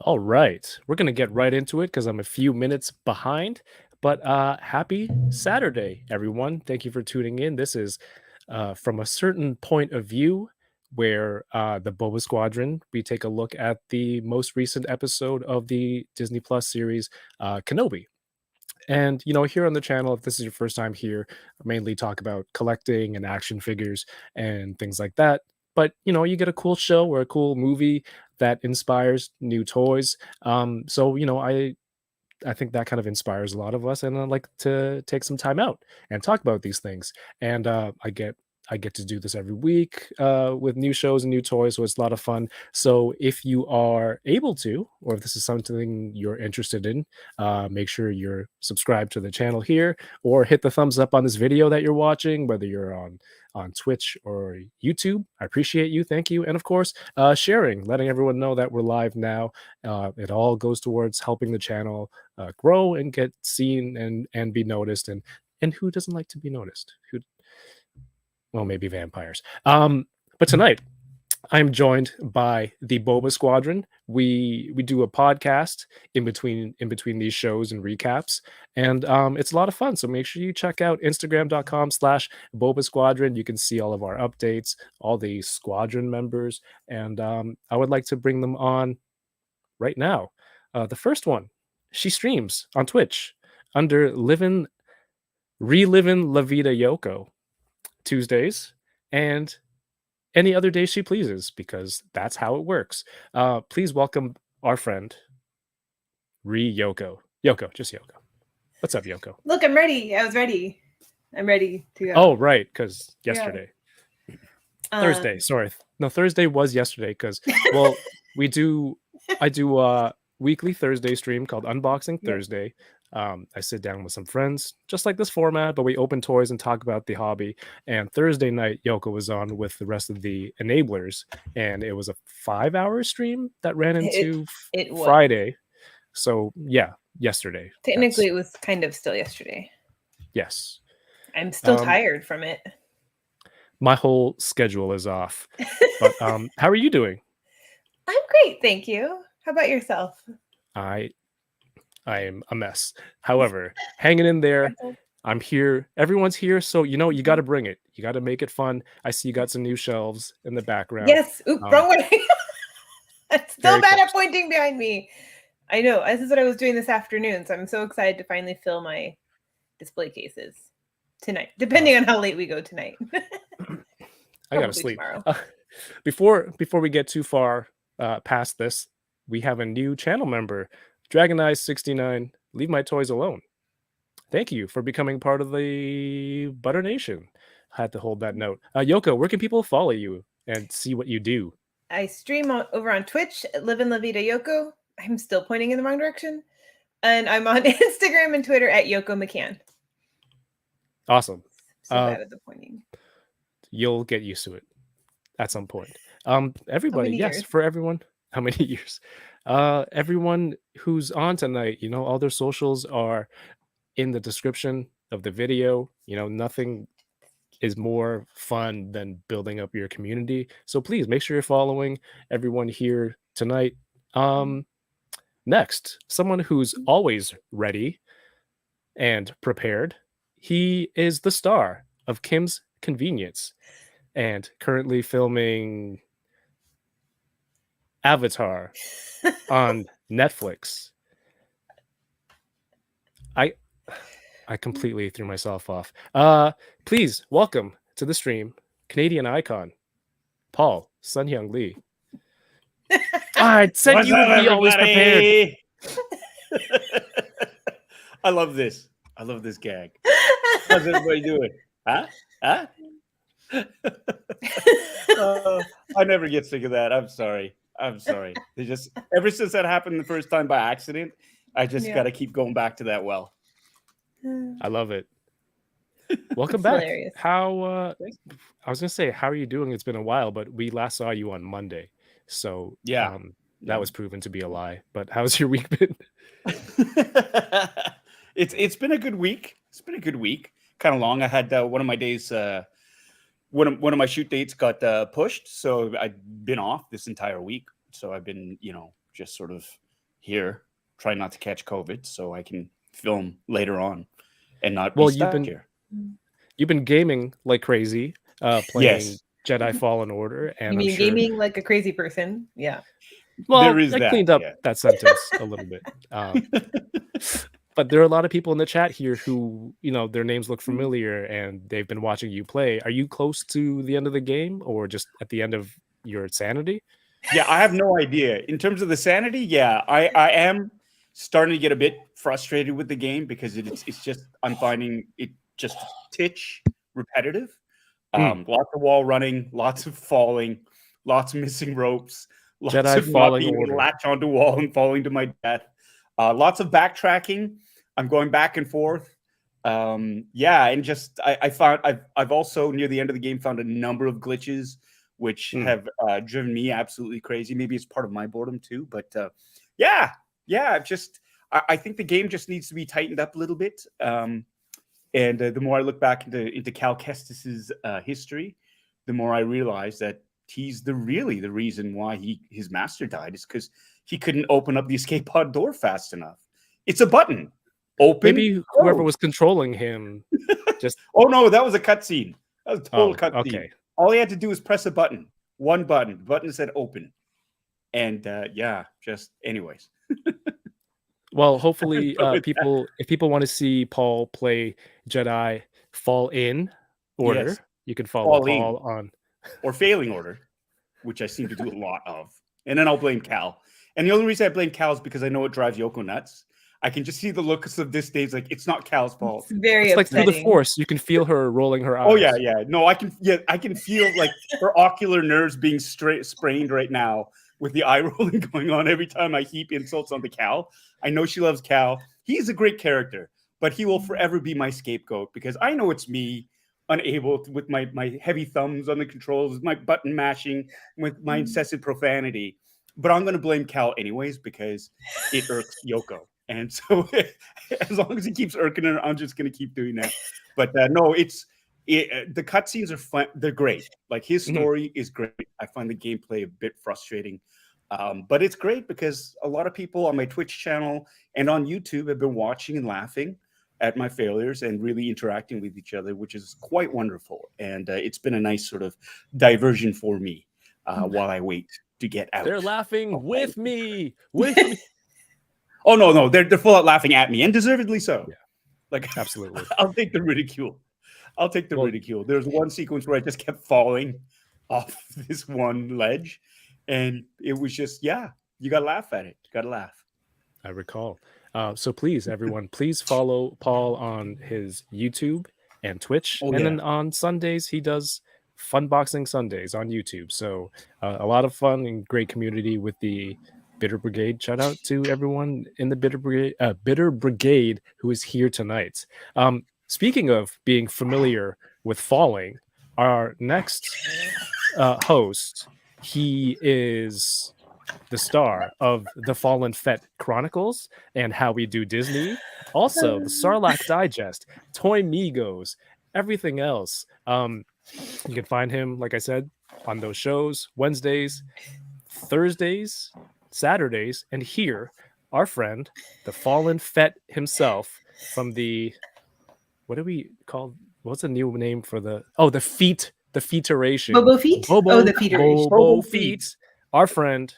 All right, we're gonna get right into it because I'm a few minutes behind. But happy Saturday, everyone! Thank you for tuning in. This is from a certain point of view, where the Boba-Squadron. We take a look at the most recent episode of the Disney Plus series, Kenobi. And here on the channel, if this is your first time here, I mainly talk about collecting and action figures and things like that. But you get a cool show or a cool movie that inspires new toys. So I think that kind of inspires a lot of us, and I like to take some time out and talk about these things. And I get to do this every week with new shows and new toys, so it's a lot of fun. So if you are able to, or if this is something you're interested in, make sure you're subscribed to the channel here, or hit the thumbs up on this video that you're watching, whether you're on Twitch or YouTube. I appreciate you. Thank you. And of course, sharing, letting everyone know that we're live now. It all goes towards helping the channel grow and get seen and be noticed. And who doesn't like to be noticed? Well, maybe vampires. But tonight I'm joined by the Boba-Squadron. We do a podcast in between these shows and recaps, and it's a lot of fun. So make sure you check out Instagram.com/Boba-Squadron. You can see all of our updates, all the squadron members, and I would like to bring them on right now. The first one, she streams on Twitch under Relivin' La Vida Yoko Tuesdays and any other day she pleases, because that's how it works. Please welcome our friend Yoko. Just Yoko. What's up, Yoko? Look, I'm ready. I was ready. I'm ready to go. Oh, right, because yesterday. Thursday, sorry. No, Thursday was yesterday, because, well, I do a weekly Thursday stream called Unboxing Thursday. I sit down with some friends, just like this format, but we open toys and talk about the hobby. And Thursday night, Yoko was on with the rest of the enablers, and it was a 5-hour stream that ran into Friday. So yeah, yesterday. Technically, it was kind of still yesterday. Yes. I'm still tired from it. My whole schedule is off. But how are you doing? I'm great, thank you. How about yourself? I am a mess. However, hanging in there. I'm here. Everyone's here. So, you got to bring it. You got to make it fun. I see you got some new shelves in the background. Yes. Oop, wrong way. It's still bad at pointing behind me. I know. This is what I was doing this afternoon. So I'm so excited to finally fill my display cases tonight, depending on how late we go tonight. I got to sleep. Before we get too far past this, we have a new channel member. Dragon Eyes 69, leave my toys alone. Thank you for becoming part of the Butter Nation. I had to hold that note. Yoko, where can people follow you and see what you do? I stream over on Twitch at Livin' La Vida Yoko. I'm still pointing in the wrong direction. And I'm on Instagram and Twitter at Yoko McCann. Awesome. So bad at the pointing. You'll get used to it at some point. Everybody, yes, years? For everyone. How many years? Everyone who's on tonight, all their socials are in the description of the video. Nothing is more fun than building up your community. So please make sure you're following everyone here tonight. Next, someone who's always ready and prepared. He is the star of Kim's Convenience and currently filming Avatar on Netflix. I completely threw myself off. Please welcome to the stream Canadian icon Paul Sun-hyung Lee. I said you would be always prepared. I love this. I love this gag. How's everybody doing? Huh? I never get sick of that. I'm sorry. They just, ever since that happened the first time by accident, I just got to keep going back to that well. I love it. Welcome back. Hilarious. How I was gonna say, how are you doing? It's been a while, but we last saw you on Monday, so that was proven to be a lie. But how's your week been? It's been a good week. Kind of long. I had one of my days. One of my shoot dates got pushed, so I've been off this entire week. So I've been, just sort of here, try not to catch COVID, so I can film later on and not Well, be stuck here. You've been gaming like crazy, playing Jedi Fallen Order, and You I'm mean sure. gaming like a crazy person? Yeah. Well, There is I that, cleaned up yeah. that sentence a little bit. But there are a lot of people in the chat here who, their names look familiar and they've been watching you play. Are you close to the end of the game or just at the end of your sanity? Yeah, I have no idea. In terms of the sanity, yeah, I am starting to get a bit frustrated with the game because it's just, I'm finding it just titch repetitive. Lots of wall running, lots of falling, lots of missing ropes, lots Jedi of not Falling being able to Order. latch onto wall and falling to my death. Lots of backtracking. I'm going back and forth. Yeah, and just I found I've also near the end of the game found a number of glitches which have driven me absolutely crazy. Maybe it's part of my boredom too, but yeah, just I think the game just needs to be tightened up a little bit. And the more I look back into Cal Kestis's history, the more I realize that he's really the reason why his master died is because he couldn't open up the escape pod door fast enough. It's a button. Open. Maybe whoever was controlling him just. Oh no, that was a cutscene. That was a total cutscene. Okay. All he had to do was press a button. One button. The button said open. And yeah, just anyways. Well, hopefully if people want to see Paul play Jedi Fallen Order, you can follow Paul on or Failing Order, which I seem to do a lot of. And then I'll blame Cal. And the only reason I blame Cal is because I know it drives Yoko nuts. I can just see the looks of this day. It's like it's not Cal's fault. It's like through the Force. You can feel her rolling her eyes. Oh yeah. No, I can feel like her ocular nerves being sprained right now with the eye rolling going on every time I heap insults onto Cal. I know she loves Cal. He's a great character, but he will forever be my scapegoat because I know it's me unable to, with my heavy thumbs on the controls, my button mashing, with my incessant profanity. But I'm going to blame Cal anyways because it irks Yoko. And so as long as he keeps irking her, I'm just going to keep doing that. But no, the cutscenes are fun. They're great. Like his story is great. I find the gameplay a bit frustrating. But it's great because a lot of people on my Twitch channel and on YouTube have been watching and laughing at my failures and really interacting with each other, which is quite wonderful. And it's been a nice sort of diversion for me while I wait to get out. They're laughing with me. Oh no, they're full out laughing at me, and deservedly so. Yeah. Like absolutely. I'll take the ridicule. Ridicule. There's one sequence where I just kept falling off this one ledge, and it was just, yeah, you gotta laugh at it. You gotta laugh. I recall. So please, everyone, please follow Paul on his YouTube and Twitch. Then on Sundays, he does Funboxing Sundays on YouTube. So a lot of fun and great community with the Bitter Brigade. Shout out to everyone in the Bitter Brigade who is here tonight. Speaking of being familiar with falling, our next host, he is the star of the Fallen Fett Chronicles and How We Do Disney. Also, the Sarlacc Digest, Toy Migos, everything else. You can find him, like I said, on those shows, Wednesdays, Thursdays, Saturdays, and here, our friend, the Fallen Fett himself from the, what do we call, what's the new name for the featuration. Bobo Feet? The featuration. Bobo Feet. Our friend,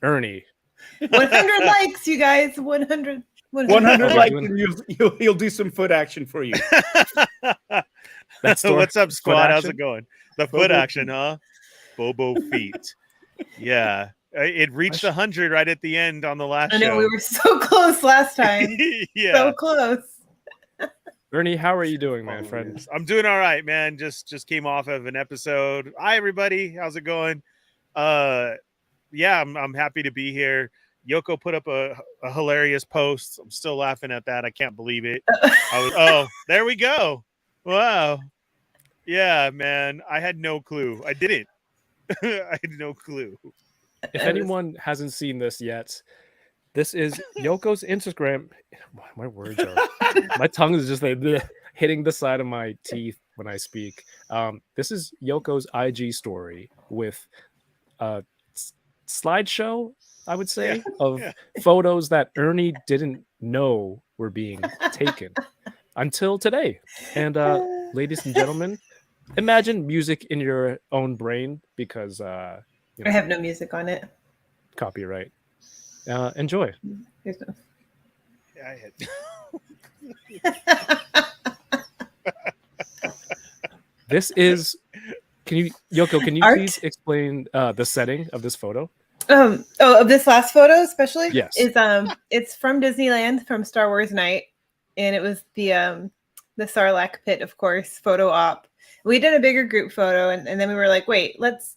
Ernie. 100 likes, you guys. 100 likes, and he'll do some foot action for you. What's up, squad? How's it going? The foot action, huh? Bobo Feet. Yeah. It reached 100 right at the end on the last show. I know, we were so close last time. Yeah. So close. Ernie, how are you doing, man, friend? I'm doing all right, man. Just came off of an episode. Hi, everybody. How's it going? Yeah, I'm happy to be here. Yoko put up a hilarious post. I'm still laughing at that. I can't believe it. There we go. Wow. Yeah, man. I had no clue. I didn't. I had no clue. If anyone hasn't seen this yet, this is Yoko's Instagram. My words are, my tongue is just like hitting the side of my teeth when I speak. This is Yoko's IG story with slideshow, I would say, Yeah, of yeah. photos that Ernie didn't know were being taken until today. And ladies and gentlemen, imagine music in your own brain because I have no music on it. copyright. Enjoy. There's no- Yeah, I had. This is. Can you, Yoko? Can you Art? please explain the setting of this photo? Of this last photo especially, Yes. is it's from Disneyland, from Star Wars Night, and it was the Sarlacc pit, of course, photo op. We did a bigger group photo, and then we were like, wait, let's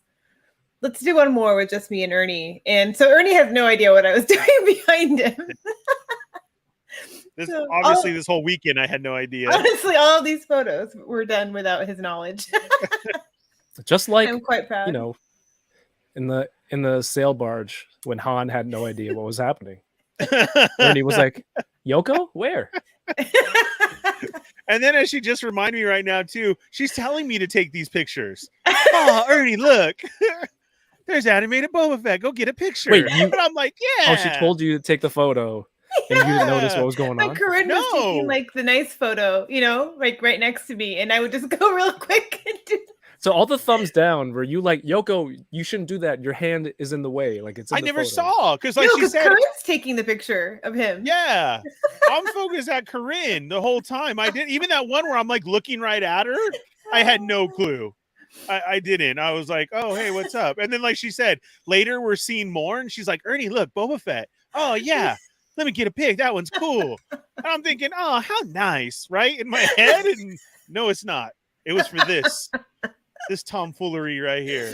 do one more with just me and Ernie. And so Ernie has no idea what I was doing behind him. This So, obviously this whole weekend I had no idea. Honestly, all of these photos were done without his knowledge. Just like, I'm quite proud. you know, in the sail barge when Han had no idea what was happening. Ernie was like, Yoko, where? And then as she just reminded me right now too, she's telling me to take these pictures. Oh, Ernie, look. There's animated Boba Fett. Go get a picture. Wait, and I'm like, yeah. Oh, she told you to take the photo and you didn't notice what was going on? Like Corinne was taking No. like the nice photo, you know, like right next to me, and I would just go real quick and do. So all the thumbs down were you like, Yoko, you shouldn't do that. Your hand is in the way. Like it's in I the never photo. saw because like No, she because said, Corinne's taking the picture of him. yeah, I'm focused at Corinne the whole time. I did even that one where I'm like looking right at her. I had no clue. I didn't. I was like, oh, hey, what's up? And then like she said, later we're seeing more, and she's like, Ernie, look, Boba Fett. Oh yeah, let me get a pic. That one's cool. And I'm thinking, oh, how nice, right? In my head, and no, it's not. It was for this tomfoolery right here.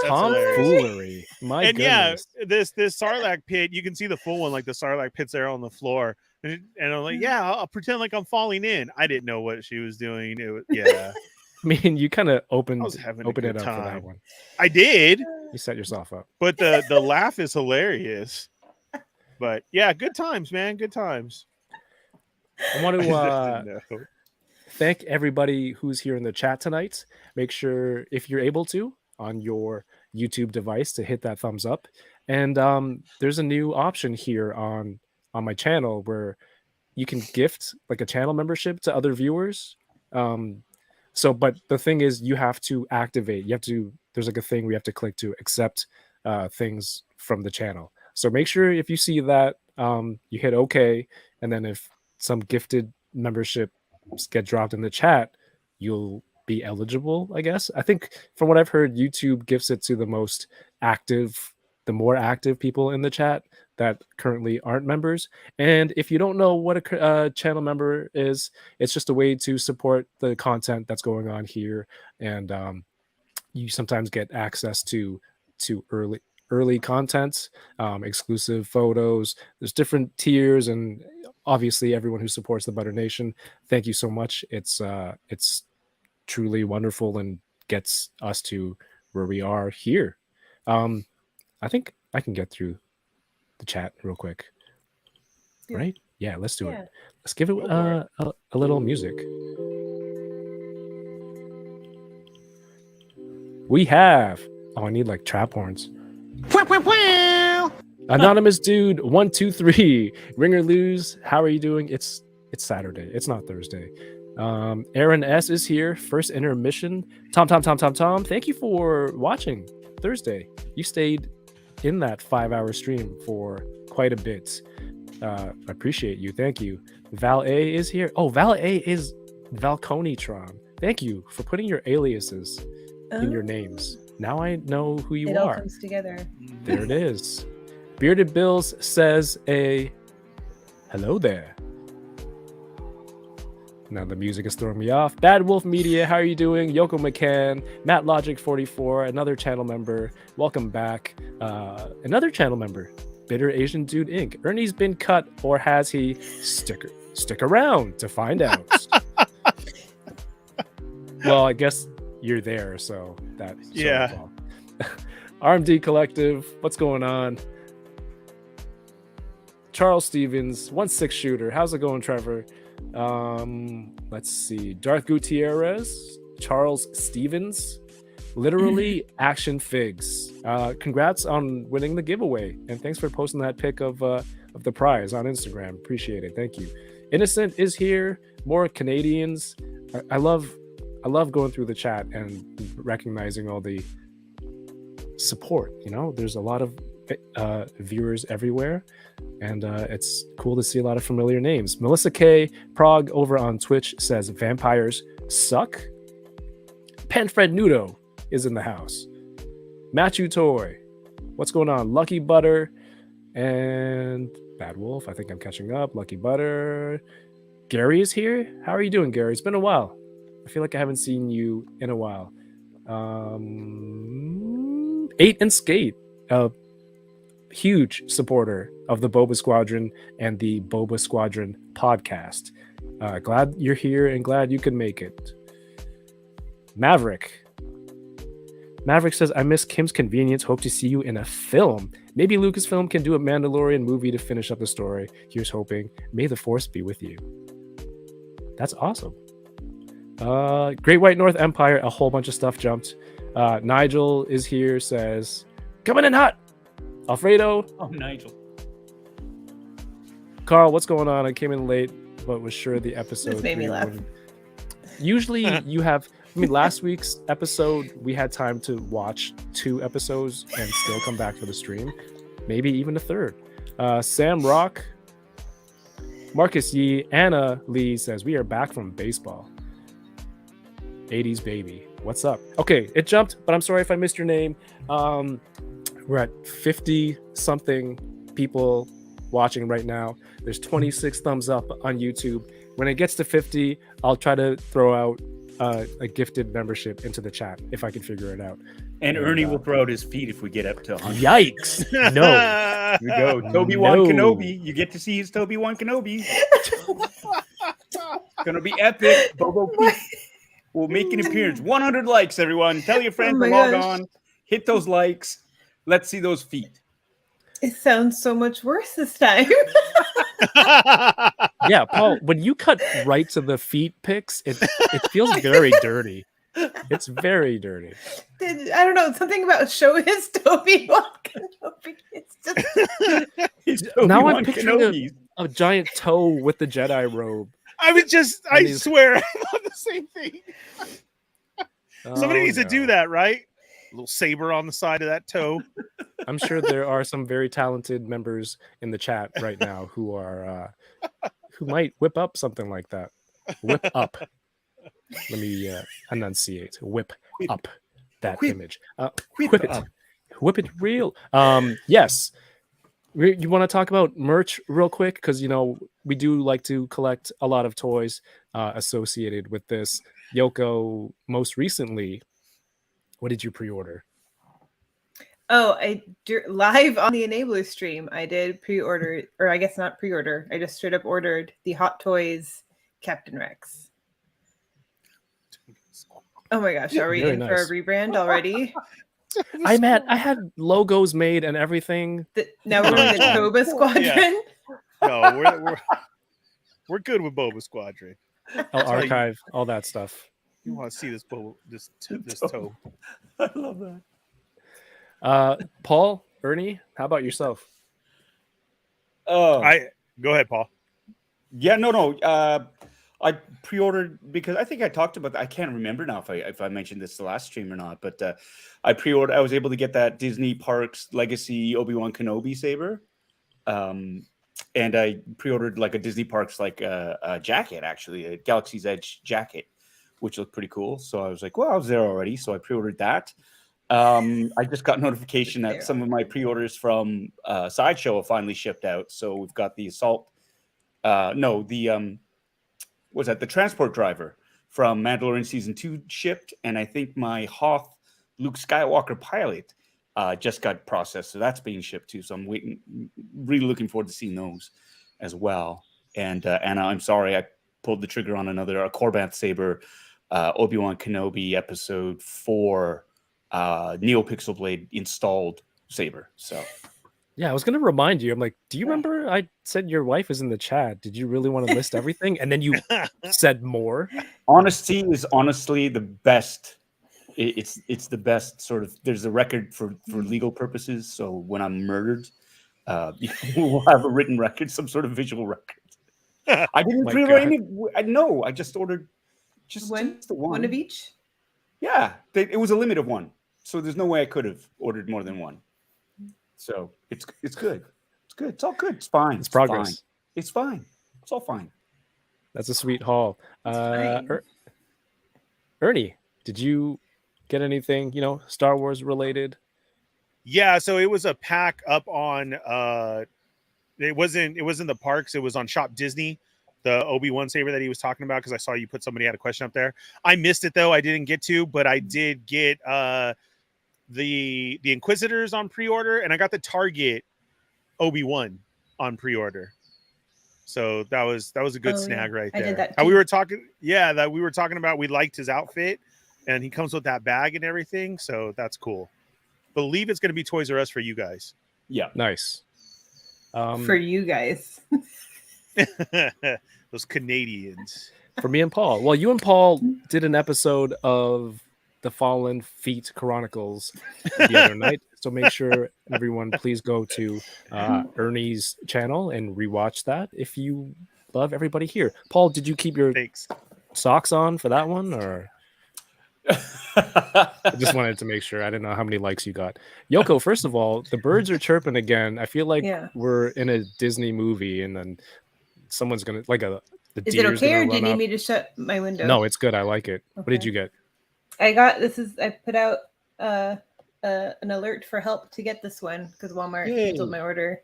Tomfoolery. My And goodness. yeah, this Sarlacc pit, you can see the full one, like the Sarlacc pit's there on the floor. And I'm like, yeah, I'll pretend like I'm falling in. I didn't know what she was doing. It was, yeah. I mean, you kind of opened I was having a it good up for that time. one. I did, You set yourself up. but the laugh is hilarious. But yeah, good times, man. Good times. I want to No. thank everybody who's here in the chat tonight. Make sure, if you're able to, on your YouTube device to hit that thumbs up. And there's a new option here on my channel where you can gift like a channel membership to other viewers. But the thing is, you have to activate. There's like a thing we have to click to accept things from the channel. So make sure if you see that, you hit OK. And then if some gifted membership get dropped in the chat, you'll be eligible, I guess. I think from what I've heard, YouTube gifts it to the more active people in the chat that currently aren't members. And if you don't know what a channel member is, it's just a way to support the content that's going on here. And you sometimes get access to early content, exclusive photos. There's different tiers, and obviously everyone who supports the Butter Nation, thank you so much. It's truly wonderful and gets us to where we are here. I think I can get through the chat real quick. Yeah. Right? Yeah, let's do Yeah. it. Let's give it a little music. We have. Oh, I need like trap horns. Anonymous dude 123 Ringer Lose. How are you doing? It's Saturday. It's not Thursday. Aaron S is here. First intermission. Tom. Thank you for watching Thursday. You stayed in that 5-hour stream for quite a bit. I appreciate you. Thank you. Val A is here. Oh, Val A is Valconitron. Thank you for putting your aliases in your names. Now I know who you It all are. comes together. There it is. Bearded Bills says a hello there. Now the music is throwing me off. Bad Wolf Media, how are you doing? Yoko McCann, Matt Logic 44, another channel member. Welcome back. Another channel member, Bitter Asian Dude Inc. Ernie's been cut, or has he? Stick around to find out. Well, I guess you're there, so that Yeah. RMD Collective, what's going on? Charles Stevens, 1-6 shooter. How's it going, Trevor? Let's see. Darth Gutierrez, Charles Stevens, literally action figs. Congrats on winning the giveaway, and thanks for posting that pic of the prize on Instagram. Appreciate it. Thank you. Innocent is here. More Canadians. I love going through the chat and recognizing all the support. You know, there's a lot of viewers everywhere, and it's cool to see a lot of familiar names. Melissa K. Prague over on Twitch says vampires suck. Penfred Nudo is in the house. Matthew Toy, what's going on? Lucky Butter and Bad Wolf. I think I'm catching up. Lucky Butter. Gary is here. How are you doing, Gary? It's been a while. I feel like I haven't seen you in a while. 8 and Skate, a huge supporter of the Boba-Squadron and the Boba-Squadron podcast. Glad you're here and glad you could make it. Maverick says, I miss Kim's Convenience. Hope to see you in a film. Maybe Lucasfilm can do a Mandalorian movie to finish up the story. Here's hoping. May the Force be with you. That's awesome. Great White North Empire, a whole bunch of stuff jumped. Nigel is here, says, coming in hot. Alfredo. Oh, Nigel. Carl, what's going on? I came in late, but was sure the episode. This made me laugh. Usually you have, last week's episode, we had time to watch 2 episodes and still come back for the stream. Maybe even a third. Sam Rock. Marcus Yee. Anna Lee says, we are back from baseball. 80s baby. What's up? Okay, it jumped, but I'm sorry if I missed your name. We're at 50 something people watching right now. There's 26 thumbs up on YouTube. When it gets to 50, I'll try to throw out a gifted membership into the chat if I can figure it out. And Ernie will throw out his feet if we get up to 100. Yikes! No. Here we go. Toby-Wan Kenobi. You get to see his Toby-Wan Kenobi. Gonna be epic. Bobo will make an appearance. 100 likes, everyone. Tell your friends to log on. Hit those likes. Let's see those feet. It sounds so much worse this time. Yeah, Paul, when you cut right to the feet pics, it feels very dirty. It's very dirty. I don't know, something about show his Toby-Wan Kenobi. It's just Now I'm picturing a giant toe with the Jedi robe. I swear, I thought the same thing. Somebody needs to do that, right? A little saber on the side of that toe. I'm sure there are some very talented members in the chat right now who are who might whip up something like that. Whip up. Let me enunciate. Whip up that image. Whip it. up. Whip it real. Yes. You want to talk about merch real quick? Because, we do like to collect a lot of toys associated with this. Yoko, most recently, what did you pre-order? Oh, live on the Enabler stream, I did pre-order, or I guess not pre-order. I just straight up ordered the Hot Toys Captain Rex. Oh my gosh, are we Very in nice. for a rebrand already? I had logos made and everything. Now we're doing the Boba-Squadron. No, we're good with Boba-Squadron. I'll archive all that stuff. You want to see this toe? I love that. Paul, Ernie, how about yourself? Oh, Go ahead, Paul. yeah, no. I pre-ordered because I think I talked about that. I can't remember now if I mentioned this the last stream or not, but I pre-ordered. I was able to get that Disney Parks Legacy Obi-Wan Kenobi saber, and I pre-ordered like a Disney Parks a jacket, actually a Galaxy's Edge jacket, which looked pretty cool. So I was like, well, I was there already, so I pre-ordered that. I just got notification that some of my pre-orders from Sideshow have finally shipped out. So we've got the Assault, the transport driver from Mandalorian Season 2 shipped, and I think my Hoth Luke Skywalker pilot just got processed, so that's being shipped too. So I'm really looking forward to seeing those as well. And Anna, I'm sorry, I pulled the trigger on a Corbanth saber, Obi-Wan Kenobi Episode 4 NeoPixel Blade installed saber. So yeah, I was going to remind you. I'm like, do you remember I said your wife is in the chat? Did you really want to list everything? And then you said more. Honesty is honestly the best it's the best sort of. There's a record for legal purposes. So when I'm murdered, we'll have a written record, some sort of visual record. I didn't My pre-order God. any. No, I just ordered just the one of each. Yeah, it was a limit of one, so there's no way I could have ordered more than one. So it's good. It's good. It's all good. It's fine. It's progress. Fine. It's fine. It's all fine. That's a sweet haul. fine. Ernie, did you get anything, Star Wars related? Yeah, so it was a pack up on it wasn't in the parks, it was on Shop Disney, the Obi-Wan saber that he was talking about, because I saw you put somebody had a question up there. I missed it though, I didn't get to, but I did get the Inquisitors on pre-order, and I got the Target Obi-Wan on pre-order. So that was a good snag right there. I did that And too. we were talking about we liked his outfit, and he comes with that bag and everything, so that's cool. Believe it's going to be Toys R Us for you guys. Yeah. Nice. For you guys. Those Canadians. For me and Paul. Well, you and Paul did an episode of the Fallen Feet Chronicles the other night. So make sure everyone please go to Ernie's channel and rewatch that if you love everybody here. Paul, did you keep your Thanks. socks on for that one, or? I just wanted to make sure. I didn't know how many likes you got. Yoko, first of all, the birds are chirping again. I feel like we're in a Disney movie, and then someone's gonna Is it okay, or do you need me to shut my window? No, it's good. I like it. Okay. What did you get? I put out an alert for help to get this one because Walmart canceled my order.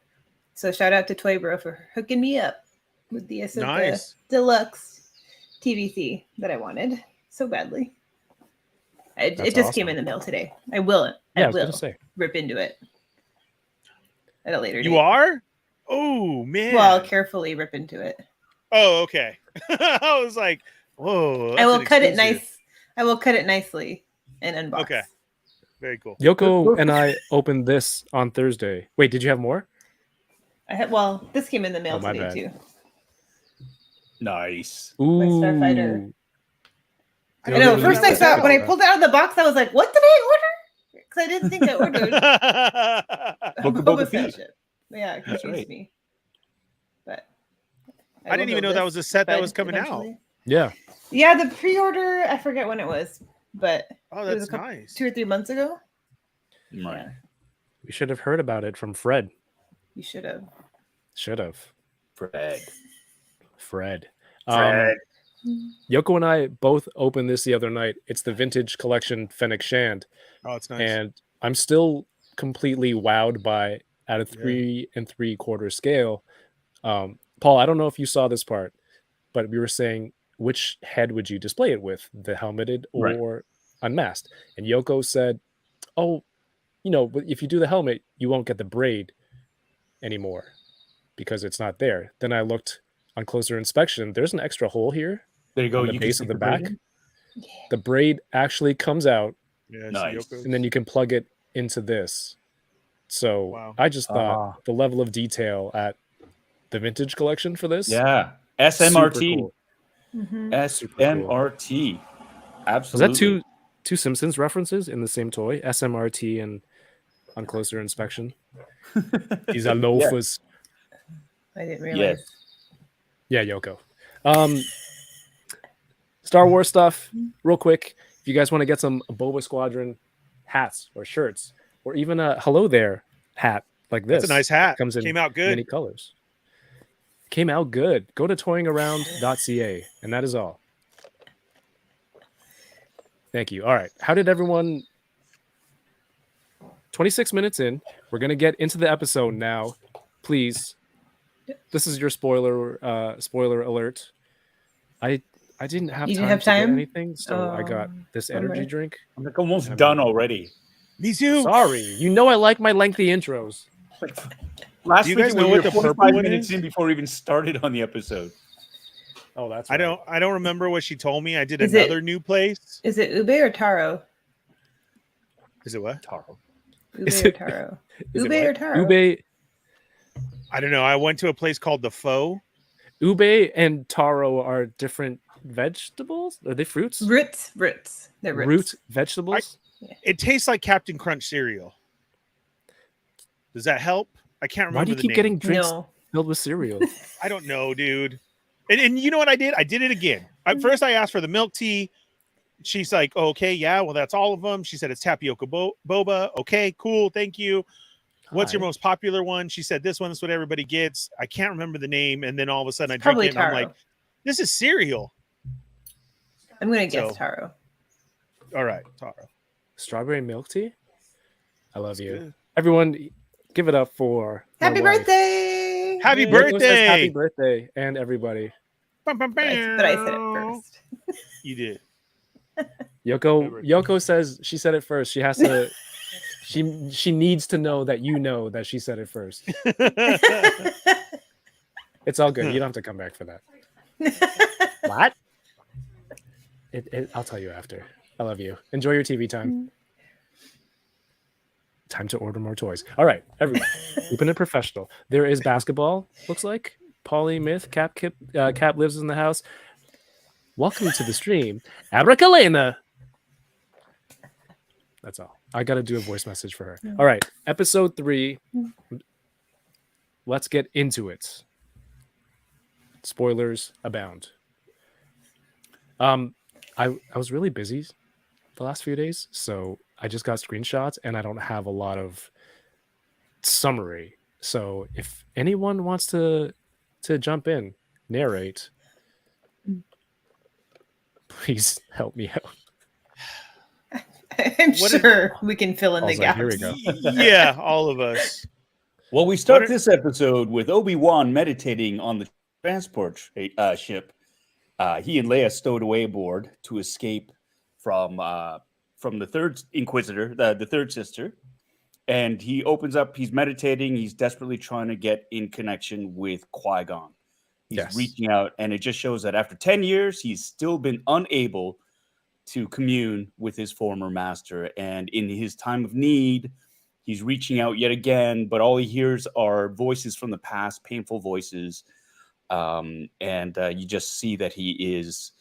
So shout out to Toy Bro for hooking me up with the Ahsoka Deluxe TVC that I wanted so badly. It just came in the mail today. I will rip into it at a later date. You are? Oh man. Well, I'll carefully rip into it. Oh, okay. I was like, whoa. I will cut it nice. I will cut it nicely and unbox. Okay. Very cool. Yoko and I opened this on Thursday. Wait, did you have more? This came in the mail today bad. too. Nice. Ooh. My Starfighter. I know. First I saw it when I pulled it out of the box. I was like, "What did I order?" Because I didn't think I ordered Boba Fett ship. Yeah, it confused me. But I didn't even know that was a set that was coming out. Yeah. Yeah, the pre-order. I forget when it was, but that's it was nice. 2 or 3 months ago. Right. Yeah. We should have heard about it from Fred. You should have. Should have. Fred. Yoko and I both opened this the other night. It's the vintage collection Fennec Shand. Oh, it's nice. And I'm still completely wowed by at a 3 3/4 scale. Paul, I don't know if you saw this part, but we were saying which head would you display it with, the helmeted or unmasked? And Yoko said, "Oh, if you do the helmet, you won't get the braid anymore because it's not there." Then I looked on closer inspection. There's an extra hole here. There you go. On the You base of the back. Yeah. The braid actually comes out, Yeah, Nice. and then you can plug it into this. So Wow. I just thought the level of detail at the vintage collection for this. Yeah. SMRT. Super cool. Mm-hmm. SMRT. Was Absolutely. that two Simpsons references in the same toy? SMRT and on closer inspection. These are loafers. I didn't realize. Yeah, Yoko. Star Wars stuff, real quick. If you guys want to get some Boba-Squadron hats or shirts, or even a Hello There hat like this. That's a nice hat. Comes in Came out good. many colors. Came out good. Go to toyingaround.ca, and that is all. Thank you. All right. How did everyone... 26 minutes in. We're going to get into the episode now. Please. This is your spoiler alert. I didn't have time to get anything, so I got this energy drink. I'm like almost done already. Me too. Sorry. I like my lengthy intros. Last Do you week guys we know were what the 45 purple one minutes is? in before we even started on the episode. Oh, that's I don't remember what she told me. I did Is another new place. Is it Ube or Taro? Is it what? Taro. Ube Is or it- Taro? Is it Ube or what? Taro? I don't know. I went to a place called The Foe. Ube and Taro are different vegetables? Are they fruits? Roots. They're roots. Root vegetables? It tastes like Captain Crunch cereal. Does that help? I can't remember. Why do you the keep name. getting drinks No. filled with cereal? I don't know, dude. And you know what I did? I did it again. At first, I asked for the milk tea. She's like, oh, okay, yeah, well, that's all of them. She said it's tapioca boba. Okay, cool, thank you. What's your most popular one? She said this one is what everybody gets. I can't remember the name. And then all of a sudden, I drink it, and I'm like, this is cereal. I'm gonna guess taro. All right, taro. Strawberry milk tea. I love you, good. Everyone. Give it up for happy birthday! Happy Yoko birthday! Says happy birthday, and everybody. But I said it first. You did. Yoko says she said it first. She has to. she needs to know that you know that she said it first. It's all good. You don't have to come back for that. What? I'll tell you after. I love you. Enjoy your TV time. Time to order more toys. All right, everyone. Keeping it professional. There is basketball. Looks like Polly Myth Cap lives in the house. Welcome to the stream, Abracalena. That's all. I got to do a voice message for her. All right, episode 3. Let's get into it. Spoilers abound. I was really busy the last few days, so I just got screenshots and I don't have a lot of summary. So if anyone wants to jump in, narrate, please help me out. I'm sure we can fill in the gaps. Here we go. Yeah, all of us. Well, we start this episode with Obi-Wan meditating on the transport ship. He and Leia stowed away aboard to escape from the third Inquisitor, the third sister. And he opens up, he's meditating, he's desperately trying to get in connection with Qui-Gon. He's reaching out, and it just shows that after 10 years, he's still been unable to commune with his former master. And in his time of need, he's reaching out yet again, but all he hears are voices from the past, painful voices. And you just see that he's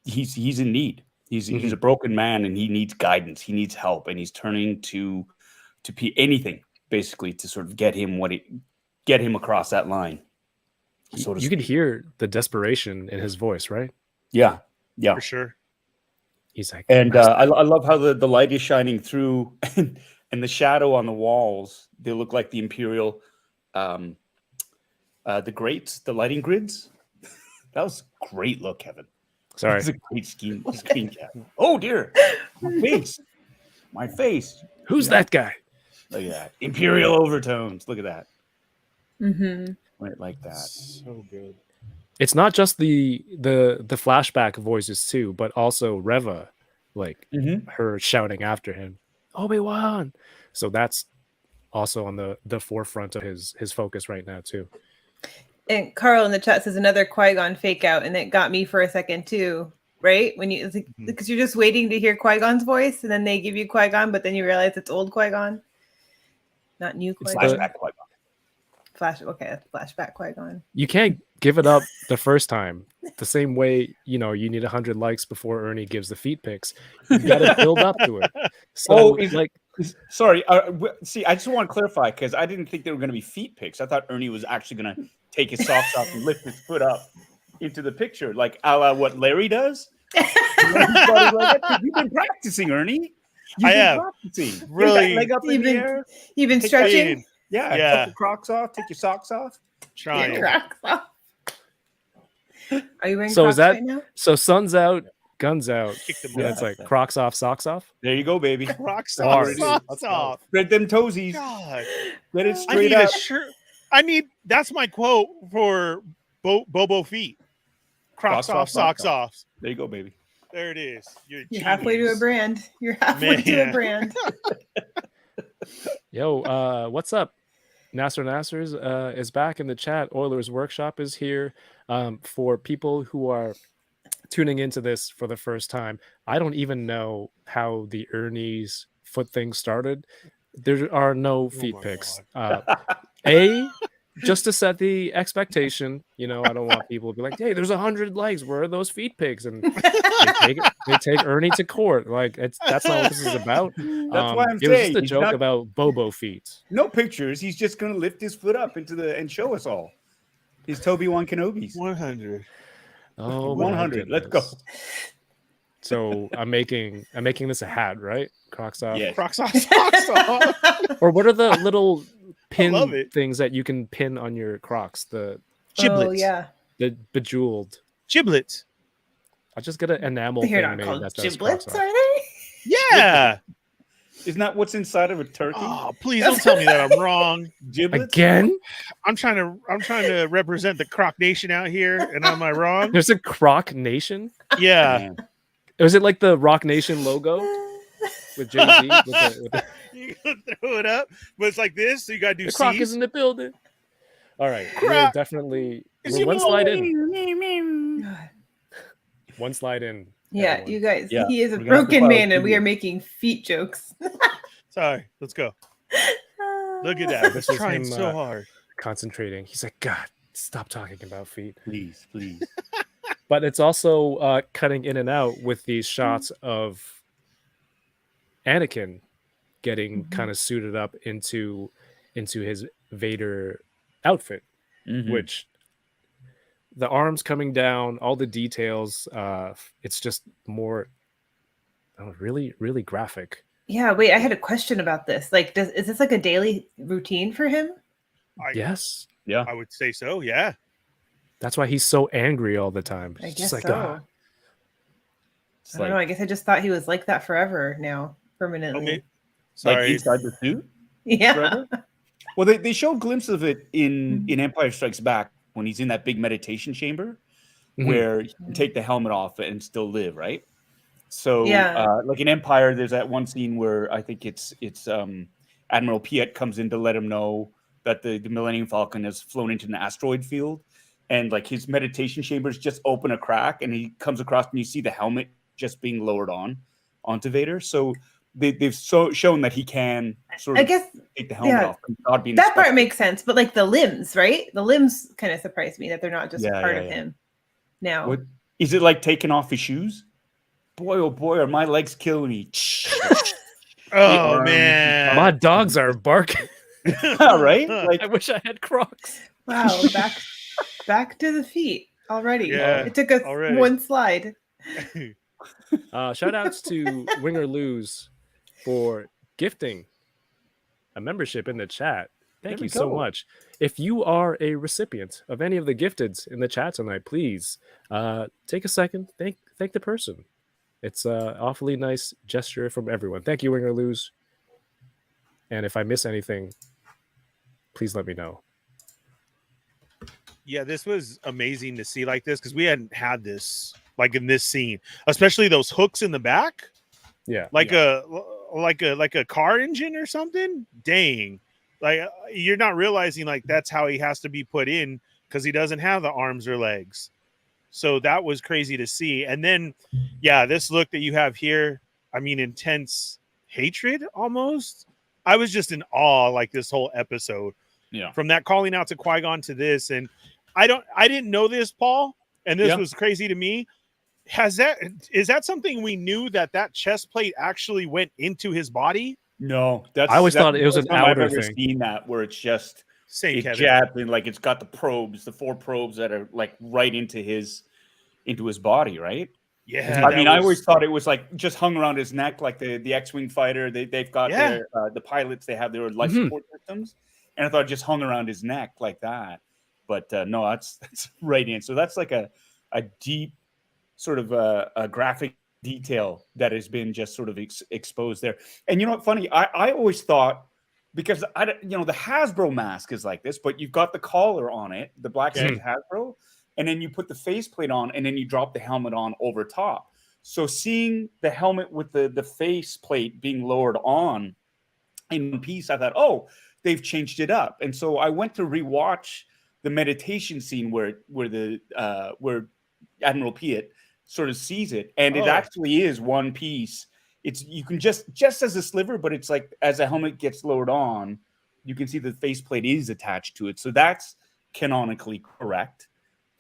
in need. He's a broken man, and he needs guidance. He needs help, and he's turning to anything basically to sort of get him across that line. So you can hear the desperation in his voice, right? Yeah, for sure. He's like, and I love how the light is shining through, and the shadow on the walls. They look like the Imperial, the grates, the lighting grids. That was a great look, Kevin. Sorry. It's a great screen cap. Oh dear, my face. Who's that guy? Look at that. Imperial overtones. Look at that. Mm-hmm. Right, like that. So good. It's not just the flashback voices too, but also Reva, like her shouting after him, Obi-Wan. So that's also on the forefront of his focus right now too. And Carl in the chat says another Qui-Gon fake out, and it got me for a second too, right? When you because you're just waiting to hear Qui-Gon's voice, and then they give you Qui-Gon, but then you realize it's old Qui-Gon, not new Qui-Gon. Flashback Qui-Gon. Flashback Qui-Gon. You can't give it up the first time. The same way, you need 100 likes before Ernie gives the feet pics. You got to build up to it. So, sorry. See, I just want to clarify because I didn't think they were going to be feet pics. I thought Ernie was actually going to take his socks off and lift his foot up into the picture, like a la what Larry does. You've been practicing, Ernie. I have. Practicing. Really? Leg up in the air. You've been stretching. Yeah. Take your Crocs off. Take your socks off. Trying. Crocs off. Are you wearing so Crocs is that right now? So sun's out, guns out. Yeah, it's like Crocs off, socks off. There you go, baby. Crocs off, socks off. Spread them toesies. God. Let it straight up. That's my quote for Bobo feet. Crocs off, socks off. There you go, baby. There it is. You're halfway to a brand. You're halfway to a brand. Yo, what's up? Nasser is back in the chat. Oilers Workshop is here. For people who are tuning into this for the first time, I don't even know how the Ernie's foot thing started. There are no feet pics. just to set the expectation, I don't want people to be like, "Hey, there's 100 likes. Where are those feet pics?" And they take Ernie to court. Like that's not what this is about. That's why I'm it was saying just a he's joke not- about Bobo feet. No pictures. He's just gonna lift his foot up and show us all his Obi-Wan Kenobis. 100. Oh, 100. Let's go. So I'm making this a hat, right? Crocs off. Yes. Crocs off, socks off. Or what are the little love pin it. things that you can pin on your Crocs? The Giblets. Oh yeah. bejeweled. Giblets. I'll just get an enamel They're thing not made called that says giblets, Crocs off. are they? Yeah. Isn't that what's inside of a turkey? Oh, please don't tell me that I'm wrong. Giblets? Again? I'm trying to represent the Croc Nation out here, and am I wrong? There's a Croc Nation? Yeah. Man. Was it like the Rock Nation logo with Jay-Z? with the You gotta throw it up, but it's like this. So you gotta do the Croc C's. is in the building. All right. We're Croc definitely is we're in one the slide in. God. One slide in. Yeah, everyone. you guys. Yeah, He is a we're gonna have to broken follow man, and we through. are making feet jokes. Sorry, let's go. Look at that. This It's is trying him, so hard. Concentrating. He's like, God, stop talking about feet. Please, please. But it's also cutting in and out with these shots of Anakin getting kind of suited up into his Vader outfit, Mhm. which the arms coming down, all the details, it's just more really, really graphic. Yeah, wait, I had a question about this. Like, is this like a daily routine for him? Yes. Yeah. I would say so. Yeah. That's why he's so angry all the time. I It's guess just like, so. "Ah." It's I don't like, know. I guess I just thought he was like that forever now, permanently. Okay. like Sorry. inside the suit. Yeah. Forever? Well, they show a glimpse of it in Empire Strikes Back when he's in that big meditation chamber Mhm. where you can take the helmet off and still live, right? So, Yeah. like in Empire, there's that one scene where I think it's Admiral Piet comes in to let him know that the Millennium Falcon has flown into an asteroid field, and like his meditation chambers just open a crack, and he comes across and you see the helmet just being lowered onto Vader. So they've shown that he can sort I of guess take the helmet yeah. off. Not being that part inspected. makes sense, but like the limbs, right? The limbs kind of surprised me that they're not just Yeah, part yeah, of yeah. him now. What is it like taking off his shoes? Boy, oh boy, are my legs killing me. Oh arms. man. My dogs are barking. Right? Like I wish I had Crocs. Wow, back to the feet already. Yeah, It took us already. one slide. Shout outs to Winger Lose for gifting a membership in the chat. Thank There we you so go. much. If you are a recipient of any of the gifteds in the chat tonight, please take a second, thank the person. It's an awfully nice gesture from everyone. Thank you, Winger Lose. And if I miss anything, please let me know. Yeah, this was amazing to see like this because we hadn't had this like in this scene, especially those hooks in the back, Yeah. like a car engine or something. Dang, like you're not realizing like that's how he has to be put in because he doesn't have the arms or legs. So that was crazy to see. And then, yeah, this look that you have here, I mean, intense hatred almost. I was just in awe like this whole episode. Yeah. From that calling out to Qui-Gon to this. And I didn't know this, Paul, and this Yeah. was crazy to me. Is that something we knew that chest plate actually went into his body? No, that's I always that's thought the it was first an time I've outer ever thing. seen that where it's just Say, it Kevin. jabbed and like it's got the probes, the 4 probes that are like right into his body, right? Yeah. I mean, I always thought it was like just hung around his neck, like the X-wing fighter. They've got Yeah. their the pilots. They have their life Mhm. support systems, and I thought it just hung around his neck like that. But no, that's right in. So that's like a deep sort of a graphic detail that has been just sort of exposed there. And you know what? Funny, I always thought because the Hasbro mask is like this, but you've got the collar on it, the black Okay. suit Hasbro. And then you put the faceplate on, and then you drop the helmet on over top. So seeing the helmet with the faceplate being lowered on in one piece, I thought, oh, they've changed it up. And so I went to rewatch the meditation scene where Admiral Piet sort of sees it, and it Oh. actually is one piece. It's you can just as a sliver, but it's like as the helmet gets lowered on, you can see the faceplate is attached to it. So that's canonically correct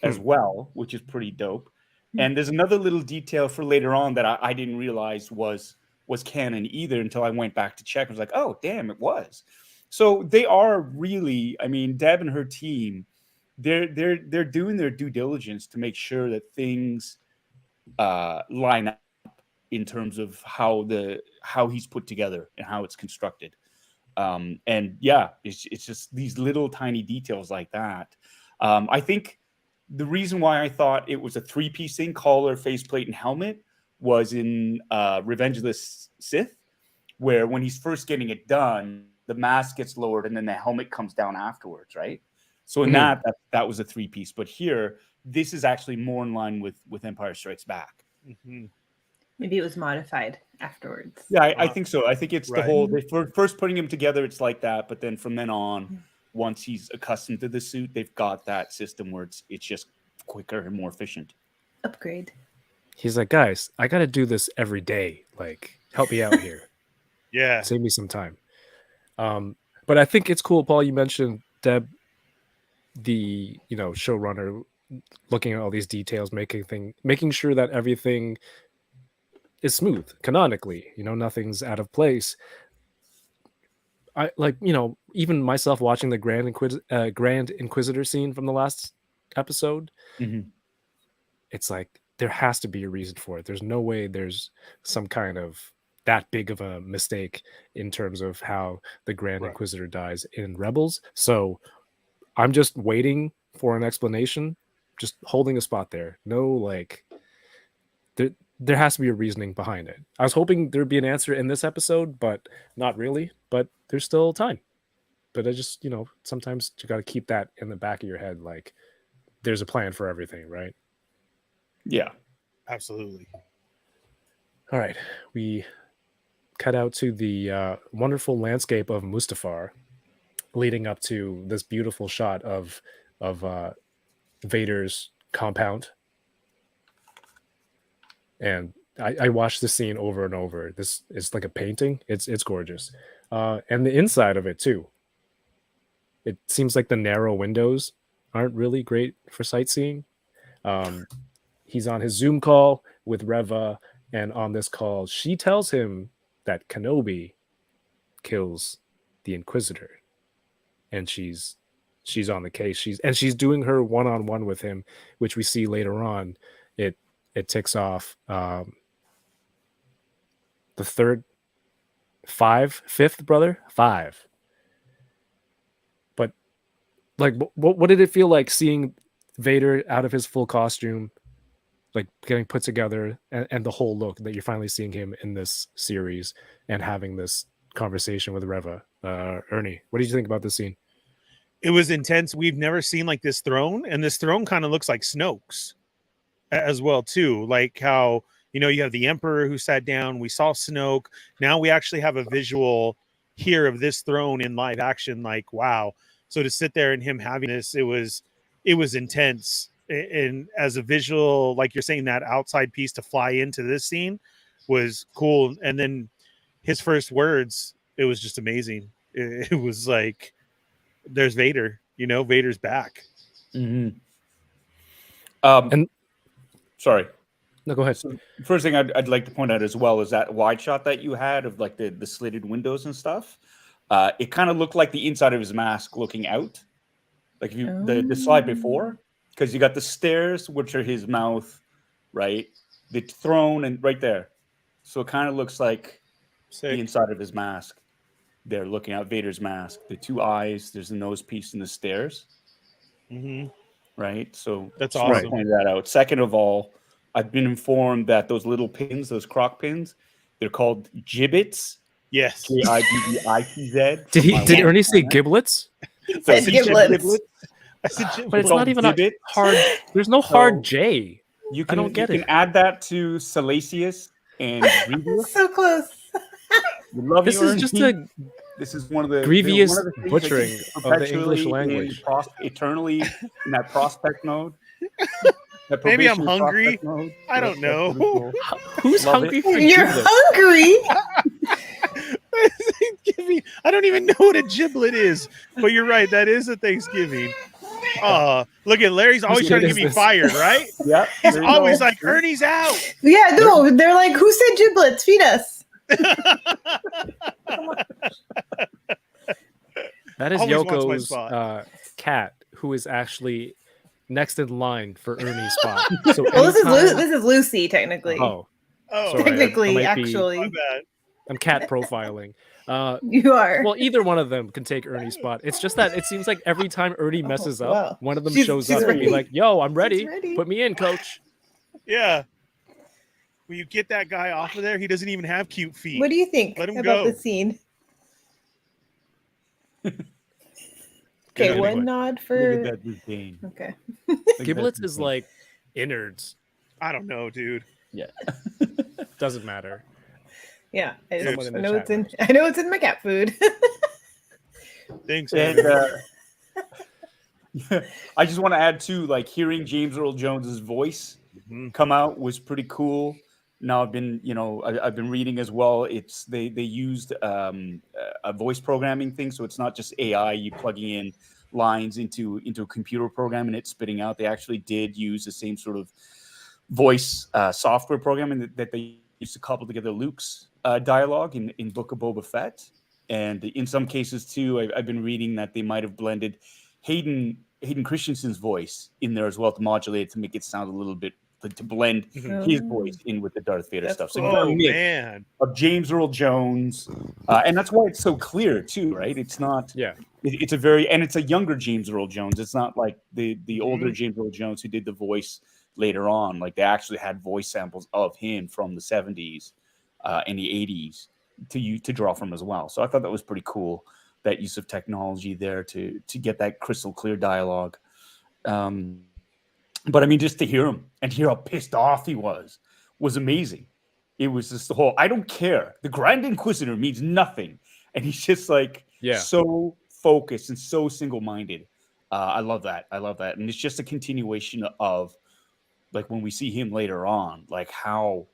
as well, which is pretty dope. And there's another little detail for later on that I didn't realize was canon either until I went back to check. I was like, oh, damn, it was. So they are really, I mean, Deb and her team, they're doing their due diligence to make sure that things line up in terms of how he's put together and how it's constructed. And yeah, it's just these little tiny details like that. I think the reason why I thought it was a 3-piece thing, collar, faceplate, and helmet, was in Revenge of the Sith, where when he's first getting it done, the mask gets lowered and then the helmet comes down afterwards, right? So in that was a 3-piece. But here, this is actually more in line with Empire Strikes Back. Mm-hmm. Maybe it was modified afterwards. Yeah, I think so. I think it's the whole, they first putting him together, it's like that. But then from then on, once he's accustomed to the suit, they've got that system where it's just quicker and more efficient. Upgrade. He's like, guys, I got to do this every day. Like, help me out here. Yeah. Save me some time. But I think it's cool, Paul, you mentioned Deb, the showrunner, looking at all these details, making sure that everything is smooth canonically, nothing's out of place. I like, even myself watching the Grand Inquisitor scene from the last episode, it's like there has to be a reason for it. There's no way there's some kind of that big of a mistake in terms of how the Grand Inquisitor dies in Rebels. So I'm just waiting for an explanation, just holding a spot there. No, like there has to be a reasoning behind it. I was hoping there'd be an answer in this episode, but not really. But there's still time. But I just, sometimes you got to keep that in the back of your head. Like there's a plan for everything, right? Yeah, absolutely. All right. We cut out to the wonderful landscape of Mustafar, leading up to this beautiful shot of Vader's compound. And I watched this scene over and over. This is like a painting. It's gorgeous. And the inside of it too. It seems like the narrow windows aren't really great for sightseeing. He's on his Zoom call with Reva, and on this call, she tells him that Kenobi kills the Inquisitor. And she's on the case. She's doing her one-on-one with him, which we see later on. It ticks off the fifth brother, 5. But like, what did it feel like seeing Vader out of his full costume, like getting put together, and the whole look that you're finally seeing him in this series and having this conversation with Reva? Ernie, what did you think about this scene? It was intense. We've never seen like this throne, and this throne kind of looks like Snoke's as well too, like how you have the Emperor who sat down. We saw Snoke. Now we actually have a visual here of this throne in live action. Like, wow. So to sit there and him having this, it was intense. And as a visual, like you're saying, that outside piece to fly into this scene was cool. And then his first words, it was just amazing. It was like, there's Vader, Vader's back. And sorry. No, go ahead. So first thing I'd like to point out as well is that wide shot that you had of like the slitted windows and stuff. It kind of looked like the inside of his mask looking out, like if you the slide before, because you got the stairs, which are his mouth, right? The throne and right there. So it kind of looks like the inside of his mask. They're looking out Vader's mask. The 2 eyes. There's the nose piece and the stairs. Right. So that's awesome. Point that out. Second of all, I've been informed that those little pins, those croc pins, they're called gibbets. Yes. Gibbitz. Did Ernie say giblets? He said giblets. I said giblets. But it's not even a hard. There's no hard J. I don't get it. You can add that to Salacious and Grievous. So close. This is one of the grievous butchering of the English language. Eternally in that prospect mode. Maybe I'm hungry. I don't know. Who's hungry for You're giblets? hungry. I don't even know what a giblet is. But you're right. That is a Thanksgiving. Look at Larry's always trying to get me fired, right? Yeah. He's there you always go. like, Ernie's out. Yeah, no, they're like, who said giblets? Feed us. That is Always wants my Yoko's spot. cat, who is actually next in line for Ernie's spot. So Well, anytime- this is Lucy, technically. Oh, Oh, sorry, Technically, I might be- actually. my bad. I'm cat profiling. You are. Well, either one of them can take Ernie's spot. It's just that it seems like every time Ernie messes up, wow. one of them She's- shows she's up and be ready. like, "Yo, I'm ready. ready. Put me in, coach." Yeah. When you get that guy off of there, he doesn't even have cute feet. What do you think Let him about go. the scene? Good Okay, anyway. one nod Look for. at that routine. Okay. Giblets is like innards. I don't know, dude. Yeah. Doesn't matter. Yeah, I, Someone in the know chat it's in. knows. I know it's in my cat food. Thanks, And man. I just want to add too, like hearing James Earl Jones's voice Mhm. come out was pretty cool. Now I've been, I've been reading as well. It's they used a voice programming thing, so it's not just AI. You plugging in lines into a computer program and it's spitting out. They actually did use the same sort of voice software programming that they used to couple together Luke's dialogue in Book of Boba Fett. And in some cases too, I've been reading that they might have blended Hayden Christensen's voice in there as well to modulate it to make it sound a little bit to blend his voice in with the Darth Vader That's stuff. So cool. you got a Oh, mix man. of James Earl Jones, and that's why it's so clear too, right? It's not. Yeah. It's it's a younger James Earl Jones. It's not like the older James Earl Jones who did the voice later on. Like they actually had voice samples of him from the 70s and the 80s to draw from as well. So I thought that was pretty cool, that use of technology there to get that crystal clear dialogue. But I mean, just to hear him and hear how pissed off he was amazing. It was just the whole, I don't care. The Grand Inquisitor means nothing. And he's just like so focused and so single-minded. I love that. And it's just a continuation of like when we see him later on, like how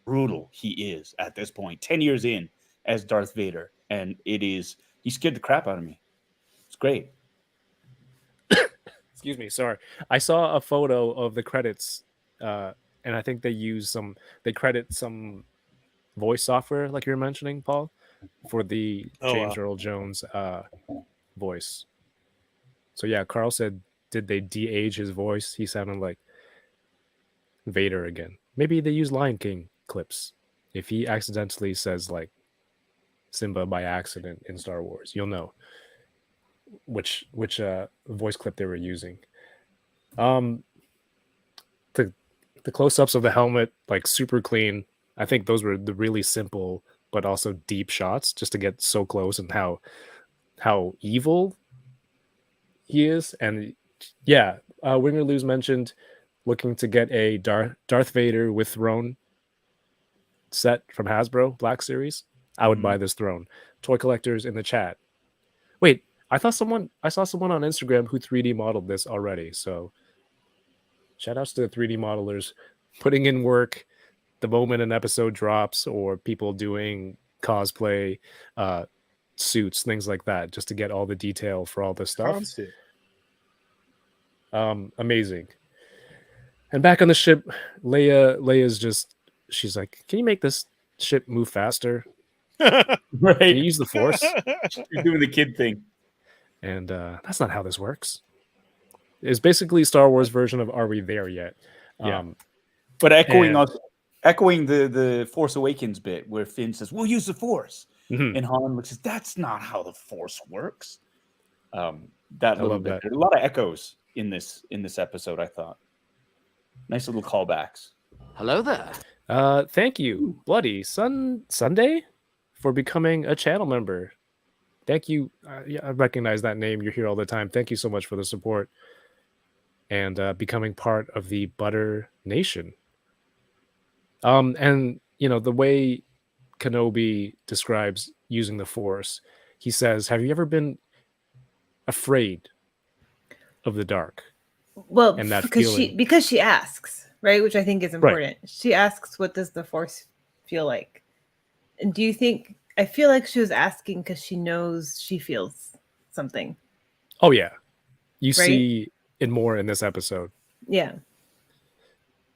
brutal he is at this point, 10 years in as Darth Vader. And he scared the crap out of me. It's great. Excuse me, sorry. I saw a photo of the credits, and I think they credit some voice software, like you were mentioning, Paul, for the James Earl Jones voice. So yeah, Carl said, did they de-age his voice? He sounded like Vader again. Maybe they use Lion King clips. If he accidentally says like Simba by accident in Star Wars, you'll know which voice clip they were using. The close-ups of the helmet, like super clean. I think those were the really simple but also deep shots just to get so close and how evil he is. And yeah, Winger Lose mentioned looking to get a Darth Vader with throne set from Hasbro Black Series. I would buy this throne. Toy collectors in the chat. Wait, I saw someone on Instagram who 3D modeled this already. So shout outs to the 3D modelers putting in work the moment an episode drops, or people doing cosplay suits, things like that, just to get all the detail for all this stuff. Constant. Amazing. And back on the ship, Leia's just, she's like, can you make this ship move faster? Right. Can you use the Force? You're doing the kid thing. And that's not how this works. It's basically Star Wars version of Are We There Yet? But echoing the Force Awakens bit where Finn says, we'll use the Force. Mhm. And Han says, that's not how the Force works. That little love bit. that. There's a lot of echoes in this episode, I thought. Nice little callbacks. Hello there. Thank you, Bloody Sunday, for becoming a channel member. Thank you. Yeah, I recognize that name. You're here all the time. Thank you so much for the support and becoming part of the Butter Nation. And you know, the way Kenobi describes using the Force, he says, "Have you ever been afraid of the dark?" Well, And that because she asks, right, which I think is important. She asks, "What does the Force feel like?" And do you think I feel like she was asking because she knows she feels something. Oh yeah, you Right? see it more in this episode. Yeah.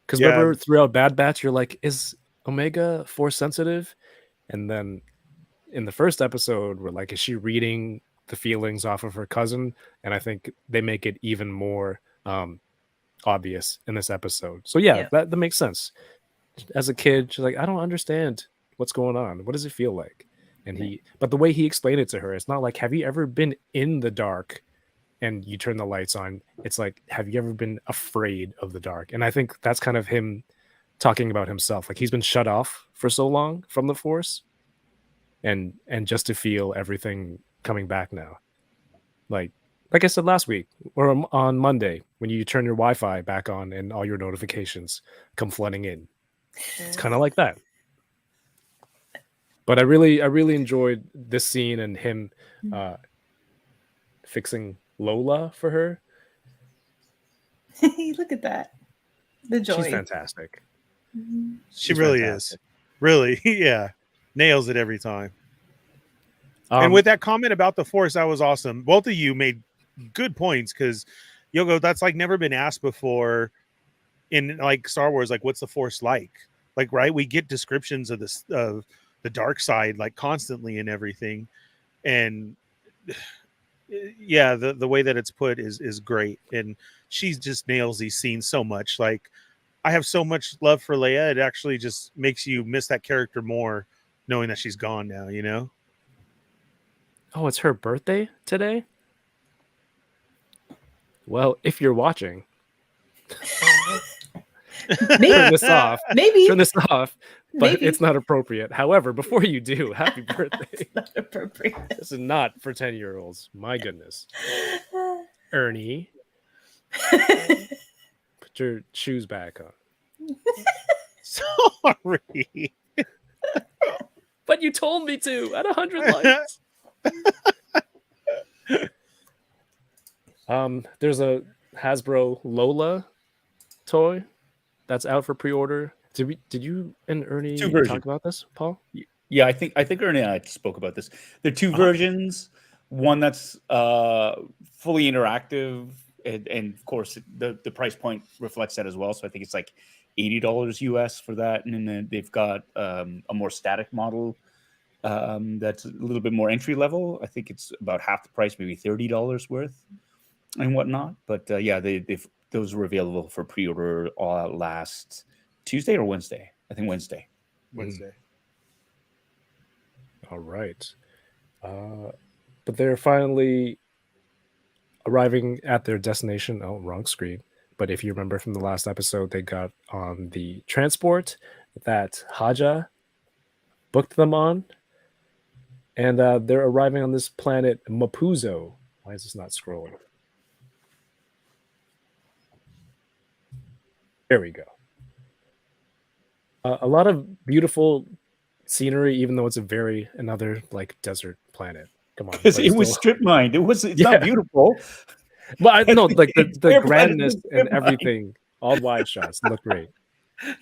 Because Yeah. remember, throughout Bad Batch, you're like, is Omega Force sensitive? And then in the first episode, we're like, is she reading the feelings off of her cousin? And I think they make it even more obvious in this episode. So yeah, that makes sense. As a kid, she's like, I don't understand what's going on. What does it feel like? And but the way he explained it to her, it's not like, have you ever been in the dark and you turn the lights on? It's like, have you ever been afraid of the dark? And I think that's kind of him talking about himself. Like, he's been shut off for so long from the Force, and just to feel everything coming back now. Like I said last week, or on Monday, when you turn your Wi-Fi back on and all your notifications come flooding in. It's kind of like that. But I really enjoyed this scene and him fixing Lola for her. Look at that. The joy. She's fantastic. She really is. Really, yeah. Nails it every time. And with that comment about the Force, that was awesome. Both of you made good points, because Yoko, that's like never been asked before in like Star Wars. Like, what's the Force like? Like, right? We get descriptions of this of the dark side like constantly and everything, and yeah, the way that it's put is great, and she just nails these scenes so much. Like, I have so much love for Leia, it actually just makes you miss that character more, knowing that she's gone now. You know? Oh, it's her birthday today? Well, if you're watching, turn this off. Maybe. Turn this off, but Maybe. it's not appropriate. However, before you do, happy birthday. It's not appropriate. This is not for 10-year-olds. My goodness. Ernie, put your shoes back on. Sorry. But you told me to at 100 likes. There's a Hasbro Lola toy that's out for pre-order. Did you and Ernie talk about this, Paul? Yeah, I think Ernie and I spoke about this. There are two versions. One that's fully interactive, and of course the price point reflects that as well. So I think it's like $80 US for that, and then they've got a more static model that's a little bit more entry level. I think it's about half the price, maybe $30 worth and whatnot. But yeah, those were available for pre-order last Tuesday or Wednesday. I think Wednesday. All right. But they're finally arriving at their destination. Oh, wrong screen. But if you remember from the last episode, they got on the transport that Haja booked them on. And they're arriving on this planet Mapuzo. Why is this not scrolling? There we go. A lot of beautiful scenery, even though it's another like desert planet. Come on, because it was strip mined. It's not beautiful, but I know like the grandness and everything. All wide shots look great.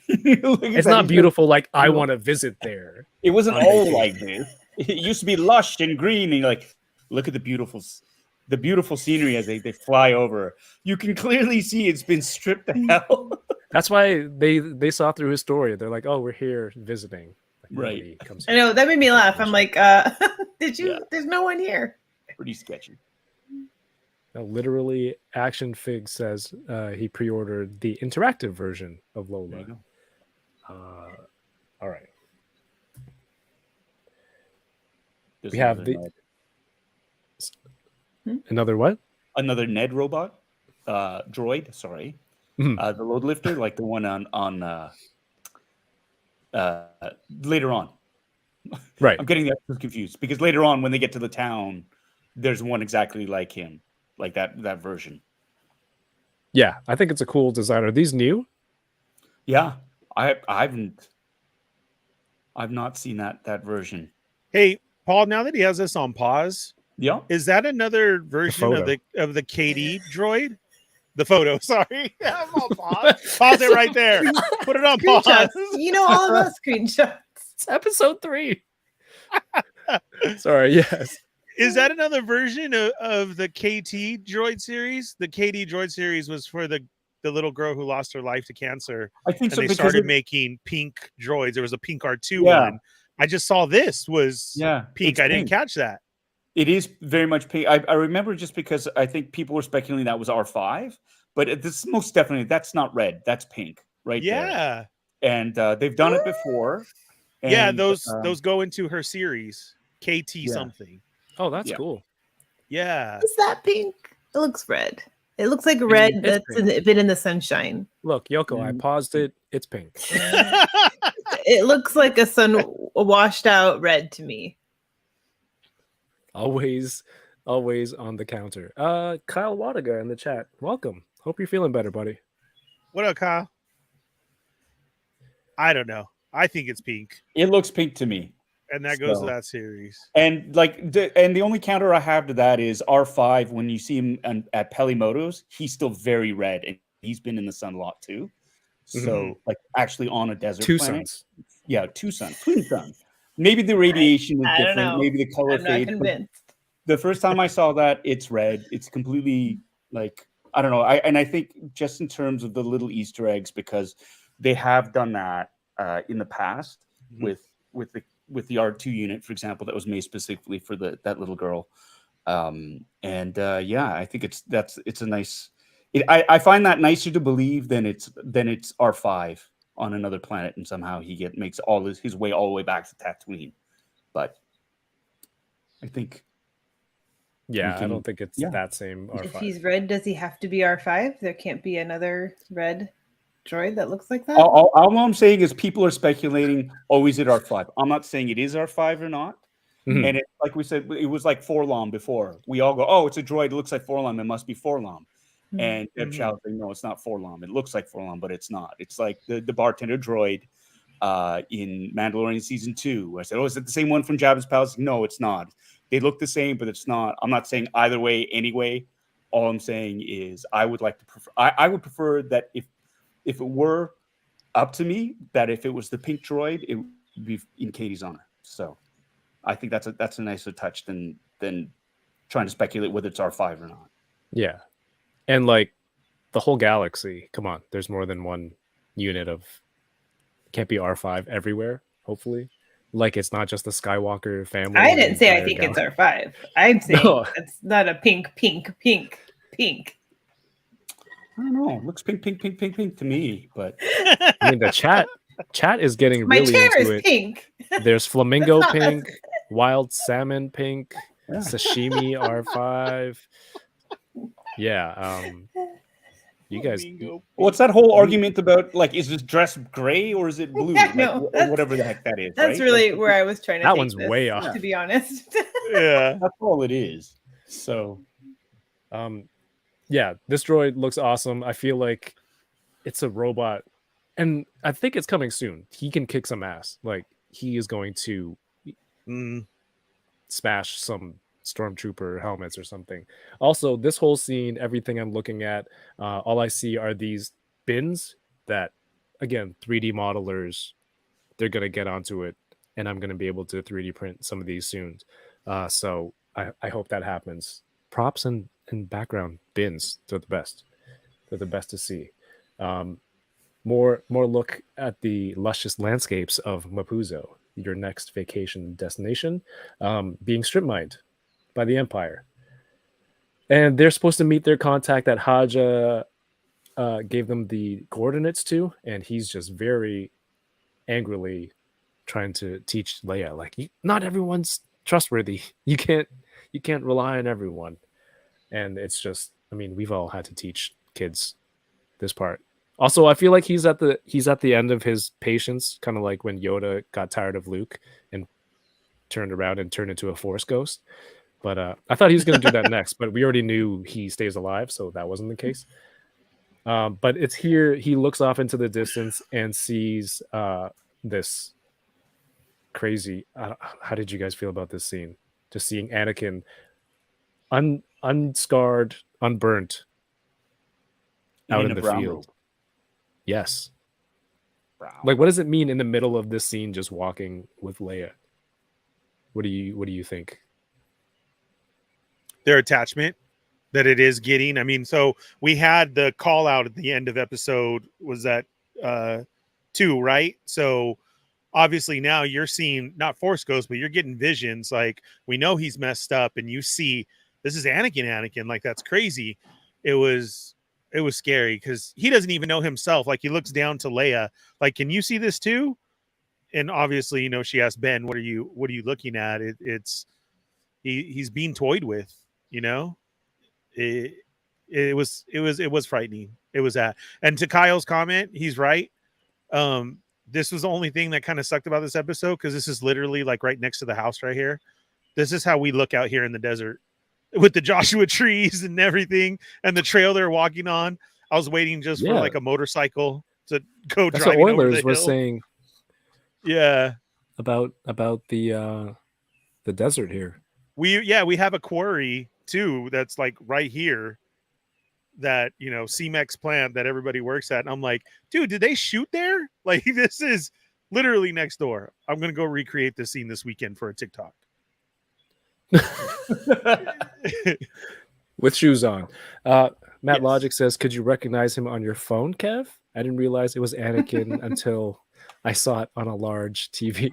It's not beautiful like I want to visit there. It wasn't all like this. It used to be lush and green, and you're like, look at the beautiful scenery as they fly over. You can clearly see it's been stripped to hell. That's why they saw through his story. They're like, oh, we're here visiting. Like, right. I know, that made me laugh. I'm like, did you? Yeah. There's no one here. Pretty sketchy. Now, literally, Action Fig says he pre-ordered the interactive version of Lola. All right. We have another what? Another Ned robot, droid. Sorry, the load lifter, like the one on later on. Right. I'm getting that confused because later on, when they get to the town, there's one exactly like him, like that version. Yeah, I think it's a cool design. Are these new? Yeah, I've not seen that version. Hey, Paul, now that he has this on pause, yeah, is that another version of the KD droid? The photo, sorry. I'm on pause. Pause it right there. Put it on pause. You know all about screenshots. It's episode 3. Sorry, yes. Is that another version of the KT droid series? The KD droid series was for the little girl who lost her life to cancer, I think and so they because started making pink droids. There was a pink R2 Yeah. one. I just saw this was pink. it's I didn't catch that. It is very much pink. I remember just because I think people were speculating that was R5, but this most definitely that's not red. That's pink right there. Yeah. And they've done it before. Yeah, And, those go into her series, KT Yeah. something. Oh, that's Yeah. cool. Yeah. Is that pink? It looks red. It looks like red it's that's pink. been in the sunshine. Look, Yoko, I paused it. It's pink. It looks like a washed out red to me. Always on the counter. Kyle Wadaga in the chat. Welcome. Hope you're feeling better, buddy. What up, Kyle? I don't know. I think it's pink, it looks pink to me. and that goes to So- that series. And the only counter I have to that is R5. When you see him at Pelimoto's, he's still very red, and he's been in the sun a lot too. So, like, actually on a desert Two planet. suns. Yeah, twin sun. Maybe the radiation is I don't different. know. Maybe the color I'm not fades. but convinced. The first time I saw that, it's red. It's completely like I don't know. I think just in terms of the little Easter eggs, because they have done that in the past Mhm. with the R2 unit, for example, that was made specifically for that little girl. Yeah, I think it's a nice. I find that nicer to believe than it's R5 on another planet, and somehow he makes all his way all the way back to Tatooine. But I think. Yeah, I can- don't think it's yeah. that same If R5. he's red, does he have to be R5? There can't be another red droid that looks like that. All I'm saying is people are speculating, is it R5? I'm not saying it is R5 or not. Mhm. And like we said, it was like Forlom before. We all go, it's a droid. It looks like Forlom. It must be Forlom. Mhm. And Deb Chow's saying, no, it's not Forlom. It looks like Forlom, but it's not. It's like the bartender droid in Mandalorian season 2. I said, is it the same one from Jabba's Palace? No, it's not. They look the same, but it's not. I'm not saying either way anyway. All I'm saying is I would like to prefer. I would prefer that if it were up to me, that if it was the pink droid, it would be in Katie's honor. So I think that's a nicer touch than trying to speculate whether it's R5 or not. Yeah. And like the whole galaxy, come on, there's more than one unit of can't be R5 everywhere, hopefully. Like it's not just the Skywalker family. I the didn't say I entire think galaxy. it's R5. I'm saying No. it's not a pink. I don't know. It looks pink to me, but I mean the chat is getting My really chair into is it. pink. There's flamingo That's not- pink, wild salmon pink, Yeah. sashimi R5. Yeah, you guys what's that whole argument about? Like, is this dress gray or is it blue? Yeah, Like, no, or that's- whatever the heck that is. That's right? really Like, where I was trying to That take one's this, way off. to be honest. Yeah. that's all it is. So yeah, this droid looks awesome. I feel like it's a robot, and I think it's coming soon. He can kick some ass. Like he is going to smash some stormtrooper helmets or something. Also, this whole scene, everything I'm looking at, all I see are these bins that, again, 3D modelers, they're gonna get onto it, and I'm gonna be able to 3D print some of these soon. So I hope that happens. Props and background bins, they're the best. They're the best to see. More look at the luscious landscapes of Mapuzo, your next vacation destination, being strip mined by the Empire. And they're supposed to meet their contact that Haja gave them the coordinates to, and he's just very angrily trying to teach Leia, like, not everyone's trustworthy. You can't rely on everyone. And it's just, I mean, we've all had to teach kids this part. Also, I feel like he's at the end of his patience, kind of like when Yoda got tired of Luke and turned around and turned into a Force ghost. But I thought he was going to do that next, but we already knew he stays alive, so that wasn't the case. But it's here. He looks off into the distance and sees this crazy. How did you guys feel about this scene? Just seeing Anakin unscarred, unburnt, out in the brown field. robe. Yes. Brown. Like, what does it mean in the middle of this scene, just walking with Leia? What do you think? Their attachment that it is getting. I mean, so we had the call out at the end of episode, was that 2, right? So obviously now you're seeing not Force Ghost, but you're getting visions. Like, we know he's messed up, and you see this is Anakin. Like, that's crazy. It was scary because he doesn't even know himself. Like, he looks down to Leia, like, can you see this too? And obviously, you know, she asked Ben, what are you looking at? He's being toyed with, you know. It was frightening. It was that. And to Kyle's comment, he's right. This was the only thing that kind of sucked about this episode, because this is literally like right next to the house right here. This is how we look out here in the desert with the Joshua trees and everything, and the trail they're walking on. I was waiting just for like a motorcycle to go That's driving what over Oilers the was hill. saying. Yeah, About the desert here. we have a quarry too that's like right here, that, you know, CMEX plant that everybody works at. And I'm like, dude, did they shoot there? Like, this is literally next door. I'm gonna go recreate this scene this weekend for a TikTok. With shoes on. Matt Yes. Logic says, could you recognize him on your phone, Kev? I didn't realize it was Anakin until I saw it on a large TV.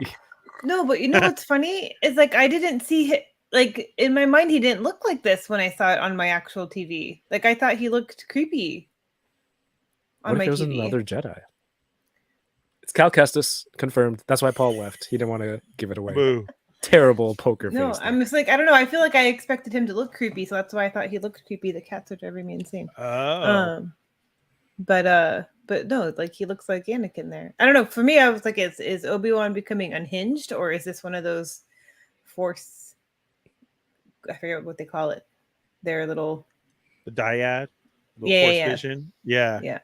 No, but you know what's funny is, like, I didn't see it. Like, in my mind, he didn't look like this when I saw it on my actual TV. Like, I thought he looked creepy on What my if it was TV. another Jedi? It's Cal Kestis, confirmed. That's why Paul left. He didn't want to give it away. Boo. Terrible poker No, face. I'm just like, I don't know. I feel like I expected him to look creepy, so that's why I thought he looked creepy. The cats are driving me insane. Oh, But no, like, he looks like Anakin there. I don't know. For me, I was like, is Obi-Wan becoming unhinged, or is this one of those Force? I forget what they call it. Their little the dyad, the Yeah, force yeah. vision. Yeah, yeah.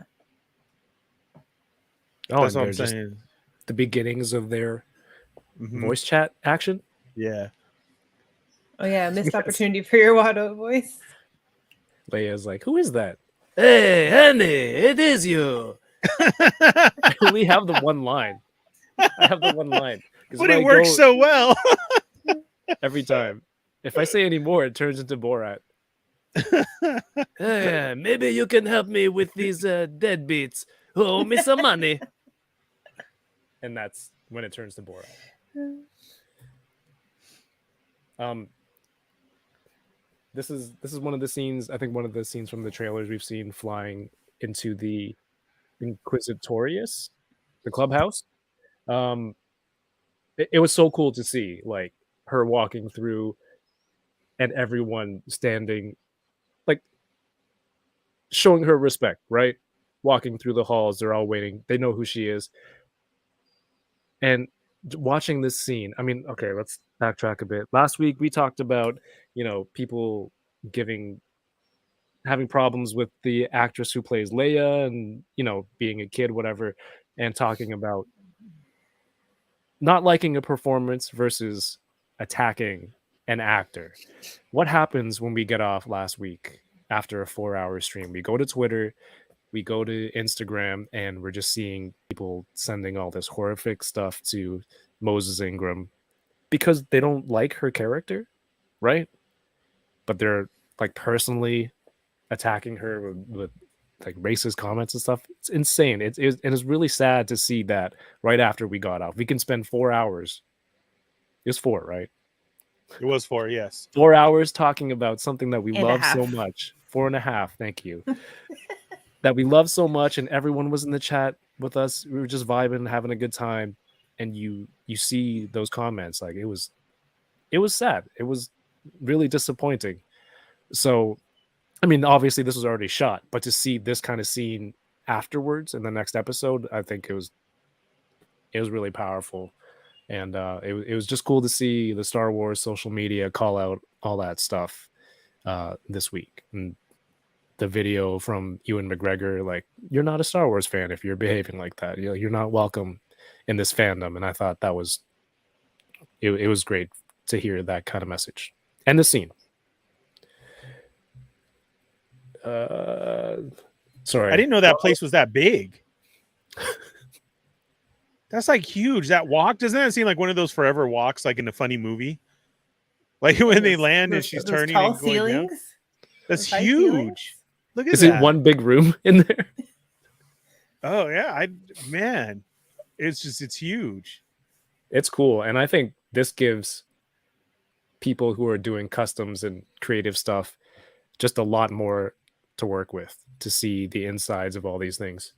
Oh, that's and what I'm they're just saying. the beginnings of their Mhm. voice chat action. Yeah. Oh yeah, missed Yes. opportunity for your Watto voice. Leia's like, who is that? Hey, Ernie, it is you. I only have the one line. I have the one line. 'Cause But when it I works go so well. every time. If I say any more, it turns into Borat. Hey, maybe you can help me with these deadbeats who owe me some money. And that's when it turns to Borat. This is one of the scenes. I think one of the scenes from the trailers we've seen flying into the Inquisitorius, the clubhouse. It was so cool to see, like, her walking through and everyone standing, like, showing her respect, right? Walking through the halls, they're all waiting. They know who she is. And watching this scene, I mean, okay, let's backtrack a bit. Last week we talked about, you know, people having problems with the actress who plays Leia and, you know, being a kid, whatever, and talking about not liking a performance versus attacking an actor. What happens when we get off last week after a 4-hour stream? We go to Twitter, we go to Instagram, and we're just seeing people sending all this horrific stuff to Moses Ingram because they don't like her character, right? But they're, like, personally attacking her with like racist comments and stuff. It's insane. It is really sad to see that right after we got off. We can spend 4 hours. It was 4, right? It was 4, yes. 4 hours talking about something that we And a love so half. much. 4.5, thank you. That we love so much, and everyone was in the chat with us. We were just vibing, having a good time, and you see those comments. Like, it was sad. It was really disappointing. So, I mean, obviously this was already shot, but to see this kind of scene afterwards in the next episode, I think it was really powerful. And it was just cool to see the Star Wars social media call out all that stuff this week. And the video from Ewan McGregor, like, you're not a Star Wars fan if you're behaving like that. You're not welcome in this fandom. And I thought that was it was great to hear that kind of message. And the scene. Sorry, I didn't know that place was that big. That's like huge. That walk, doesn't that seem like one of those forever walks, like in a funny movie? Like when they Those- land and those- she's those turning tall and going down. ceilings. That's Those high huge. ceilings? Look at Is that. it one big room in there? Oh yeah, man, it's huge. It's cool, and I think this gives people who are doing customs and creative stuff just a lot more to work with to see the insides of all these things.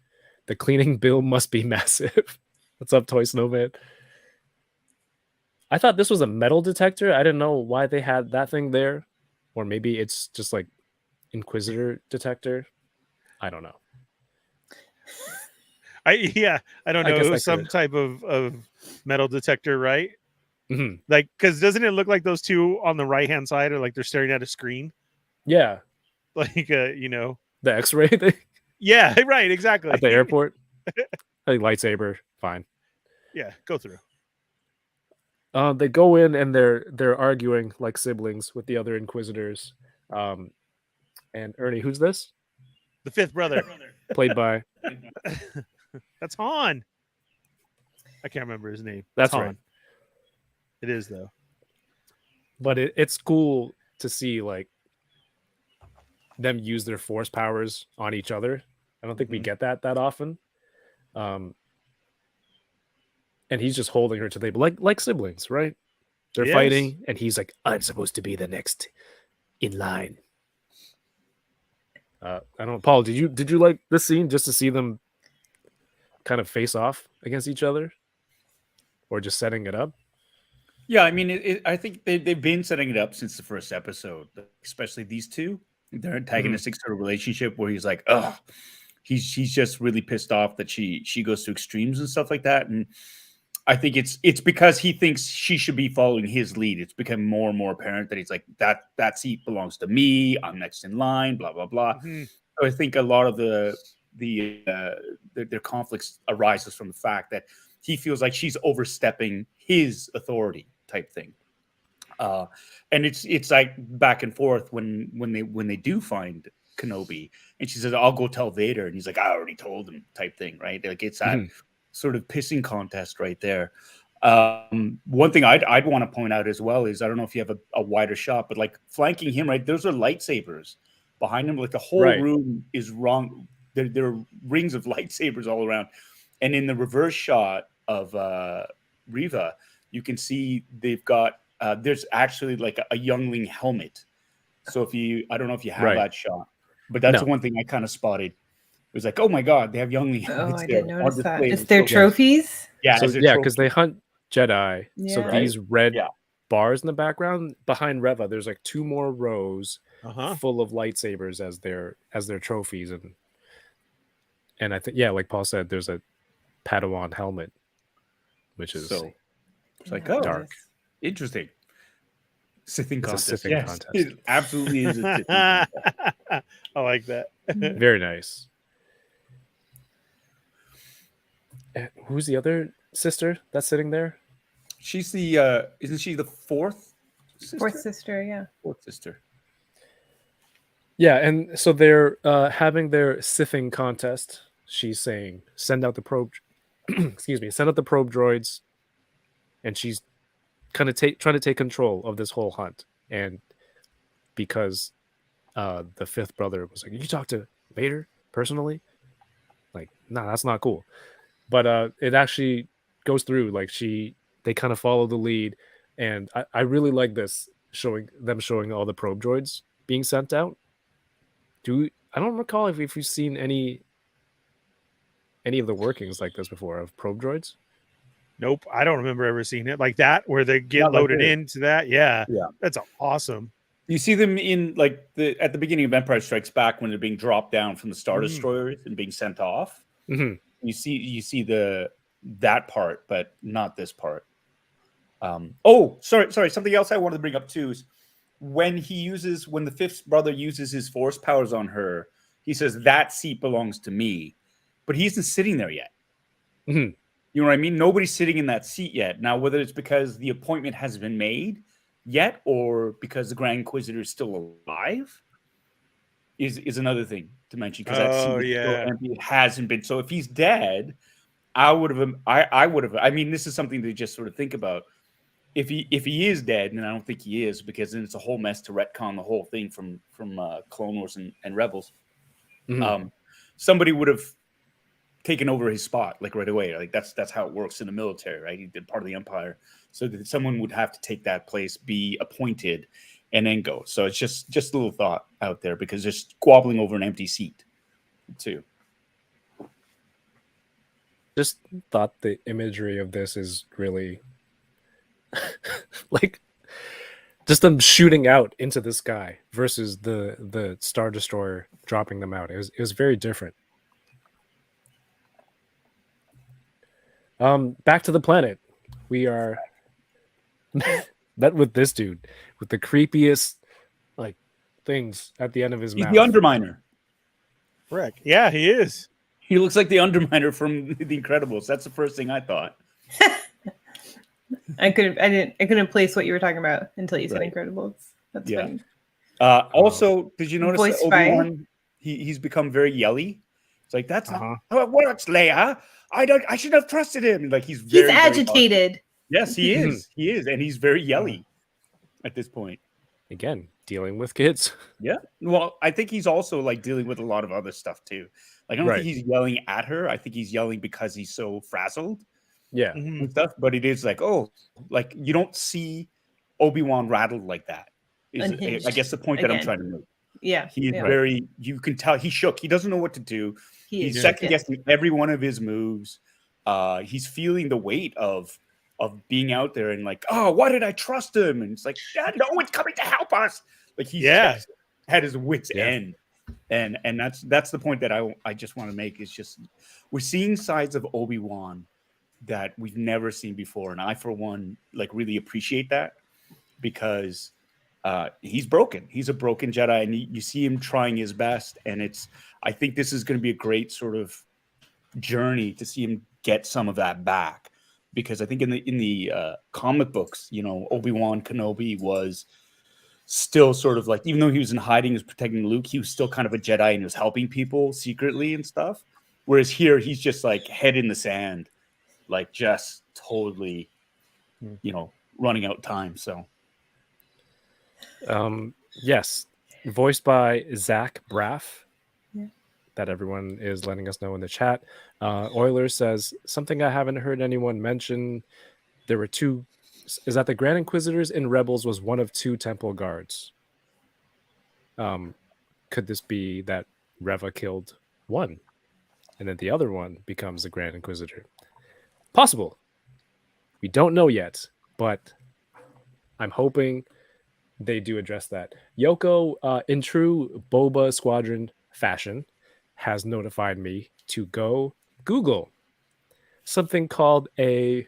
The cleaning bill must be massive. What's up, Toy Snowman? I thought this was a metal detector. I didn't know why they had that thing there, or maybe it's just like Inquisitor detector. I don't know. I don't I know. guess It I was some could. type of metal detector, right? Mhm. Like, because doesn't it look like those two on the right hand side are like they're staring at a screen? Yeah, Like, the X-ray thing yeah, right, exactly. at the airport. Like lightsaber, fine. Yeah, go through. They go in and they're arguing like siblings with the other Inquisitors. And Ernie, who's this? The fifth brother. Played by. That's Han. I can't remember his name. That's It's Han. right. It is though. But it's cool to see like them use their force powers on each other. I don't think we get that often. And he's just holding her to the table like siblings, right? They're Yes. fighting, and he's like, "I'm supposed to be the next in line." I don't know, Paul. Did you like this scene just to see them kind of face off against each other, or just setting it up? Yeah, I mean, I think they've been setting it up since the first episode, especially these two. Their antagonistic sort of relationship where he's like, "Ugh," he's just really pissed off that she goes to extremes and stuff like that. And I think it's because he thinks she should be following his lead. It's become more and more apparent that he's like, that seat belongs to me. I'm next in line. Blah blah blah. Mhm. So I think a lot of their conflicts arises from the fact that he feels like she's overstepping his authority type thing. And it's like back and forth when they do find Kenobi, and she says, "I'll go tell Vader," and he's like, "I already told him," type thing, right? Like it's that sort of pissing contest right there. One thing I'd want to point out as well is, I don't know if you have a wider shot, but like flanking him, right? Those are lightsabers behind him. Like the whole Right. room is wrong. There are rings of lightsabers all around, and in the reverse shot of Riva, you can see they've got there's actually like a youngling helmet. So I don't know if you have Right. that shot, but that's No. the one thing I kind of spotted. It was like, oh my god, they have youngling helmets. Oh, I there didn't on notice that. display. It's their So- trophies. Yeah, So as their yeah, because they trophy. hunt Jedi. So Yeah. these red Yeah. bars in the background behind Reva, there's like two more rows Uh-huh. full of lightsabers as their trophies, and I think, yeah, like Paul said, there's a Padawan helmet, which is So it's like, Yeah, oh, dark. interesting. Sithing It's a contest. sithing Yes, contest. it absolutely is a sithing contest. I like that. very nice. And who's the other sister that's sitting there? She's the isn't she the fourth sister? Fourth sister, yeah. Fourth sister. Yeah, and so they're having their sithing contest. She's saying, "Send out the probe." Excuse me, send out the probe droids, and she's kind of trying to take control of this whole hunt. And because the fifth brother was like, "You talk to Vader personally?" Like, nah, that's not cool. But it actually goes through. Like they kind of follow the lead, and I really like this showing all the probe droids being sent out. I don't recall if you've seen any of the workings like this before of probe droids. Nope, I don't remember ever seeing it like that where they get Not like loaded this. into that. Yeah, Yeah. that's awesome. You see them in like at the beginning of Empire Strikes Back when they're being dropped down from the Star Destroyers and being sent off. Mhm. You see that part, but not this part. Oh, sorry. Something else I wanted to bring up too is when the fifth brother uses his force powers on her, he says that seat belongs to me, but he isn't sitting there yet. Mhm. You know what I mean? Nobody's sitting in that seat yet. Now, whether it's because the appointment hasn't been made yet or because the Grand Inquisitor is still alive is another thing to mention, because that seat is still empty. It hasn't been. So if he's dead, I would have. I mean, this is something to just sort of think about. if he is dead, and I don't think he is, because then it's a whole mess to retcon the whole thing from Clone Wars and Rebels. Mhm. Somebody would have taken over his spot like right away. Like that's how it works in the military, right? He did part of the Empire, so that someone would have to take that place, be appointed, and then go. So it's just a little thought out there, because they're squabbling over an empty seat too. Just thought the imagery of this is really like just them shooting out into the sky versus the Star Destroyer dropping them out. It was very different. Back to the planet. We are met with this dude with the creepiest like things at the end of his He's mouth. the Underminer. Correct. Yeah, he is. He looks like the Underminer from The Incredibles. That's the first thing I thought. I couldn't place what you were talking about until you said Right. Incredibles. That's Yeah. funny. Also, did you notice that Voiced by- Obi-Wan? He's become very yelly. It's like that's Uh-huh. not how it works, Leia. I should have trusted him. Like he's He's very agitated. yes, he is. He is, and he's very yelly at this point. Again, dealing with kids. Yeah. Well, I think he's also like dealing with a lot of other stuff too. Like I don't Right. think he's yelling at her. I think he's yelling because he's so frazzled Yeah. Mhm. and stuff. But it is like, oh, like you don't see Obi-Wan rattled like that. Is Unhinged I guess the point that I'm again. trying to make. Yeah. He is yeah. very. You can tell he shook. He doesn't know what to do. He's is, second yeah. guessing every one of his moves. He's feeling the weight of being out there and like, oh, why did I trust him? And it's like, yeah, no one's coming to help us. Like he's Yeah. had his wits Yeah. end, and that's the point that I just want to make. Is just we're seeing sides of Obi-Wan that we've never seen before, and I for one like really appreciate that, because he's broken. He's a broken Jedi, and you see him trying his best. And I think this is going to be a great sort of journey to see him get some of that back, because I think in the comic books, you know, Obi-Wan Kenobi was still sort of like, even though he was in hiding, he was protecting Luke, he was still kind of a Jedi and he was helping people secretly and stuff. Whereas here, he's just like head in the sand, like just totally, you know, running out time. So. Yes, voiced by Zach Braff. Yeah. That everyone is letting us know in the chat. Oilers says something I haven't heard anyone mention. There were two. Is that the Grand Inquisitors in Rebels was one of two temple guards? Could this be that Reva killed one, and then the other one becomes the Grand Inquisitor? Possible. We don't know yet, but I'm hoping they do address that. Yoko, in true Boba-Squadron fashion, has notified me to go Google something called a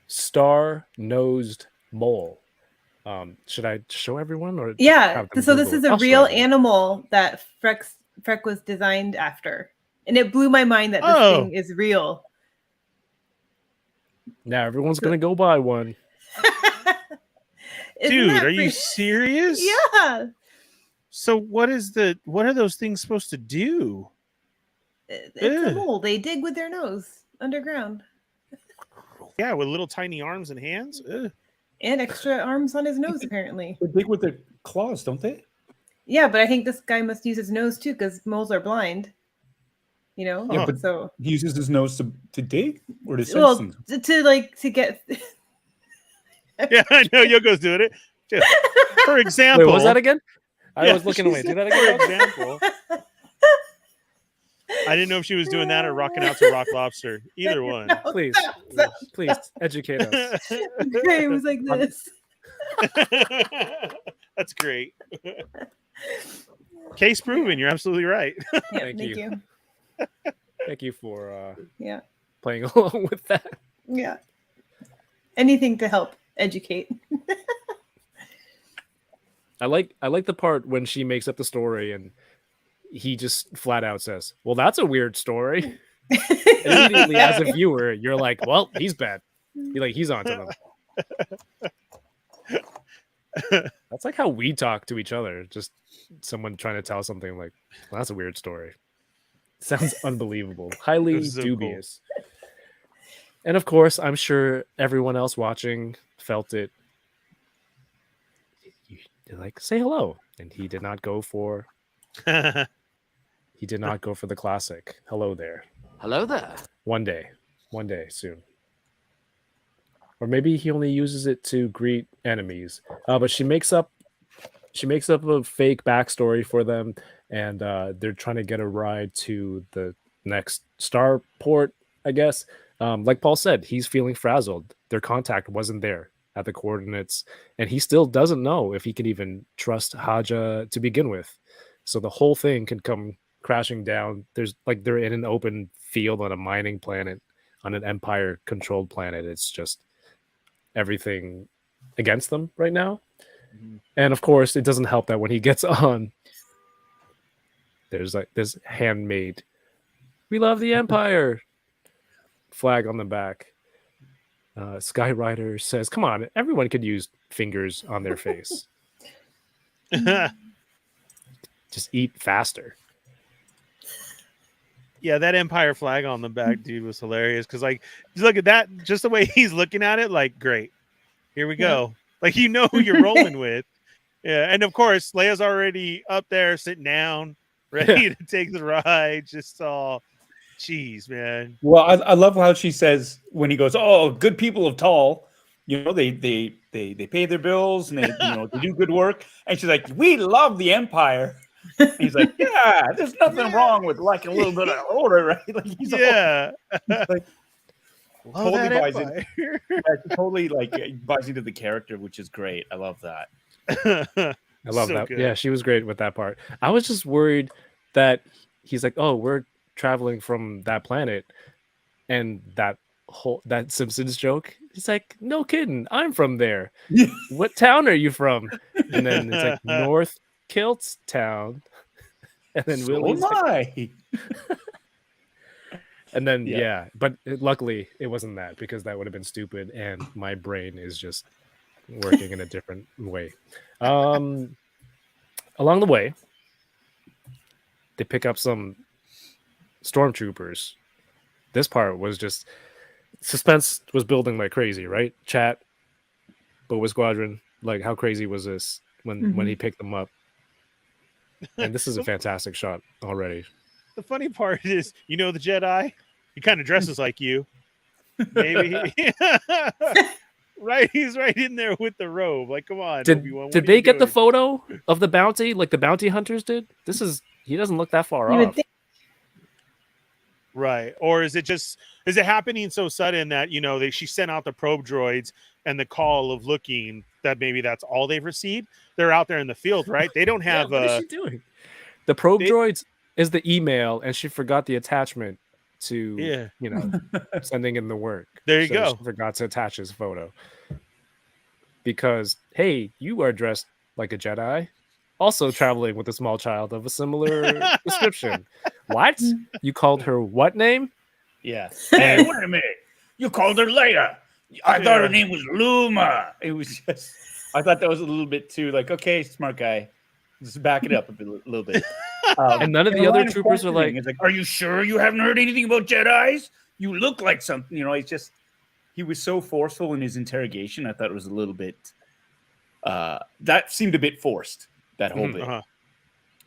star-nosed mole. Should I show everyone, or Yeah. have them So this Google is it? a I'll show real everyone. animal that Freck was designed after. And it blew my mind that this Oh. thing is real. Now everyone's gonna go buy one. Isn't Dude, that are you freak- serious? Yeah. So what are those things supposed to do? It's a Ugh. mole. They dig with their nose underground. Yeah, with little tiny arms and hands. Ugh. And extra arms on his nose, apparently. They dig with their claws, don't they? Yeah, but I think this guy must use his nose too, because moles are blind. You know? Yeah, but so he uses his nose to dig or to sense well things. to get Yeah, I know Yoko's doing it. Just, for Wait, example, what was that again? I Yeah, was looking away. Do that for again. example, I didn't know if she was doing that or rocking out to Rock Lobster. Either one. No, Please, stop. please educate us. Okay, it was like this. That's great. Case proven. You're absolutely right. Yeah, Thank thank you. you. Thank you for Yeah. playing along with that. Yeah. Anything to help educate. I like the part when she makes up the story and he just flat out says, "Well, that's a weird story." Immediately, as a viewer, you're like, "Well, he's bad." He's onto them. That's like how we talk to each other. Just someone trying to tell something like, well, "That's a weird story." Sounds unbelievable. Highly That's so cool. dubious. And of course, I'm sure everyone else watching felt it They're like, say hello. And he did not go for the classic hello there. Hello there. One day soon. Or maybe he only uses it to greet enemies. But she makes up a fake backstory for them, and they're trying to get a ride to the next starport, I guess. Like Paul said, he's feeling frazzled. Their contact wasn't there at the coordinates, and he still doesn't know if he can even trust Haja to begin with. So the whole thing can come crashing down. There's like they're in an open field on a mining planet, on an Empire controlled planet. It's just everything against them right now. And of course, it doesn't help that when he gets on, there's like this handmade "We love the Empire" flag on the back. Skyrider says, "Come on, everyone could use fingers on their face. Just eat faster." Yeah, that Empire flag on the back, dude, was hilarious. Because, like, just look at that, just the way he's looking at it, like, great, here we go. Like, you know who you're rolling with. Yeah, and of course, Leia's already up there, sitting down, ready to take the ride. Just all, jeez, man. Well, I love how she says when he goes, "Oh, good people of Tall, you know, they pay their bills and they they do good work." And she's like, "We love the Empire." And he's like, "Yeah, there's nothing wrong with liking a little bit of order, right?" Like he's He's like, totally buys it. Yeah, totally like buys into the character, which is great. I love that. I love So that. good. Yeah, she was great with that part. I was just worried that he's like, "Oh, we're traveling from that planet," and that Simpsons joke. He's like, "No kidding, I'm from there. What town are you from?" And then it's like North Kilts Town, and then So Willie's am like, I. and then Yeah. but luckily it wasn't that, because that would have been stupid, and my brain is just working in a different way. Along the way, they pick up some stormtroopers. This part was just suspense was building like crazy, right? Chat, Boba-Squadron, like how crazy was this when he picked them up? And this is a fantastic shot already. The funny part is, the Jedi, he kind of dresses like you. Maybe. Right, he's right in there with the robe. Like, come on, Obi-Wan, what Did are they you get the doing? photo of the bounty like the bounty hunters did? He doesn't look that far You would off. think Right. Or is it happening so sudden that, she sent out the probe droids and the call of looking that maybe that's all they've received? They're out there in the field, right? They don't have what is she doing? The probe they- droids is the email, and she forgot the attachment to sending in the work. There you So go. She forgot to attach his photo. Because, hey, you are dressed like a Jedi, also traveling with a small child of a similar description. What? You called her what name? Yeah. Hey, wait a minute. You called her Leia. I thought her Yeah. name was Luma. It was just, I thought that was a little bit too like, okay, smart guy. Just back it up a little bit. And none of the a other line of troopers are questioning. like, It's like, are you sure you haven't heard anything about Jedis? You look like something. It's just, he was so forceful in his interrogation. I thought it was a little bit, that seemed a bit forced, that whole bit. Uh-huh.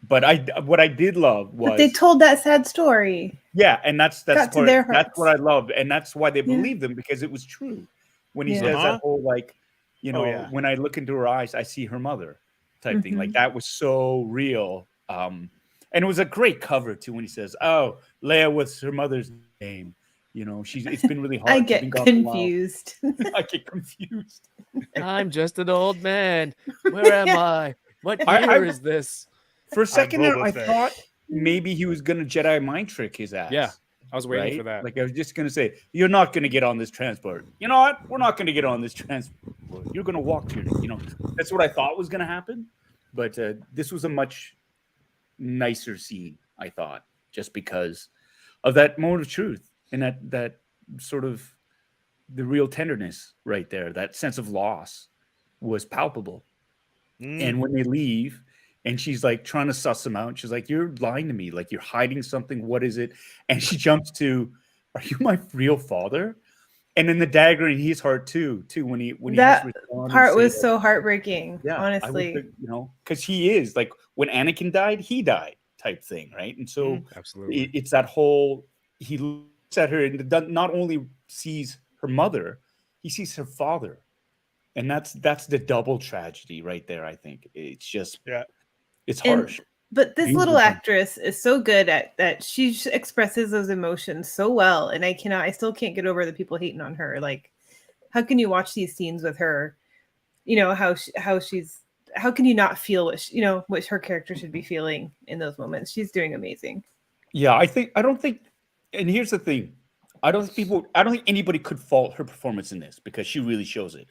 But what I did love was but they told that sad story. yeah, and that's Got to their that's hearts. what I loved, and that's why they believed them, because it was true. When he Yeah. says Uh-huh. that whole like, Oh, yeah. when I look into her eyes, I see her mother type thing. Like Mhm. that was so real. And it was a great cover too when he says, "Oh, Leia was her mother's name." It's been really hard. I She's get been gone a while." confused. I get confused. I'm just an old man. Where am I? What I- year is this? For a second there, Boba I Fett. thought maybe he was gonna Jedi mind trick his ass. Yeah, I was waiting right? for that. Like I was just gonna say, you're not gonna get on this transport. You know what? We're not gonna get on this transport. You're gonna walk here. That's what I thought was gonna happen. But this was a much nicer scene, I thought, just because of that moment of truth and that sort of the real tenderness right there. That sense of loss was palpable. And when they leave, and she's like trying to suss him out, she's like, "You're lying to me. Like you're hiding something. What is it?" And she jumps to, "Are you my real father?" And then the dagger in his heart too when he that has to respond and part say was that, so heartbreaking. yeah, Honestly, because he is like, when Anakin died, he died type thing, right? And so Absolutely. it's that whole, he looks at her and not only sees her mother, he sees her father, and that's the double tragedy right there. I think it's just, it's harsh. But this little Painful. actress is so good at that. She expresses those emotions so well, and I still can't get over the people hating on her. Like, how can you watch these scenes with her? You know how can you not feel what her character should be feeling in those moments? She's doing amazing. Yeah, I don't think, and here's the thing, I don't think anybody could fault her performance in this, because she really shows it.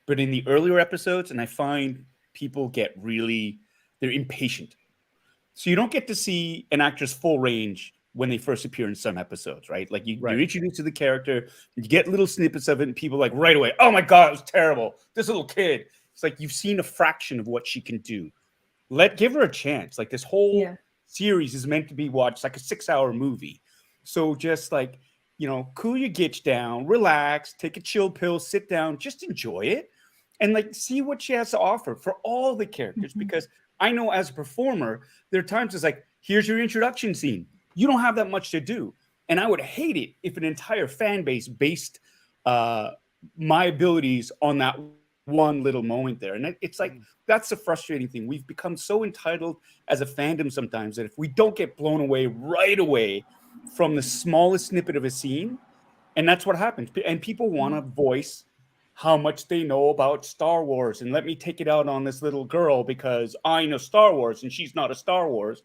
But in the earlier episodes, and I find people they're impatient. So you don't get to see an actor's full range when they first appear in some episodes, right? Like you're introduced to the character, you get little snippets of it, and people like right away, oh my God, it was terrible. This little kid. It's like you've seen a fraction of what she can do. Give her a chance. Like, this whole series is meant to be watched like a 6-hour movie. So just like, cool your gitch down, relax, take a chill pill, sit down, just enjoy it, and like see what she has to offer for all the characters. Because I know as a performer, there are times it's like, here's your introduction scene. You don't have that much to do. And I would hate it if an entire fan base based my abilities on that one little moment there. And it's like, that's the frustrating thing. We've become so entitled as a fandom sometimes that if we don't get blown away right away from the smallest snippet of a scene, and that's what happens. And people want to voice how much they know about Star Wars, and let me take it out on this little girl because I know Star Wars and she's not a Star Wars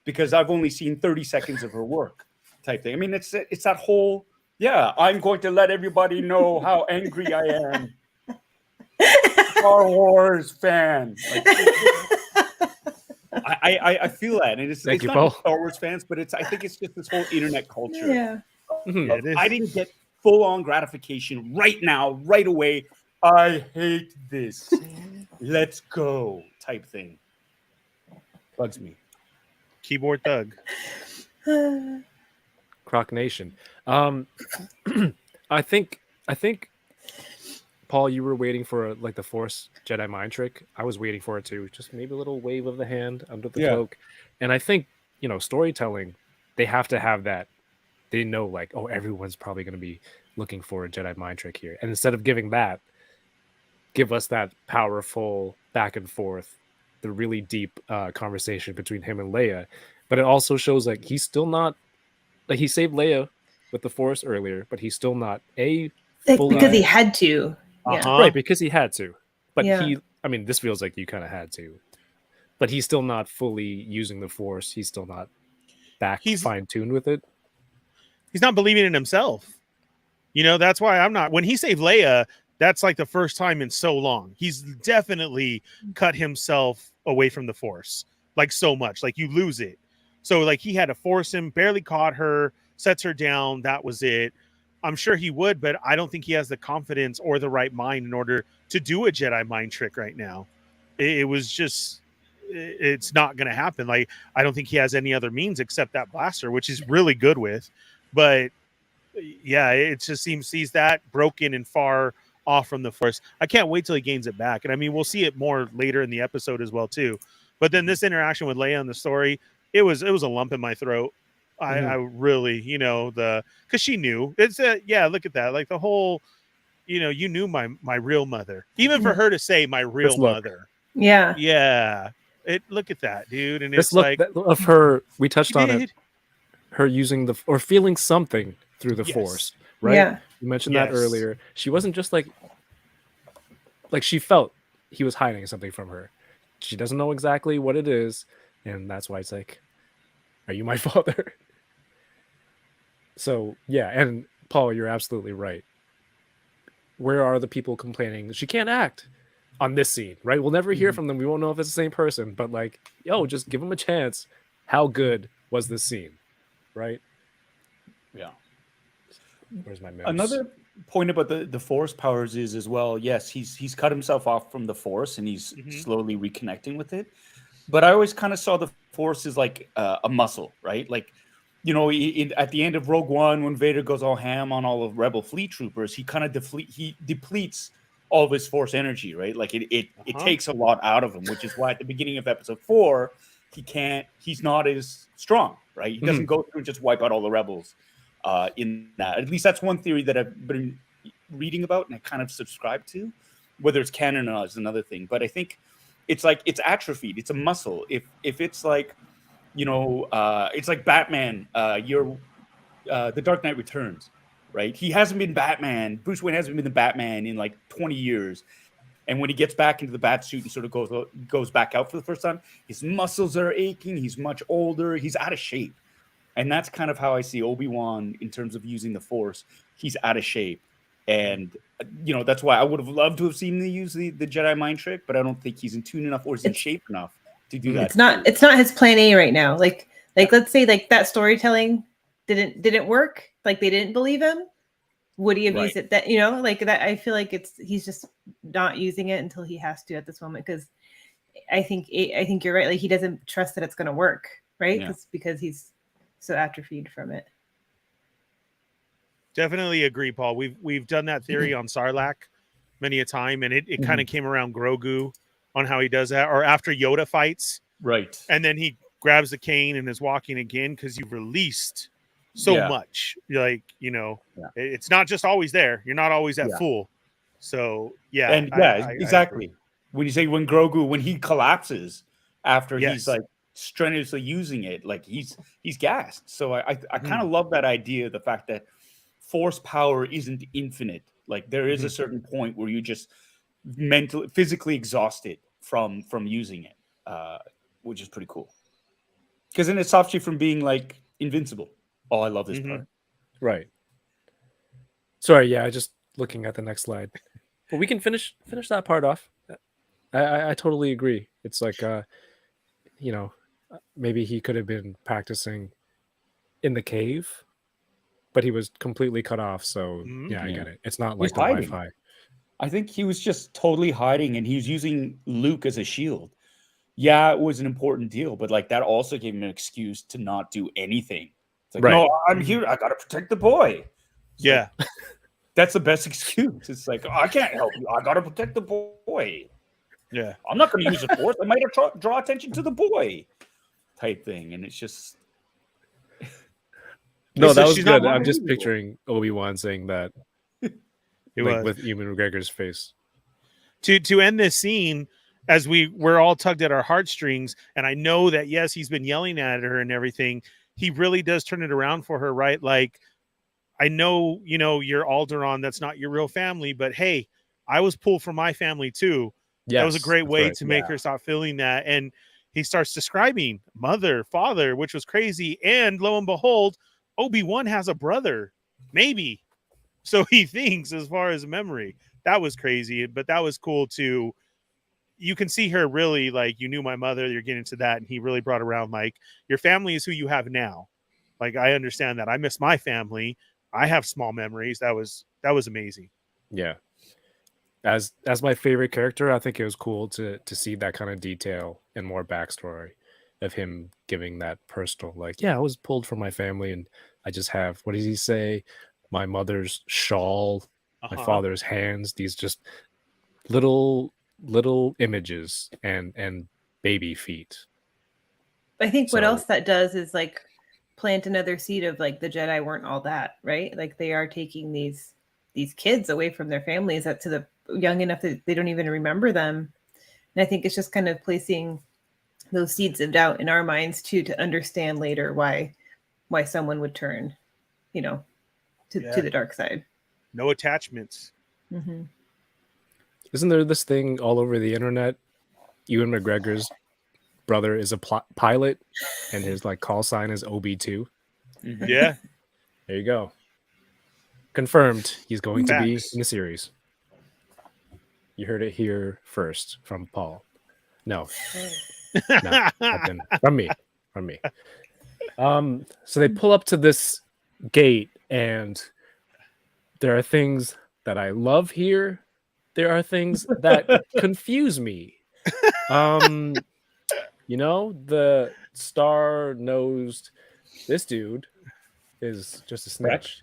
because I've only seen 30 seconds of her work type thing. I mean, it's that whole, I'm going to let everybody know how angry I am. Star Wars fan. Like, I feel that, and it's not just Star Wars fans, but I think it's just this whole internet culture. Yeah. I didn't get full-on gratification right now, right away. I hate this. Let's go type thing. Bugs me. Keyboard thug. Croc Nation. I think Paul, you were waiting for like the Force Jedi mind trick. I was waiting for it too. Just maybe a little wave of the hand under the cloak. And I think, storytelling, they have to have that. They know, like, oh, everyone's probably going to be looking for a Jedi mind trick here. And instead of giving that, give us that powerful back and forth, the really deep conversation between him and Leia. But it also shows like he's still not, like, he saved Leia with the Force earlier, but he's still not because he had to. Yeah. Right, because he had to. But this feels like you kind of had to. But he's still not fully using the Force. He's still not he's fine-tuned with it. He's not believing in himself. That's why I'm not. When he saved Leia, that's like the first time in so long. He's definitely cut himself away from the Force, like so much. Like you lose it. So like he had to force him, barely caught her, sets her down. That was it. I'm sure he would, but I don't think he has the confidence or the right mind in order to do a Jedi mind trick right now. It was just, it's not going to happen. Like, I don't think he has any other means except that blaster, which he's really good with. But yeah, it just seems he's that broken and far off from the Force. I can't wait till he gains it back. And I mean, we'll see it more later in the episode as well, too. But then this interaction with Leia in the story, it was a lump in my throat. I really, because she knew. It's look at that. Like the whole, you knew my real mother. Even for her to say my real mother. Yeah. Yeah. Look at that, dude. And this it's like of her, we touched on it. Her using or feeling something through the Force, right? Yeah. You mentioned that earlier. She wasn't just like she felt he was hiding something from her. She doesn't know exactly what it is, and that's why it's like, are you my father? So yeah, and Paul, you're absolutely right. Where are the people complaining she can't act on this scene, right? We'll never hear from them. We won't know if it's the same person, but like, just give them a chance. How good was this scene? Right? Yeah. Where's my mouse? Another point about the Force powers is as well, yes, he's cut himself off from the Force and he's slowly reconnecting with it. But I always kind of saw the Force as like a muscle, right? Like you know, at the end of Rogue One, when Vader goes all ham on all of Rebel fleet troopers, he kind of depletes all of his Force energy, right? Like it takes a lot out of him, which is why at the beginning of Episode 4, he's not as strong, right? He doesn't go through and just wipe out all the rebels. In that, at least that's one theory that I've been reading about and I kind of subscribe to. Whether it's canon or not is another thing, but I think it's like it's atrophied. It's a muscle. If it's like, you know, it's like Batman. The Dark Knight Returns, right? He hasn't been Batman. Bruce Wayne hasn't been the Batman in like 20 years. And when he gets back into the bat suit and sort of goes back out for the first time, his muscles are aching. He's much older. He's out of shape. And that's kind of how I see Obi-Wan in terms of using the Force. He's out of shape. And, you know, that's why I would have loved to have seen him use the Jedi mind trick, but I don't think he's in tune enough or is in shape enough to do that. It's not his plan A right now. Like let's say like that storytelling didn't work. Like they didn't believe him. Would he have used it? That, you know, like that. I feel like he's just not using it until he has to at this moment, because I think you're right. Like he doesn't trust that it's going to work, right? Yeah. Because he's so atrophied from it. Definitely agree, Paul. We've done that theory on Sarlacc many a time, and it kind of came around Grogu on how he does that, or after Yoda fights, right? And then he grabs the cane and is walking again because you released so much. Like, you know, it's not just always there. You're not always at full. So exactly. When you say when he collapses after he's like strenuously using it, like he's gassed. So I kind of love that idea, the fact that Force power isn't infinite. Like there is a certain point where you just physically exhausted from using it, which is pretty cool. Because then it stops you from being like invincible. Oh, I love this part. Right. Sorry, just looking at the next slide. But we can finish that part off. I totally agree. It's like you know, maybe he could have been practicing in the cave, but he was completely cut off. So I get it. It's not like the Wi-Fi. I think he was just totally hiding, and he was using Luke as a shield. Yeah, it was an important deal, but like that also gave him an excuse to not do anything. It's like, no, I'm here. I gotta protect the boy. It's like, that's the best excuse. It's like, I can't help you. I gotta protect the boy. Yeah, I'm not gonna use the Force. I might draw attention to the boy, type thing, and it's just. No, that was good. I'm just picturing Obi-Wan saying that with Ewan McGregor's face. To end this scene, as we're all tugged at our heartstrings, and I know that, yes, he's been yelling at her and everything, he really does turn it around for her, right? Like, I know, you know, you're Alderaan, that's not your real family, but hey, I was pulled from my family too. Yes, that was a great way to make her stop feeling that. And he starts describing mother, father, which was crazy. And lo and behold, Obi-Wan has a brother, maybe. So he thinks, as far as memory. That was crazy, but that was cool too. You can see her really like, you knew my mother, you're getting to that. And he really brought around like, your family is who you have now. Like, I understand that. I miss my family. I have small memories. That was amazing. Yeah. As my favorite character, I think it was cool to see that kind of detail and more backstory of him giving that personal, like, I was pulled from my family and I just have, what does he say? My mother's shawl, my father's hands, these just little images and baby feet. I think what else that does is like plant another seed of like the Jedi weren't all that, right? Like they are taking these kids away from their families up to the young enough that they don't even remember them. And I think it's just kind of placing those seeds of doubt in our minds too, to understand later why someone would turn, you know, to the dark side. No attachments. Mm-hmm. Isn't there this thing all over the internet? Ewan McGregor's brother is a pilot, and his like call sign is OB2. Mm-hmm. Yeah, there you go. Confirmed. He's going to be in the series. You heard it here first from Paul. No, from me. So they pull up to this gate, and there are things that I love here. There are things that confuse me. You know, the star-nosed, this dude is just a snitch.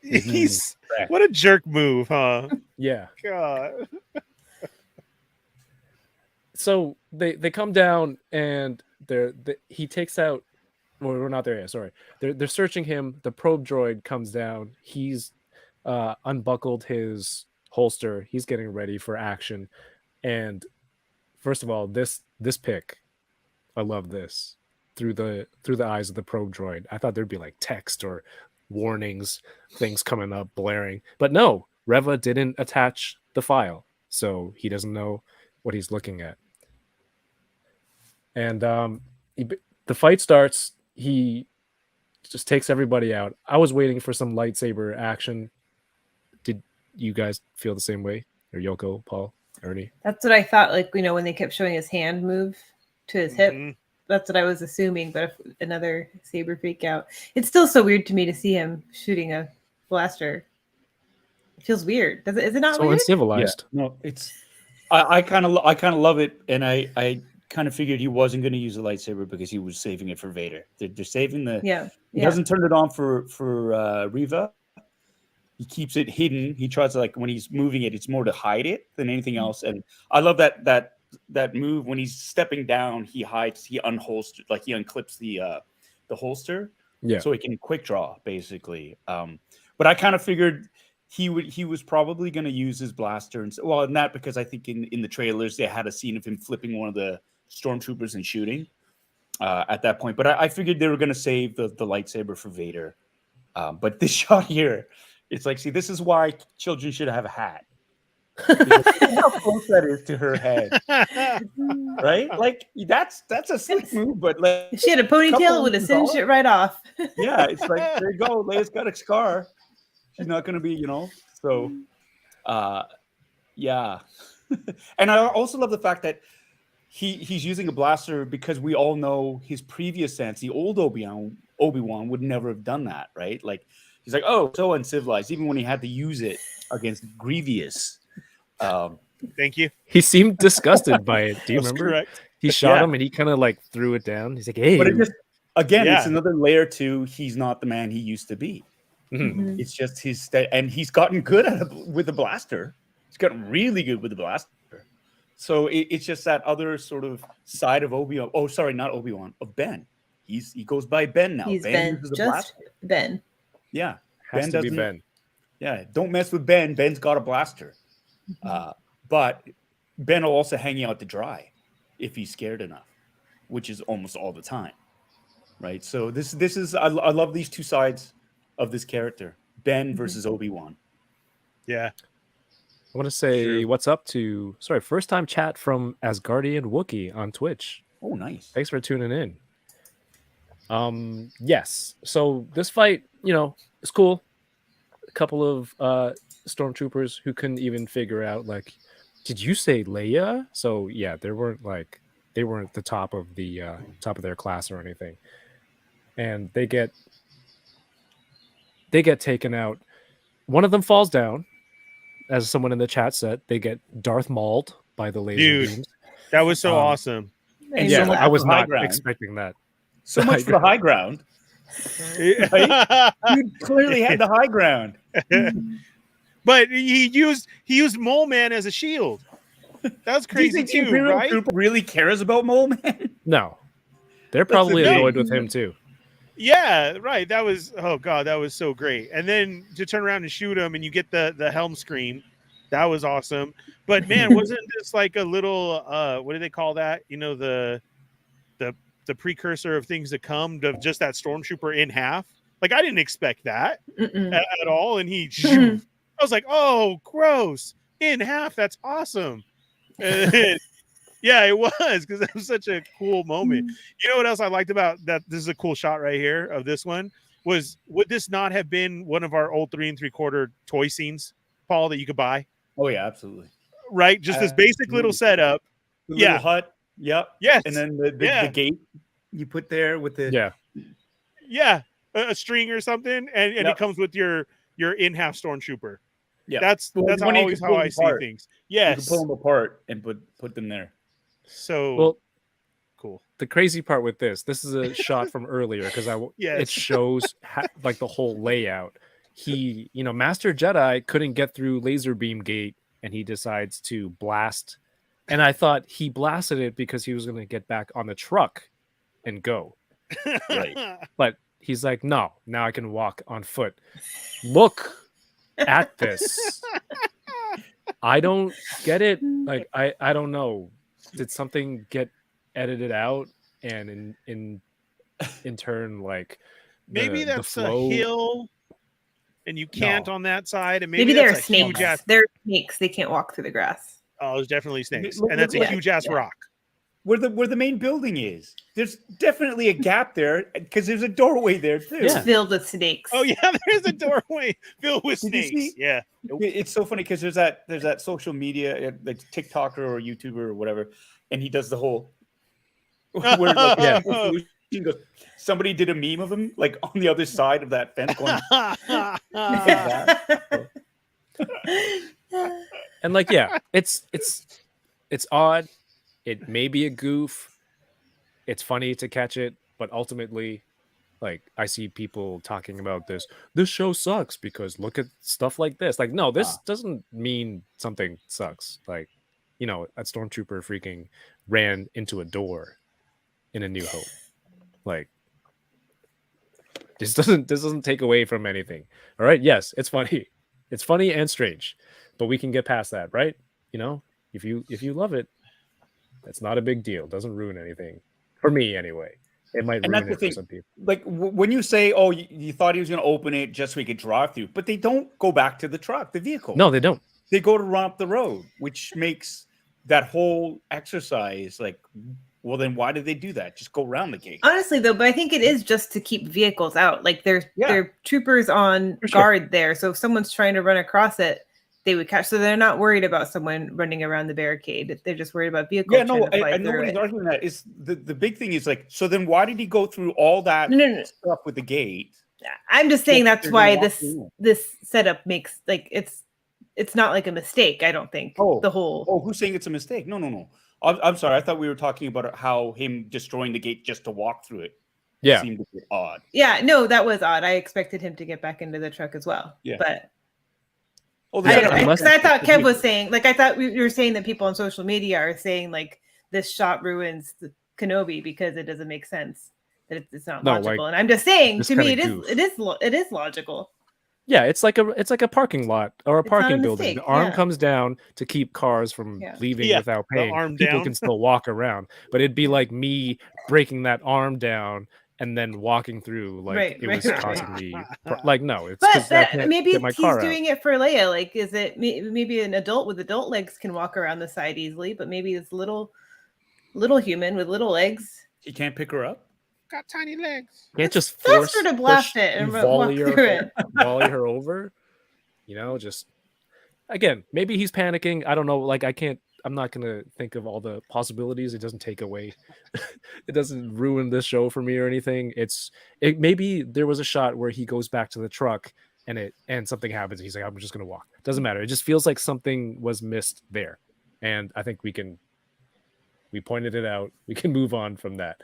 He's what a jerk move, huh? Yeah. God. So they come down and he takes out. Well, we're not there yet. Sorry. They're searching him. The probe droid comes down. He's unbuckled his holster. He's getting ready for action. And first of all, this pick, I love this through the eyes of the probe droid. I thought there'd be like text or warnings, things coming up, blaring, but no. Reva didn't attach the file, so he doesn't know what he's looking at. And the fight starts. He just takes everybody out. I was waiting for some lightsaber action. Did you guys feel the same way? Or Yoko, Paul, Ernie? That's what I thought. Like, you know, when they kept showing his hand move to his hip, that's what I was assuming. But if another saber freak out, it's still so weird to me to see him shooting a blaster. It feels weird. Is it not so weird? Uncivilized. Yeah, no, it's. I kind of love it, and I kind of figured he wasn't going to use a lightsaber because he was saving it for Vader. They're saving the. Yeah. He doesn't turn it on for Reva. He keeps it hidden. He tries to, like, when he's moving it, it's more to hide it than anything else. And I love that move when he's stepping down. He hides. He unholsters, like he unclips the holster. Yeah. So he can quick draw basically. But I kind of figured he was probably going to use his blaster, and not because I think in the trailers they had a scene of him flipping one of the stormtroopers and shooting at that point. But I figured they were going to save the lightsaber for Vader. But this shot here, it's like, see, this is why children should have a hat. How close that is to her head, right? Like that's a slick move, but like if she had a ponytail, it would have singed it right off. Yeah, it's like, there you go. Leia's got a scar. She's not going to be, So, yeah. And I also love the fact that he's using a blaster because we all know his previous sense. The old Obi-Wan would never have done that, right? Like, he's like, oh, so uncivilized, even when he had to use it against Grievous. Thank you. He seemed disgusted by it. Do you remember? Correct. He shot him and he kind of like threw it down. He's like, hey. But it just, again, it's another layer to he's not the man he used to be. Mm-hmm. It's just his and he's gotten good at it with the blaster. He's gotten really good with the blaster. So it's just that other sort of side of Obi-Wan. Oh, sorry, not Obi-Wan, of Ben. He goes by Ben now. He's Ben. just Ben. Yeah, Has to be Ben. Yeah, don't mess with Ben. Ben's got a blaster. But Ben will also hang out to dry if he's scared enough, which is almost all the time, right? So this is I love these two sides of this character, Ben versus Obi-Wan. Yeah. I want to say what's up to first time chat from Asgardian Wookiee on Twitch. Oh, nice. Thanks for tuning in. Yes. So this fight, it's cool. A couple of stormtroopers who couldn't even figure out, like, did you say Leia? So yeah, they weren't the top of their class or anything. And they get taken out. One of them falls down. As someone in the chat said, they get Darth Mauled by the laser beams. That was so awesome. And yeah, so I was not expecting that. So much for the high ground. Right? You clearly had the high ground. But he used Mole Man as a shield. That was crazy too, Imperial right? Trooper really cares about Mole Man? No. They're probably annoyed with him too. Yeah, right. That was, oh god, that was so great. And then to turn around and shoot him, and you get the helm scream. That was awesome. But man, wasn't this like a little what do they call that? The precursor of things to come, to just that stormtrooper in half. Like, I didn't expect that at all. And I was like, oh, gross. In half. That's awesome. And, yeah, it was, because that was such a cool moment. You know what else I liked about that? This is a cool shot right here of this one. Would this not have been one of our old 3 3/4 toy scenes, Paul, that you could buy? Oh yeah, absolutely. Right, just this basic little setup. The little hut. Yep. Yes. And then the gate you put there with the a string or something, and it comes with your in-half stormtrooper. Yeah, that's always how I see things. Yes, you can pull them apart and put them there. So cool. The crazy part with this is a shot from earlier because it Yes. shows like the whole layout. He, Master Jedi couldn't get through laser beam gate, and he decides to blast. And I thought he blasted it because he was going to get back on the truck and go. Right. But he's like, no, now I can walk on foot. Look at this. I don't get it. Like, I don't know. Did something get edited out? And in turn, like, Maybe the that's a flow. hill, and you can't No. on that side. And Maybe there are that's a huge snakes. ass. There are snakes. They can't walk through the grass. Oh, there's definitely snakes, Look- and that's a look- huge ass yeah. rock. Where the main building is. There's definitely a gap there because there's a doorway there too. Yeah. Filled with snakes. Oh yeah, there's a doorway filled with Did you snakes. see? Yeah. It's so funny because there's that social media, like TikToker or YouTuber or whatever, and he does the whole where like, he goes, somebody did a meme of him like on the other side of that fence going. And like, yeah, it's odd. It may be a goof. It's funny to catch it, but ultimately, like, I see people talking about this show sucks because look at stuff like this. Like, no, this doesn't mean something sucks. Like, that stormtrooper freaking ran into a door in A New Hope. Like, this doesn't take away from anything. All right, yes, it's funny. It's funny and strange, but we can get past that, right? If you love it, that's not a big deal. Doesn't ruin anything for me anyway. It might And ruin that's the it for thing. some people. Like when you say, "Oh, you thought he was going to open it just so he could drive through," but they don't go back to the truck, the vehicle. No, they don't. They go to run up the road, which makes that whole exercise like. Well, then why did they do that? Just go around the gate. Honestly, though, but I think it is just to keep vehicles out. Like there are troopers on For sure. guard there, so if someone's trying to run across it, they would catch. So they're not worried about someone running around the barricade. They're just worried about vehicles. Yeah, no, trying to fly and through nobody's it. arguing that. Is the big thing is like, so then why did he go through all that No. stuff with the gate? I'm just saying Yeah, that's they're why gonna walk through. this setup makes like it's not like a mistake. I don't think. The whole. Oh, who's saying it's a mistake? No. I'm sorry. I thought we were talking about how him destroying the gate just to walk through it. Yeah. Seemed a bit odd. Yeah, no, that was odd. I expected him to get back into the truck as well. Yeah. But Oh, I don't know. unless- Because I thought Kev was saying, like, I thought you were saying that people on social media are saying, like, this shot ruins the Kenobi because it doesn't make sense. That it's not No, logical. like, And I'm just saying, this to me, kinda it is logical. Yeah, it's like a parking lot or a It's not a parking building. mistake, The arm yeah. comes down to keep cars from Yeah. leaving Yeah, without the paying. arm People down. can still walk around, but it'd be like me breaking that arm down and then walking through like Right, it right, was right. causing me like no, it's But 'cause I can't maybe get my he's car out. doing it for Leia. Like, is it maybe an adult with adult legs can walk around the side easily, but maybe this little human with little legs. He can't pick her up. Got tiny legs. Can't just That's force her to blast push it and walk volley her, through it. volley her over. Just again, maybe he's panicking. I don't know. Like I'm not gonna think of all the possibilities. It doesn't take away. It doesn't ruin this show for me or anything. Maybe there was a shot where he goes back to the truck and something happens. He's like, I'm just gonna walk. Doesn't matter. It just feels like something was missed there, and I think we pointed it out. We can move on from that.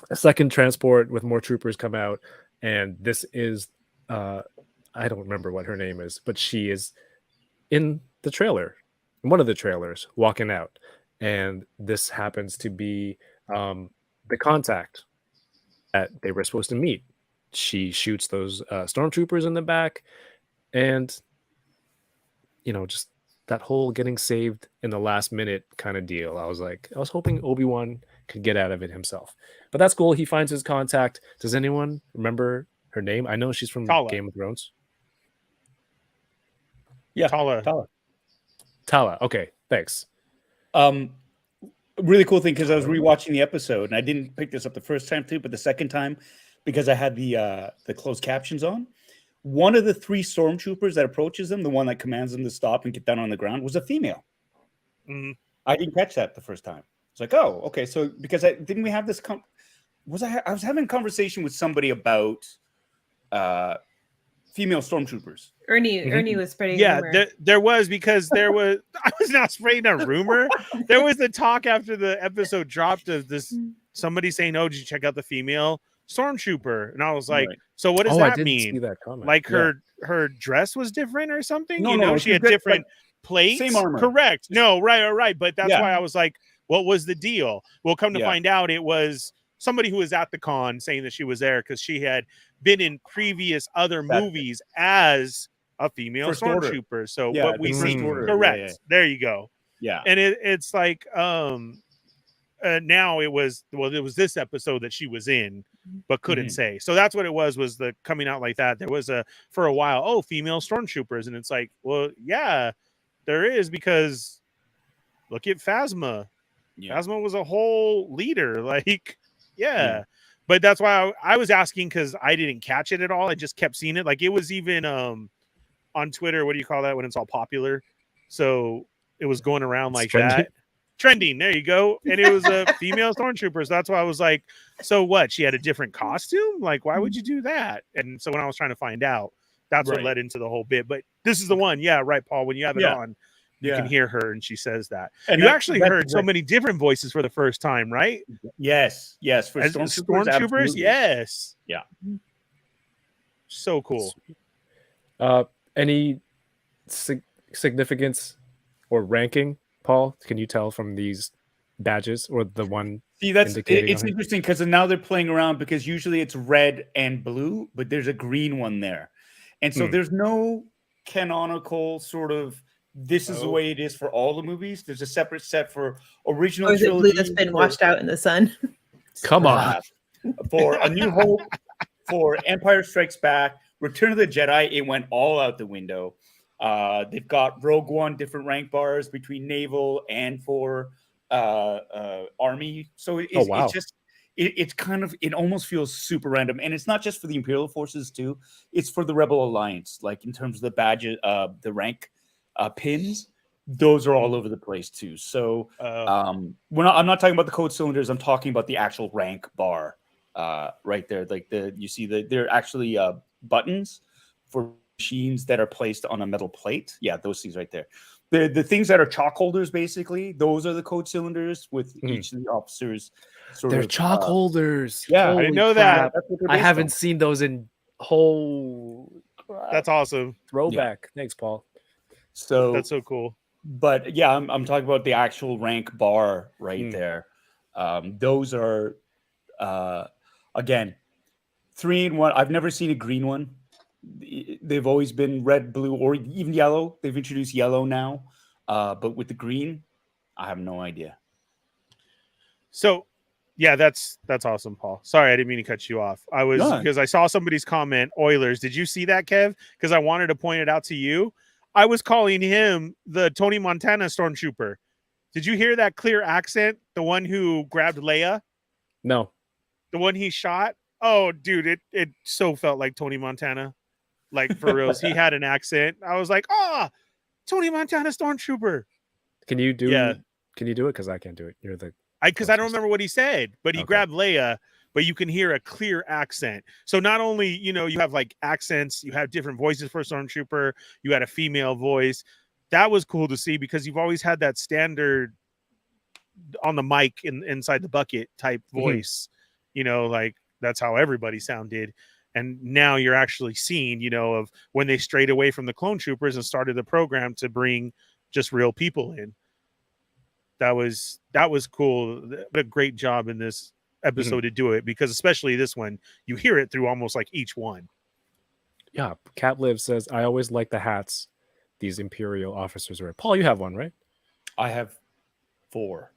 A second transport with more troopers come out, and this is I don't remember what her name is, but she is in the trailer, one of the trailers, walking out. And this happens to be the contact that they were supposed to meet. She shoots those stormtroopers in the back, and just that whole getting saved in the last minute kind of deal. I was hoping Obi-Wan could get out of it himself, but that's cool. He finds his contact. Does anyone remember her name? I know she's from Tala. Game of Thrones. Yeah, Tala. Okay, thanks. Really cool thing because I was rewatching the episode and I didn't pick this up the first time too, but the second time because I had the closed captions on. One of the three stormtroopers that approaches them, the one that commands them to stop and get down on the ground, was a female. Mm-hmm. I didn't catch that the first time. It's like, oh, okay. So because didn't we have this? I was having a conversation with somebody about female stormtroopers. Ernie was spreading Yeah, rumor. there was, because there was, I was not spreading a rumor. There was the talk after the episode dropped of this, somebody saying, oh, did you check out the female stormtrooper? And I was like, Right. so what does I that didn't mean? see that comment. Like her dress was different or something? No, You know, no, she had she's got, different like, plates. same armor. Correct. No, right. But that's Yeah. why I was like, what was the deal? Well, come to find out, it was somebody who was at the con saying that she was there because she had been in previous other movies as a female First Order. stormtrooper. So Yeah, what we the see, First Order. correct. Yeah. There you go. Yeah. And it's like now it was this episode that she was in but couldn't say. So that's what it was the coming out like that. There was for a while, female stormtroopers, and it's like, well, yeah, there is, because look at Phasma. Phasma was a whole leader, like, yeah. But that's why I was asking, because I didn't catch it at all. I just kept seeing it. Like, it was even on Twitter. What do you call that when it's all popular? So it was going around like that. Trending. There you go. And it was a female stormtrooper. So that's why I was like, so what? She had a different costume? Like, why would you do that? And so when I was trying to find out, that's what led into the whole bit. But this is the one. Yeah, right, Paul. When you have it on, you can hear her, and she says that. And you actually heard so many different voices for the first time, right? Yes. For As stormtroopers, yes. Yeah. So cool. Any significance or ranking, Paul? Can you tell from these badges or the one? See, it's interesting because now they're playing around, because usually it's red and blue, but there's a green one there, and so there's no canonical sort of. This is the way it is for all the movies. There's a separate set for original Or is it trilogy. blue that's been washed out in the sun? Come on. For A New Hope, for Empire Strikes Back, Return of the Jedi, it went all out the window. They've got Rogue One, different rank bars between naval and for army. So it's just it's kind of, it almost feels super random, and it's not just for the Imperial forces too. It's for the Rebel Alliance, like in terms of the badges, the rank pins. Those are all over the place too. So I'm not talking about the code cylinders. I'm talking about the actual rank bar right there. Like they're actually buttons for machines that are placed on a metal plate. Yeah, those things right there. The things that are chalk holders, basically, those are the code cylinders with each of the officers. They're chalk holders. Yeah, I didn't know that. I haven't seen those in whole. That's awesome. Throwback. Yeah. Thanks, Paul. So that's so cool. But yeah, I'm talking about the actual rank bar right there. Those are again 3-in-1. I've never seen a green one. They've always been red, blue, or even yellow. They've introduced yellow now, but with the green, I have no idea. So, yeah, that's awesome, Paul. Sorry, I didn't mean to cut you off. Because I saw somebody's comment, Oilers. Did you see that, Kev? Because I wanted to point it out to you. I was calling him the Tony Montana stormtrooper. Did you hear that clear accent? The one who grabbed Leia? No. The one he shot? Oh, dude, it so felt like Tony Montana. Like, for reals. He had an accent. I was like, Tony Montana stormtrooper. Can you do it? Because I can't do it. You're the... Because I don't remember what he said, but he grabbed Leia, but you can hear a clear accent. So not only, you have like accents, you have different voices for Stormtrooper, you had a female voice. That was cool to see, because you've always had that standard on the mic inside the bucket type voice, like that's how everybody sounded. And now you're actually seeing, of when they strayed away from the clone troopers and started the program to bring just real people in. That was cool. A great job in this episode to do it, because especially this one, you hear it through almost like each one. Yeah. Cat Live says, I always like the hats these Imperial officers wear. Paul, you have one, right? I have 4.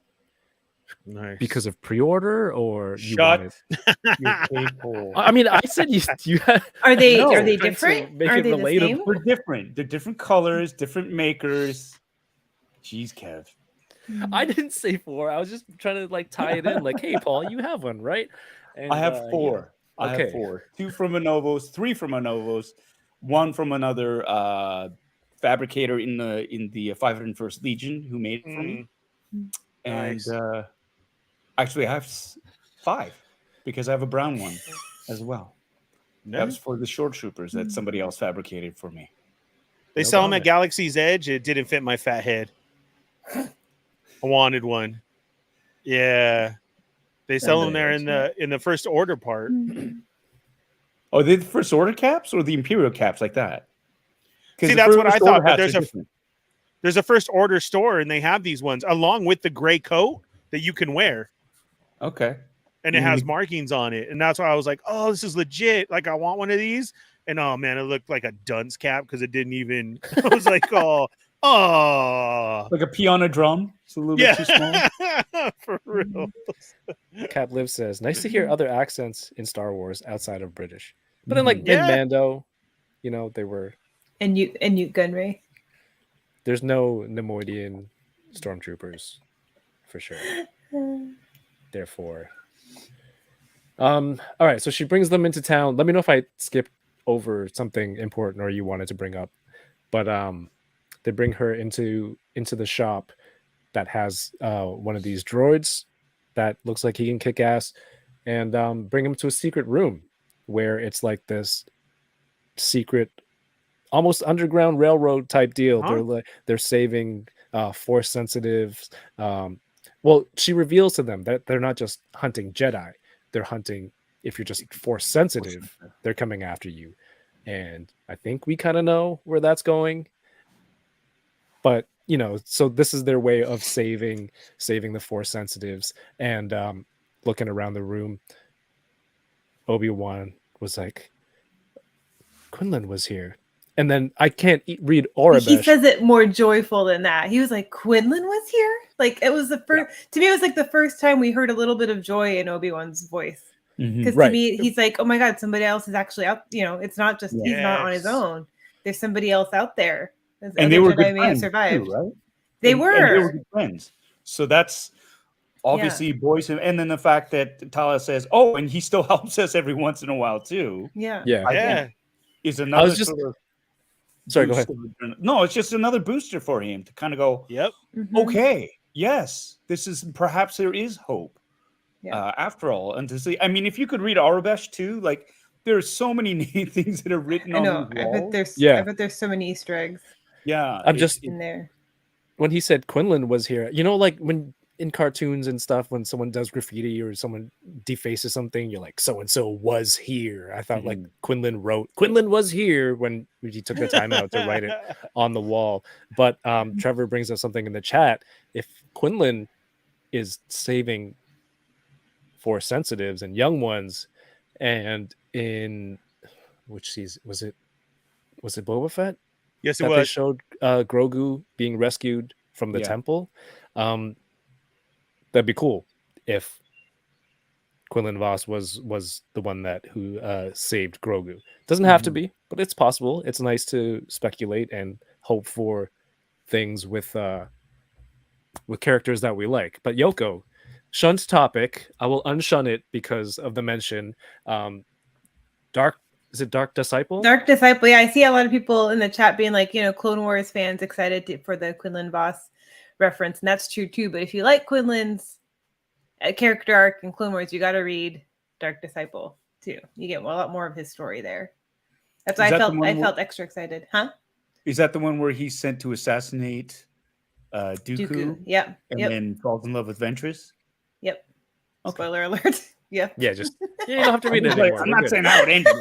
Nice. Because of pre-order, or you wanted... I mean, I said you have... Are they different? Make Are it they relatable. the same? They're different. They're different colors, different makers. Jeez, Kev. I didn't say 4. I was just trying to tie it in. Like, hey, Paul, you have one, right? And, I have 4. Yeah. I have 4. 2 from Anovos, 3 from Anovos, 1 from another fabricator in the 501st Legion who made it for me. And actually, I have 5 because I have a brown one as well. That was for the short troopers that somebody else fabricated for me. They No sell them comment. at Galaxy's Edge. It didn't fit my fat head. I wanted one. Yeah, they sell them there in the First Order part. Oh, they the First Order caps or the Imperial caps like that? See, that's what I thought. But there's a First Order store, and they have these ones along with the gray coat that you can wear. Okay. And it has markings on it, and that's why I was like, "Oh, this is legit! Like, I want one of these." And oh man, it looked like a dunce cap because it didn't even. I was like, "Oh, like a pea on a drum. It's a little bit too small." For real. Cap Liv says, "Nice to hear other accents in Star Wars outside of British." But then, like in Mando, you know, they were. And Newt Gunray. There's no Nemoidian stormtroopers, for sure. Therefore. All right, so she brings them into town. Let me know if I skipped over something important or you wanted to bring up. But they bring her into the shop that has one of these droids that looks like he can kick ass, and bring him to a secret room where it's like this secret, almost underground railroad type deal. They're saving force sensitives. Well, she reveals to them that they're not just hunting Jedi. They're hunting, if you're just force sensitive, they're coming after you. And I think we kind of know where that's going. But, you know, so this is their way of saving the force sensitives. And looking around the room, Obi-Wan was like, Quinlan was here. And then I can't read Aurebesh. He says it more joyful than that. He was like, Quinlan was here? Like, it was the first, to me, it was like the first time we heard a little bit of joy in Obi-Wan's voice. Because to me, he's like, oh my God, somebody else is actually out. You know, it's not just, he's not on his own. There's somebody else out there. And they were good friends too, right? They and were good friends. So that's obviously boys him. And then the fact that Tala says, oh, and he still helps us every once in a while too. Yeah. Is another sorry, go ahead. No, it's just another booster for him to kind of go, yep. Okay, yes, this is perhaps there is hope after all. And to see, I mean, if you could read Aurebesh too, like there's so many things that are written on the wall. I bet there's so many Easter eggs. Yeah. I'm just in there. When he said Quinlan was here, you know, like when in cartoons and stuff, when someone does graffiti or someone defaces something, you're like, so and so was here. I thought like Quinlan was here when he took the time out to write it on the wall. But Trevor brings up something in the chat. If Quinlan is saving force sensitives and young ones, and in which season was it Boba Fett? Yes, it that was. They showed Grogu being rescued from the temple. That'd be cool if Quinlan Vos was the one who saved Grogu. Doesn't have to be, but it's possible. It's nice to speculate and hope for things with characters that we like. But Yoko, shunned topic. I will unshun it because of the mention. Is it Dark Disciple? Dark Disciple. Yeah, I see a lot of people in the chat being like, you know, Clone Wars fans excited for the Quinlan Vos reference, and that's true too. But if you like Quinlan's character arc in Clone Wars, you got to read Dark Disciple too. You get a lot more of his story there. That's why I felt extra excited. Huh? Is that the one where he's sent to assassinate Dooku? Yep. And then falls in love with Ventress? Yep. Okay. Spoiler alert. Yeah. Yeah, you don't have to read it anymore. I'm not saying how it ended.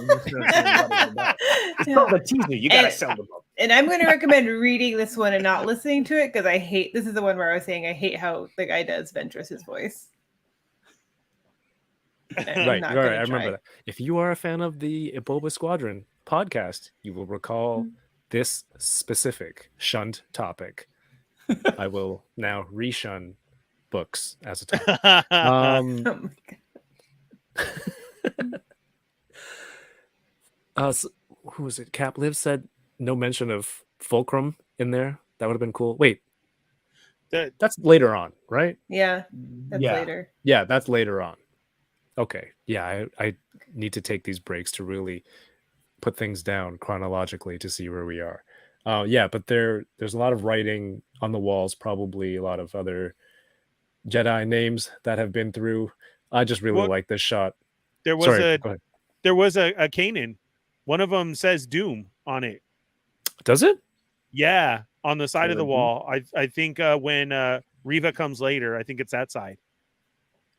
It's called a teaser. You gotta sell the book. And I'm going to recommend reading this one and not listening to it because this is the one where I was saying I hate how the guy does Ventress's voice. Right. I remember that. If you are a fan of the Boba-Squadron podcast, you will recall this specific shunned topic. I will now reshun books as a topic. Oh my God. So, who was it? Cap Liv said no mention of Fulcrum in there. That would have been cool. Wait, that's later on, right? Yeah, that's later. Yeah, that's later on. Okay, yeah, I need to take these breaks to really put things down chronologically to see where we are. Yeah, but there's a lot of writing on the walls, probably a lot of other Jedi names that have been through. I just really like this shot. There there was a Kanan. One of them says Doom on it. Does it? Yeah, on the side of the Doom? wall. I think when Riva comes later, I think it's that side.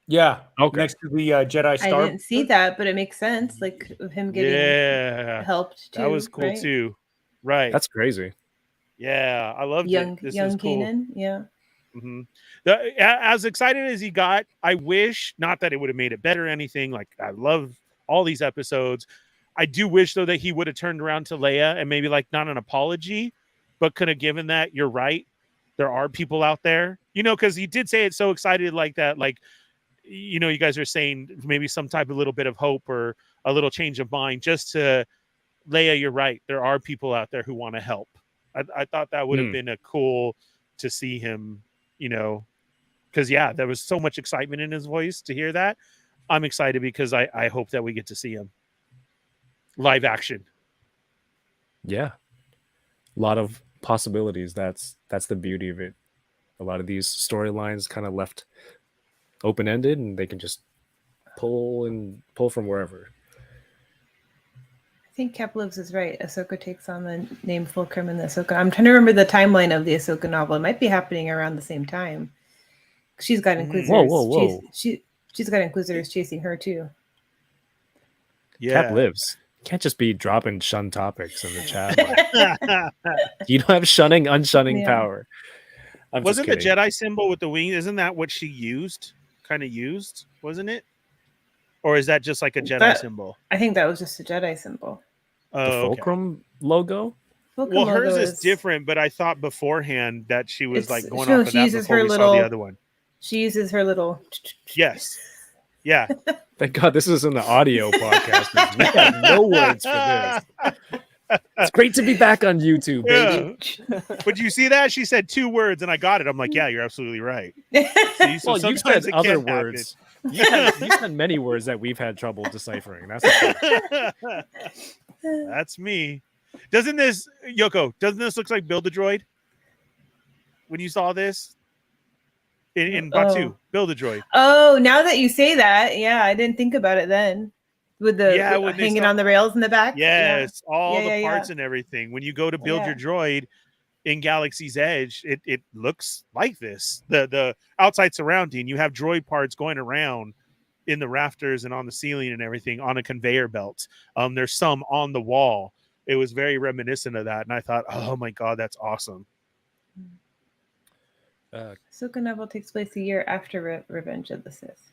Yeah. Okay. Next to the Jedi I Star. didn't see that, but it makes sense. Like of him getting helped too. that was cool right? too. Right. That's crazy. Yeah, I loved Young it. This young is cool. Kanan. Yeah. Mm-hmm. As excited as he got, I wish not that it would have made it better or anything. Like I love all these episodes. I do wish though that he would have turned around to Leia and maybe like not an apology, but could have given that. You're right. There are people out there, because he did say it so excited like that. Like, you guys are saying maybe some type of little bit of hope or a little change of mind just to Leia. You're right. There are people out there who want to help. I thought that would have been a cool to see him, because there was so much excitement in his voice to hear that. I'm excited because I hope that we get to see him live action. Yeah. A lot of possibilities. That's the beauty of it. A lot of these storylines kind of left open-ended and they can just pull from wherever. I think Cap Lives is right. Ahsoka takes on the name Fulcrum in the Ahsoka. I'm trying to remember the timeline of the Ahsoka novel. It might be happening around the same time. She's got Inquisitors. Whoa. She's got Inquisitors chasing her too. Yeah. Cap Lives. Can't just be dropping shun topics in the chat. You don't have shunning, unshunning power. Wasn't the Jedi symbol with the wing? Isn't that what she used? Kind of used, wasn't it? Or is that just like a Jedi symbol? I think that was just a Jedi symbol. The Fulcrum logo? Fulcrum hers logo is different, but I thought beforehand that she was like going no, off of she that uses before her we little- saw the other one. She uses her little. Yes. Yeah. Thank God this isn't an audio podcast. We have no words for this. It's great to be back on YouTube, baby. Yeah. But you see that? She said 2 words and I got it. I'm like, yeah, you're absolutely right. So Well, you sometimes said it other can happen. words. You said many words that we've had trouble deciphering. That's okay. That's me. Doesn't this look like Build a Droid? When you saw this in Batu, Build a Droid. Oh, now that you say that, yeah, I didn't think about it then. With the when they hanging on the rails in the back. Yes, all Yeah, the parts and everything. When you go to build your droid in Galaxy's Edge, it looks like this. The outside surrounding, you have droid parts going around in the rafters and on the ceiling and everything on a conveyor belt. There's some on the wall. It was very reminiscent of that, and I thought, oh my God, that's awesome. Ahsoka novel takes place a year after Revenge of the Sith.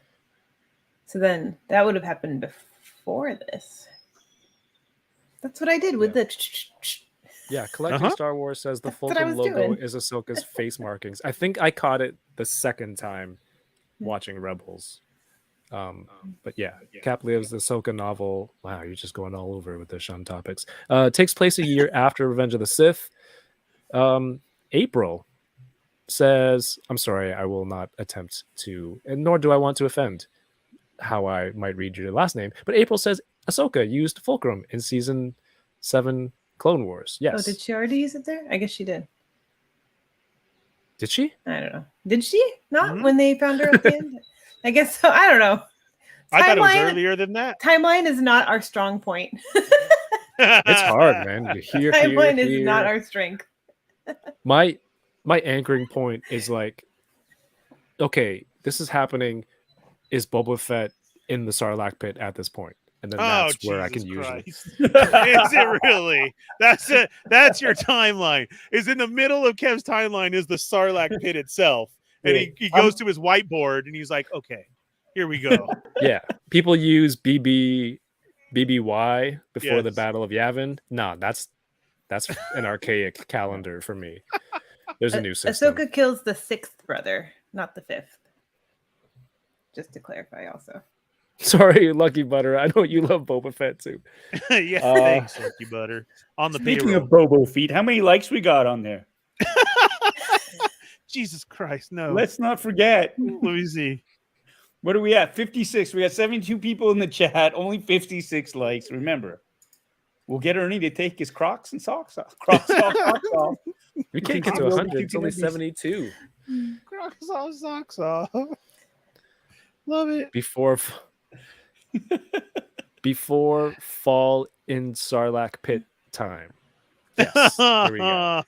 So then that would have happened before this. That's what I did with the. Yeah, Collecting Star Wars says the Fulcrum logo is Ahsoka's face markings. I think I caught it the second time watching Rebels. But yeah, Cap Lives, the Ahsoka novel. Wow, you're just going all over with the shun topics. Takes place a year after Revenge of the Sith. April says, I'm sorry, I will not attempt to, and nor do I want to offend how I might read your last name. But April says Ahsoka used Fulcrum in season 7 Clone Wars. Yes. Oh, did she already use it there? I guess she did. Did she? I don't know. Did she not when they found her at the end? I guess so. I don't know. I thought it was earlier than that. Timeline is not our strong point. It's hard, man. Timeline is not our strength. My anchoring point is like, okay, this is happening. Is Boba Fett in the Sarlacc pit at this point? And then that's where I can use it. Is it really? That's it. That's your timeline. Is in the middle of Kev's timeline is the Sarlacc pit itself. And he goes to his whiteboard and he's like, okay, here we go. Yeah. People use BBY before the Battle of Yavin. No, that's an archaic calendar for me. There's a new system. Ahsoka kills the 6th brother, not the 5th. Just to clarify also. Sorry, Lucky Butter. I know you love Boba Fett too. Thanks, Lucky Butter. On the Speaking payroll. of Bobo Feet, how many likes we got on there? Jesus Christ, no. Let's not forget. Let me see. What are we at? 56. We got 72 people in the chat. Only 56 likes. Remember, we'll get Ernie to take his Crocs and socks off. Crocs off, socks off. We can't get to 100. It's only 72. Crocs off, socks off. Love it. Before before fall in Sarlacc pit time. Yes, there we go.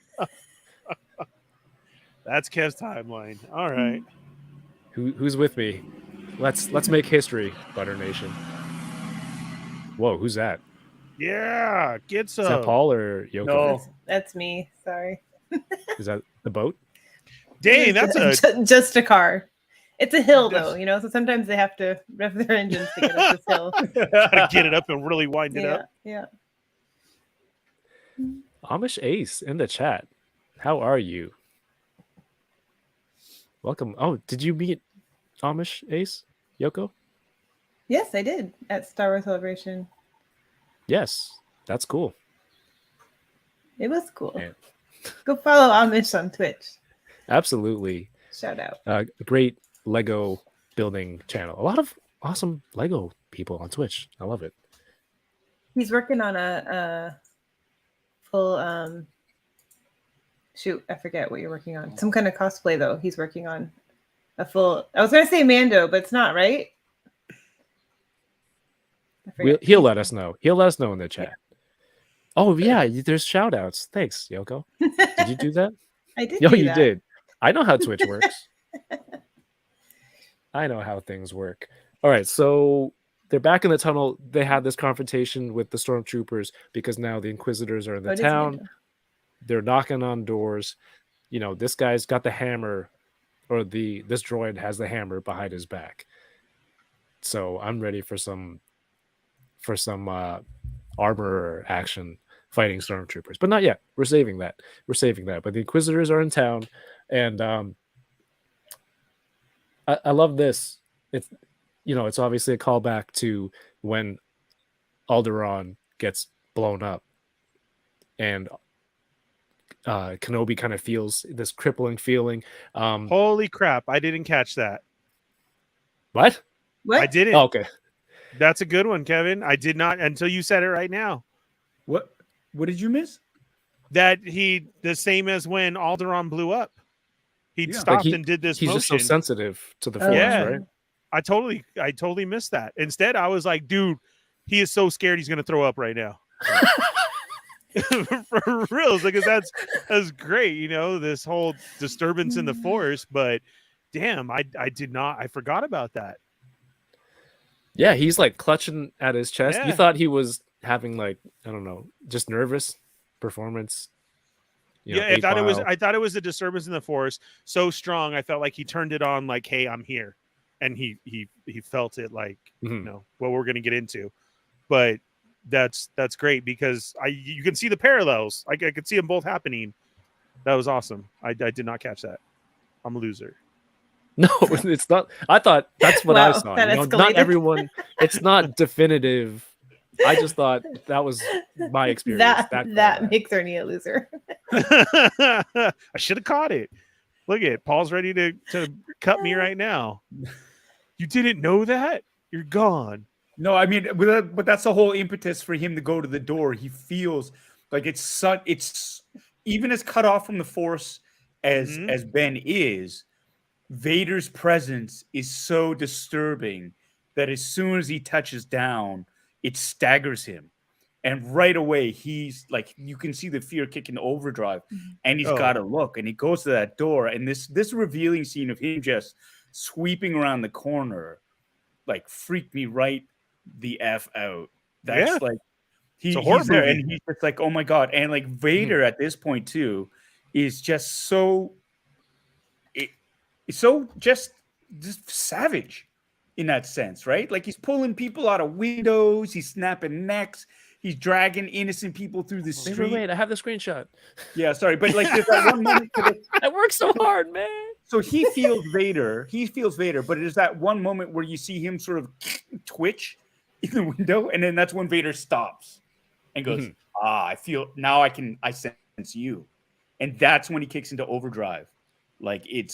That's Kev's timeline. All right. Who's with me? Let's make history, Butter Nation. Whoa, who's that? Yeah, get Is that some. Paul or Yoko? No. That's me. Sorry. Is that the boat? Dang, that's a just a car. It's a hill though, you know, so sometimes they have to rev their engines to get up this hill. gotta get it up and really wind it Yeah, up. yeah. Amish Ace in the chat. How are you? Welcome. Oh, did you meet Amish Ace, Yoko? Yes, I did at Star Wars Celebration. Yes, that's cool. It was cool. Man. Go follow Amish on Twitch. Absolutely. Shout out. A great Lego building channel. A lot of awesome Lego people on Twitch. I love it. He's working on a full shoot, I forget what you're working on. Some kind of cosplay though. He's working on a full, I was gonna say Mando, but it's not, right? He'll let us know. He'll let us know in the chat. Oh yeah, there's shout outs. Thanks, Yoko. Did you do that? I did. Oh, do you that. did. I know how Twitch works. I know how things work. All right, so they're back in the tunnel. They had this confrontation with the stormtroopers because now the Inquisitors are in the What is town. Mando? They're knocking on doors. You know, this guy's got the hammer, or this droid has the hammer behind his back. So I'm ready for some armor action fighting stormtroopers, but not yet. We're saving that. But the Inquisitors are in town, and I love this. It's it's obviously a callback to when Alderaan gets blown up, and Kenobi kind of feels this crippling feeling. Holy crap! I didn't catch that. What? What? I didn't. Oh, okay. That's a good one, Kevin. I did not until you said it right now. What did you miss? That the same as when Alderaan blew up. He Yeah. stopped Like and did this He's motion. just so sensitive to the force, Yeah. right? I totally missed that. Instead, I was like, dude, he is so scared he's gonna throw up right now. For real, because that's great, you know, this whole disturbance in the force. But damn, I forgot about that. Yeah, he's like clutching at his chest. Yeah. You thought he was having like, I don't know, just nervous performance. I thought it was a disturbance in the force so strong. I felt like he turned it on like, hey, I'm here. And he felt it like, you know, what we're gonna get into. But that's great because you can see the parallels. I could see them both happening. That was awesome. I did not catch that. I'm a loser. No, it's not. I thought that's what I Wow, saw. that Not escalated. everyone. It's not definitive. I just thought that was my experience. That makes Ernie a loser. I should have caught it. Look at Paul's ready to cut me right now. You didn't know that? You're gone. No, I mean, but that's the whole impetus for him to go to the door. He feels like it's even as cut off from the Force as Ben is. Vader's presence is so disturbing that as soon as he touches down, it staggers him. And right away, he's like, you can see the fear kick in overdrive, and he's got to look. And he goes to that door, and this revealing scene of him just sweeping around the corner, like, freaked me right the F out. That's like, he's there, and he's just like, oh my God. And like Vader at this point, too, is just so just savage in that sense, right? Like he's pulling people out of windows, he's snapping necks, he's dragging innocent people through the street. Wait, I have the screenshot. Yeah, sorry, but like there's that one moment. I worked so hard, man. So he feels Vader, but it is that one moment where you see him sort of twitch in the window, and then that's when Vader stops and goes, I feel now I sense you. And that's when he kicks into overdrive. Like it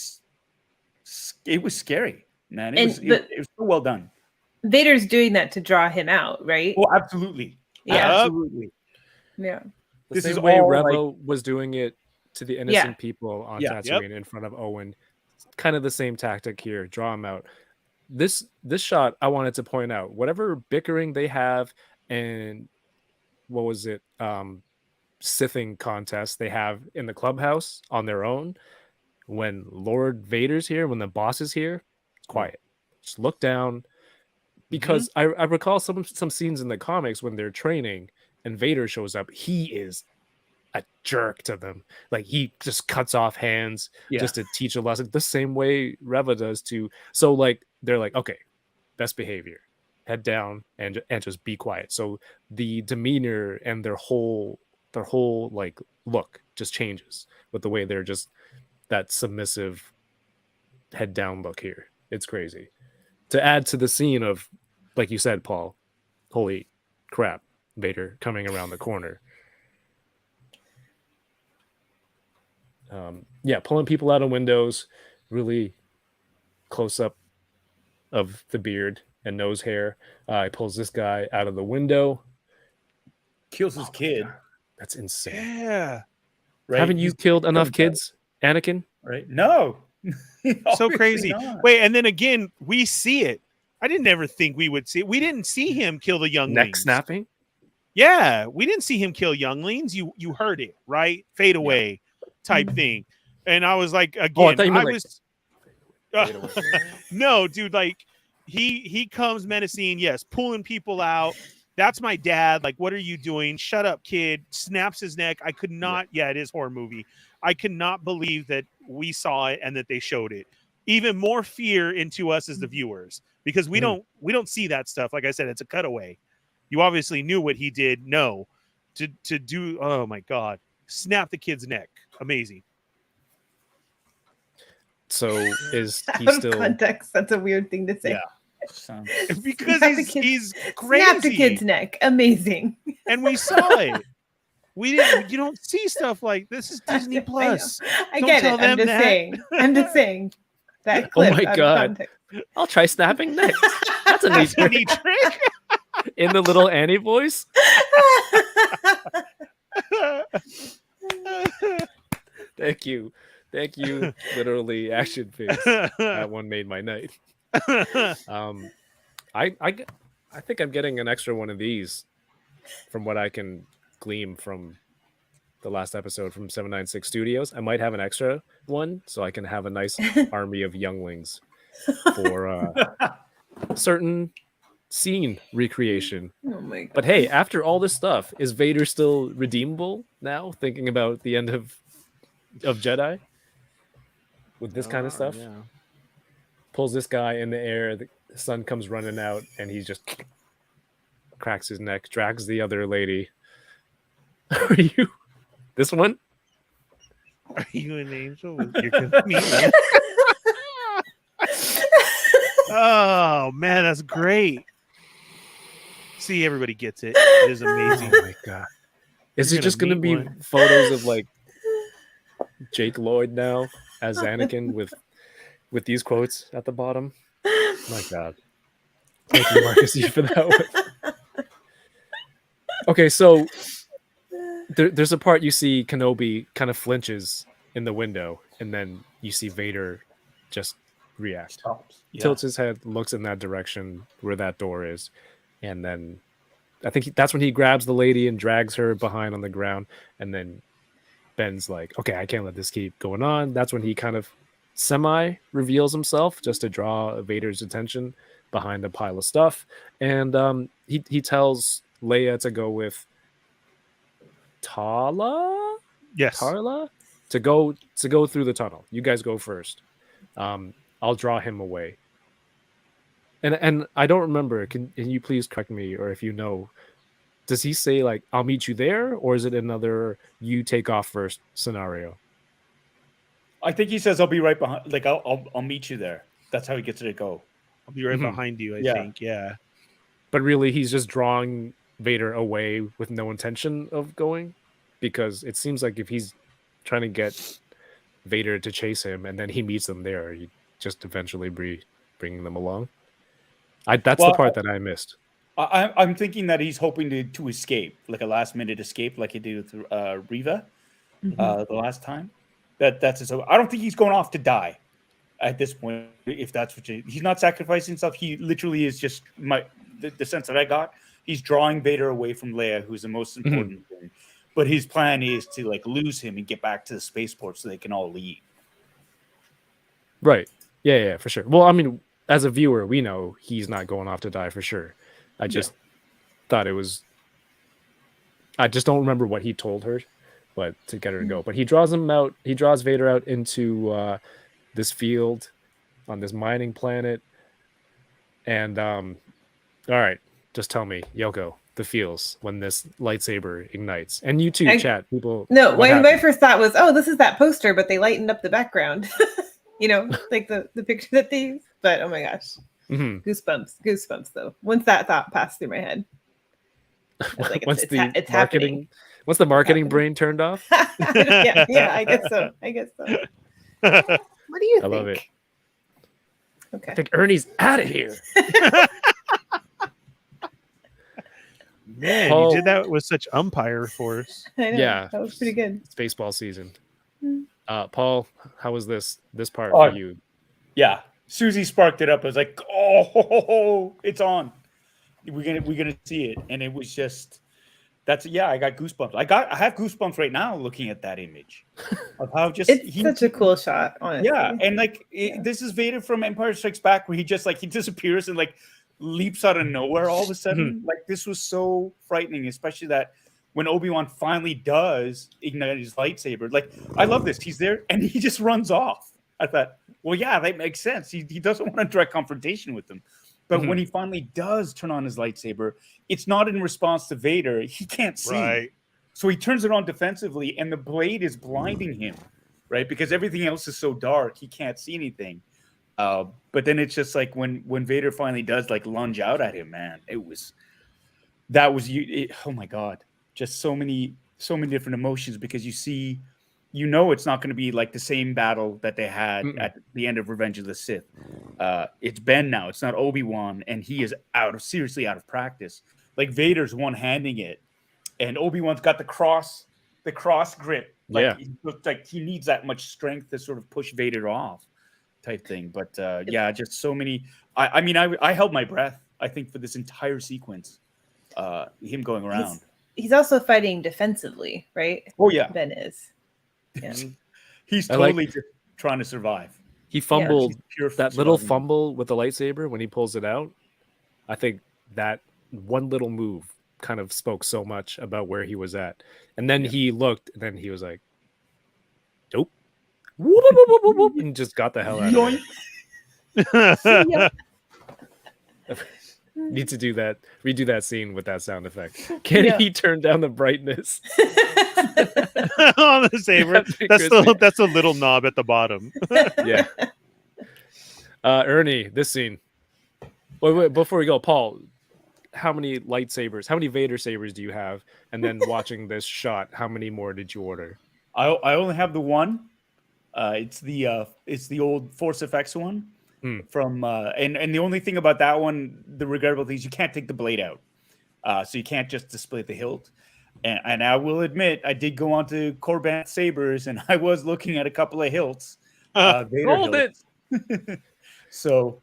was scary, man. It was so well done. Vader's doing that to draw him out, right? Oh, absolutely. Yeah. Absolutely. Yeah. This is is way all, Revo was doing it to the innocent people on Tatooine in front of Owen. Kind of the same tactic here. Draw him out. this shot, I wanted to point out whatever bickering they have, and what was it, sithing contest they have in the clubhouse on their own. When Lord Vader's here, when the boss is here, quiet. Just look down, because I recall some scenes in the comics when they're training and Vader shows up. He is a jerk to them. Like, he just cuts off hands just to teach a lesson, the same way Reva does too. So like, they're like, okay, best behavior, head down and just be quiet. So the demeanor and their whole like look just changes with the way they're just that submissive head down look here. It's crazy. To add to the scene of, like you said, Paul, holy crap, Vader coming around the corner. Pulling people out of windows, really close up of the beard and nose hair. He pulls this guy out of the window. Kills his kid. God. That's insane. Yeah. Right? Haven't you killed enough kids, Anakin? Right? No. So crazy. Not. Wait, and then again, we see it. I didn't ever think we would see it. We didn't see him kill the younglings. Neck snapping? Yeah, we didn't see him kill younglings. You heard it, right? Fade away type thing. And I was like, again, no, dude, like he comes menacing, yes, pulling people out. That's my dad. Like, what are you doing? Shut up, kid. Snaps his neck. I could not. Yeah, it is horror movie. I could not believe that we saw it and that they showed it. Even more fear into us as the viewers, because we don't see that stuff. Like I said, it's a cutaway. You obviously knew what he did. No, to do. Oh my God! Snap the kid's neck. Amazing. So is he Out still of context? That's a weird thing to say. Yeah. Because Snap the he's crazy. Snap the kid's neck. Amazing. And we saw it. We didn't. You don't see stuff like this. Is Disney Plus. I Don't get tell it. I'm them just that. saying. I'm just saying. That Oh clip my out of God. context. I'll try snapping next. That's a neat That's a trick. neat trick. In the little Annie voice. Thank you. Literally action face. That one made my night. I think I'm getting an extra one of these from what I can glean from the last episode from 796 Studios. I might have an extra one so I can have a nice army of younglings for certain scene recreation. Oh my God. But hey, after all this stuff, is Vader still redeemable now? Thinking about the end of Jedi with this kind of stuff, pulls this guy in the air. The sun comes running out, and he just cracks his neck, drags the other lady. Are you this one? Are you an angel? You're gonna meet me. Oh man, that's great. See, everybody gets it. It is amazing. Oh my God! Is You're it just gonna going to meet be one. photos of like Jake Lloyd now as Anakin with these quotes at the bottom? My God! Thank you, Marcus, for that one. Okay, so there's a part you see Kenobi kind of flinches in the window, and then you see Vader just react. Stops. Yeah. Tilts his head, looks in that direction where that door is, and then I think that's when he grabs the lady and drags her behind on the ground, and then Ben's like, okay, I can't let this keep going on. That's when he kind of semi reveals himself just to draw Vader's attention behind a pile of stuff, and he tells Leia to go with Tarla to go through the tunnel. You guys go first. I'll draw him away. And I don't remember. Can you please correct me, or if you know, does he say like I'll meet you there, or is it another you take off first scenario? I think he says I'll be right behind. Like I'll meet you there. That's how he gets it to go. I'll be right Mhm. behind you. I Yeah. think. Yeah. But really, he's just drawing Vader away with no intention of going, because it seems like if he's trying to get Vader to chase him and then he meets them there, he just eventually be bringing them along. That's the part that I missed. I'm thinking that he's hoping to escape, like a last minute escape, like he did with Reva the last time. That's it. So I don't think he's going off to die. at this point. If that's what he's not sacrificing himself, he literally is just the sense that I got. He's drawing Vader away from Leia, who's the most important thing. But his plan is to like lose him and get back to the spaceport so they can all leave. Right. Yeah, for sure. Well, I mean, as a viewer, we know he's not going off to die for sure. I just thought it was. I just don't remember what he told her, but to get her to go. But he draws him out. He draws Vader out into this field on this mining planet. And all right, just tell me, Yoko, the feels when this lightsaber ignites, and you too, chat people. No, my first thought was, oh, this is that poster, but they lightened up the background. You know, like the picture that they use. But oh my gosh, goosebumps though. Once that thought passed through my head, like once the marketing, happening. Once the marketing brain turned off. yeah, I guess so. What do you think? I love it. Okay. I think Ernie's out of here. Man, you did that with such umpire force. I know, yeah, that was pretty good. It's baseball season. Paul, how was this part for you? Yeah, Susie sparked it up. I was like, oh, it's on. We're gonna see it, and it was just I got goosebumps. I have goosebumps right now looking at that image of how it's such a cool shot, honestly. Yeah, and like this is Vader from Empire Strikes Back, where he just like he disappears and like leaps out of nowhere all of a sudden. Like this was so frightening, especially that when Obi-Wan finally does ignite his lightsaber. Like I love this. He's there and he just runs off. I thought, well, yeah, that makes sense. He doesn't want a direct confrontation with them. But when he finally does turn on his lightsaber, it's not in response to Vader. He can't see. Right. So he turns it on defensively, and the blade is blinding him, right? Because everything else is so dark, he can't see anything. But then it's just like when Vader finally does like lunge out at him, man, oh my God, just so many different emotions because you know it's not going to be like the same battle that they had at the end of Revenge of the Sith. It's Ben now. It's not Obi-Wan, and he is seriously out of practice. Like Vader's one-handing it, and Obi-Wan's got the cross grip. Like he looks like he needs that much strength to sort of push Vader off, type thing. But just so many. I held my breath. I think for this entire sequence, him going around. He's also fighting defensively, right? Oh yeah, Ben is. Yeah. He's totally just trying to survive. He fumbled that little fumble with the lightsaber when he pulls it out. I think that one little move kind of spoke so much about where he was at. And then he looked, and then he was like, nope. Whoop, whoop, whoop, whoop, whoop, and just got the hell out of it. Need to redo that scene with that sound effect. Can he turn down the brightness on the saber? That's a little knob at the bottom. Yeah. Ernie, this scene. Wait, before we go, Paul, how many Vader sabers do you have? And then watching this shot, how many more did you order? I only have the one. It's the old Force FX one. From and the only thing about that one, the regrettable thing is you can't take the blade out, so you can't just display the hilt. And I will admit, I did go onto Corban Sabers, and I was looking at a couple of hilts. Hold it. So,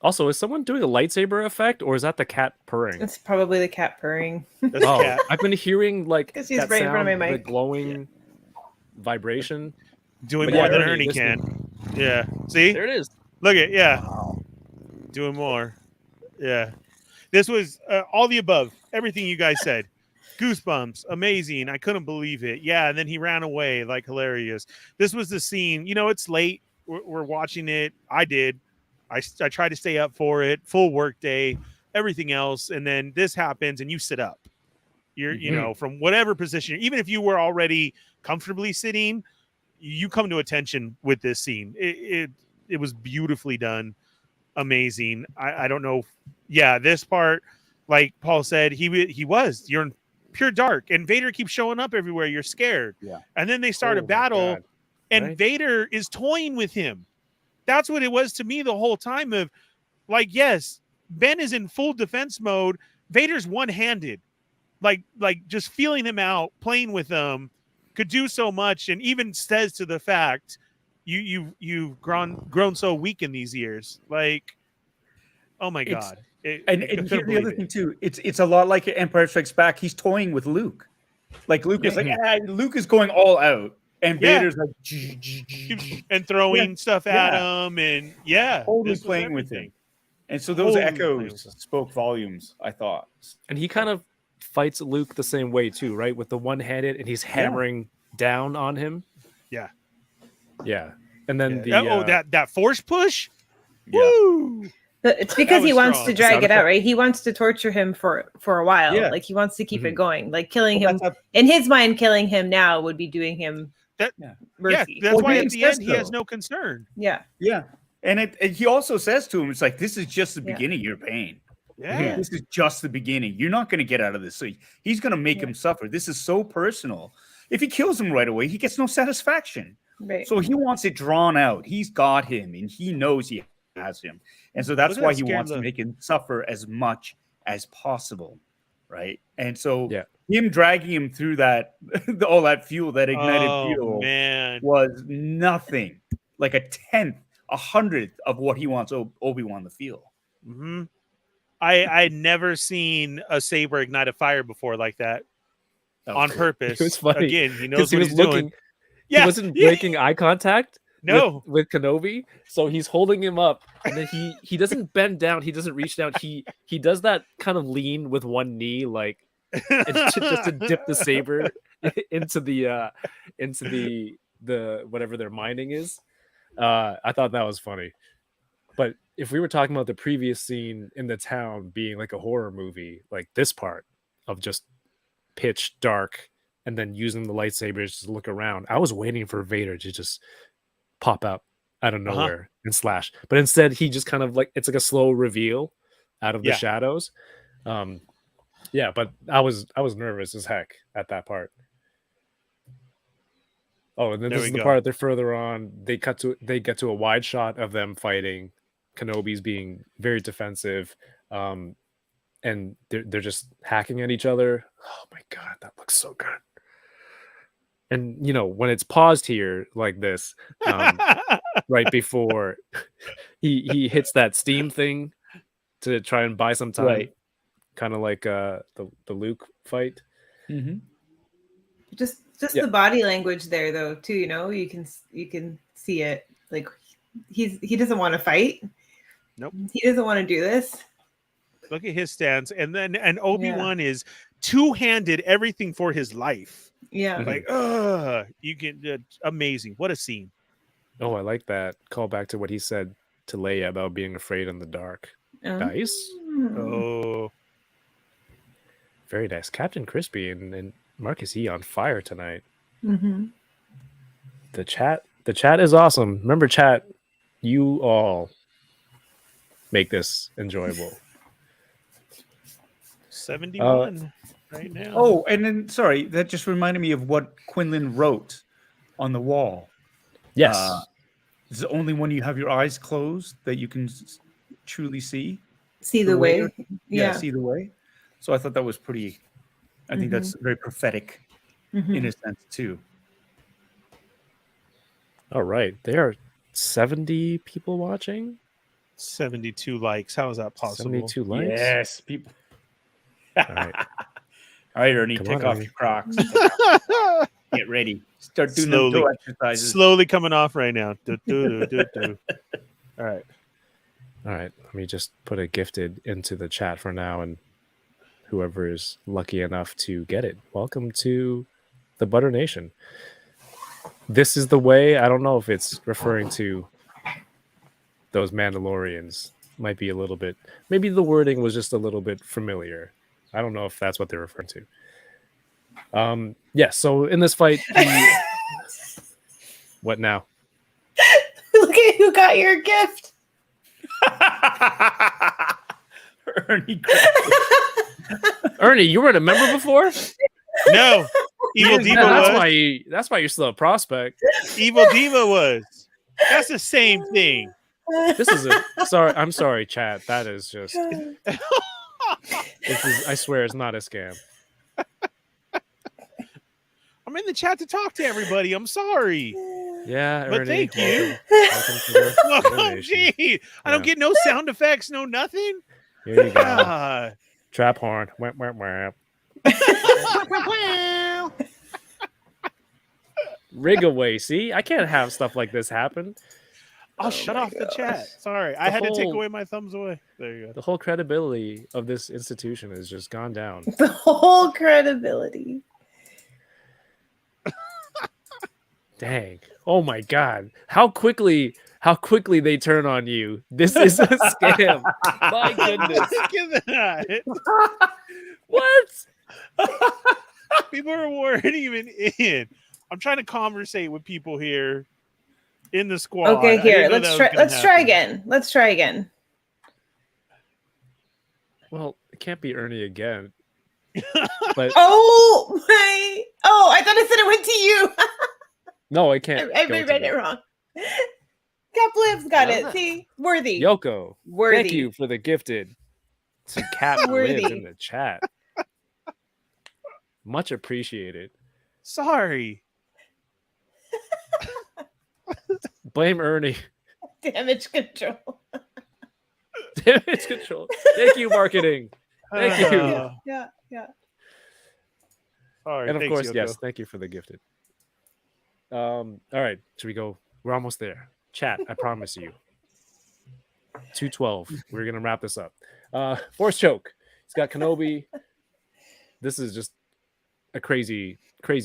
also, is someone doing a lightsaber effect, or is that the cat purring? It's probably the cat purring. Cat. I've been hearing like because he's right in front of my mic. The glowing vibration, doing more than Ernie can. Yeah, see, there it is. Look at doing more. Yeah, this was all the above. Everything you guys said. Goosebumps, amazing. I couldn't believe it. Yeah, and then he ran away, like hilarious. This was the scene. You know, it's late. We're watching it. I did. I tried to stay up for it. Full work day, everything else, and then this happens, and you sit up. You're, you know, from whatever position, even if you were already comfortably sitting, you come to attention with this scene. It was beautifully done, amazing. I don't know. Yeah, this part, like Paul said, you're in pure dark, and Vader keeps showing up everywhere. You're scared. Yeah. And then they start a battle, and Vader is toying with him. That's what it was to me the whole time of, like, yes, Ben is in full defense mode. Vader's one-handed, like just feeling him out, playing with them, could do so much, and even says to the fact, you've grown so weak in these years. Like, oh my It's- god. And here's the other thing too. It's a lot like Empire Strikes Back. He's toying with Luke. Like Luke is like, Luke is going all out, and Yeah. Vader's like, and throwing stuff at him, and totally this was playing with him. everything. And so those Totally playing with echoes him. spoke volumes, I thought. And he kind of fights Luke the same way too, right? With the one-handed, and he's hammering down on him. Yeah. Yeah. And then that force push. Yeah. Woo! But it's because was he wants strong. to drag Sound it out, effect. right? He wants to torture him for a while. Yeah. Like he wants to keep Mhm. it going. Like killing Well, him that's in his mind, killing him now would be doing him That- mercy. That's Well, why he at the says end he has so. no concern. Yeah. Yeah. And he also says to him, it's like, this is just the Yeah. beginning of your pain. Yeah. This is just the beginning. You're not going to get out of this. So he's going to make him suffer. This is so personal. If he kills him right away, he gets no satisfaction. Right. So he wants it drawn out. He's got him, and he knows he has him. And so that's Look at why that he scared wants to look. make him suffer as much as possible. Right. And so Yeah. him dragging him through that, all that fuel, that ignited fuel, Man. was nothing, like a 10th, 100th of what he wants Obi-Wan to feel. Hmm. I'd never seen a saber ignite a fire before like that on purpose. It was funny, Again, he because knows he what was he's looking. doing. He wasn't breaking eye contact. No. with Kenobi, so he's holding him up, and then he doesn't bend down. He doesn't reach down. He does that kind of lean with one knee, like just to dip the saber into the whatever their mining is. I thought that was funny. But if we were talking about the previous scene in the town being like a horror movie, like this part of just pitch dark and then using the lightsabers to look around, I was waiting for Vader to just pop up out of nowhere and slash. But instead, he just kind of like, it's like a slow reveal out of the shadows. Yeah, but I was nervous as heck at that part. Oh, and then this is the part they're further on. They get to a wide shot of them fighting. Kenobi's being very defensive, and they're just hacking at each other. Oh my god, that looks so good. And you know, when it's paused here like this, right before he hits that steam thing to try and buy some time, Right. kind of like the Luke fight. Mm-hmm. Just the body language there, though, too. You know, you can see it. Like he doesn't want to fight. Nope. He doesn't want to do this. Look at his stance, and Obi-Wan is two-handed everything for his life. Yeah. Like, you can amazing. What a scene. Oh, I like that. Call back to what he said to Leia about being afraid in the dark. Nice. Oh, Very nice. Captain Crispy and Marcus E on fire tonight. Mm-hmm. The chat is awesome. Remember, chat, you all make this enjoyable. 71 right now. Oh, and then sorry, that just reminded me of what Quinlan wrote on the wall. Yes. It's the only when you have your eyes closed that you can truly see. See the way. See the way. So I thought that was pretty. I think that's very prophetic in a sense too. All right. There are 70 people watching. 72 likes. How is that possible? 72 likes. Yes, people. All right. All right, Ernie, Come take on, off Ernie. your Crocs. Get ready. Start doing Slowly. those exercises. Slowly coming off right now. Do, do, do, do, do. All right. All right. Let me just put a gifted into the chat for now, and whoever is lucky enough to get it, welcome to the Butter Nation. This is the way. I don't know if it's referring to those Mandalorians. Might be a little bit. Maybe the wording was just a little bit familiar. I don't know if that's what they're referring to. Yeah. So in this fight, what now? Look at who got your gift. Ernie. Ernie, you weren't a member before. No. Evil Diva was. That's why you're still a prospect. Evil Diva was. That's the same thing. This is I'm sorry, chat. That is just. I swear, it's not a scam. I'm in the chat to talk to everybody. I'm sorry. Yeah, But Ernie, thank you. welcome to the Oh, donation. gee. I don't Yeah. get no sound effects, no nothing. Here you go. Ah. Trap horn. Wah, wah, wah. Rig away. See, I can't have stuff like this happen. I'll shut off the chat. Sorry, I had to take away my thumbs away. There you go. The whole credibility of this institution has just gone down. The whole credibility. Dang. Oh my god. How quickly they turn on you. This is a scam. My goodness. Look at that. What? People weren't even in. I'm trying to conversate with people here in the squad. Okay, here. Let's try again. Let's try again. Well, it can't be Ernie again. But Oh, I thought I said it went to you. no, I can't. I read it wrong. Cat got it. See? Worthy. Yoko, Worthy. thank you for the gifted to Cat Worthy. Lives in the chat. Much appreciated. Sorry. Blame Ernie. Damage control. Damage control. Thank you, marketing. Thank you. Yeah. Sorry. And of Thanks, course, Yoko. yes, thank you for the gifted. All right, should we go? We're almost there. Chat, I promise you. 2:12. We're gonna wrap this up. Force choke. It's got Kenobi. This is just a crazy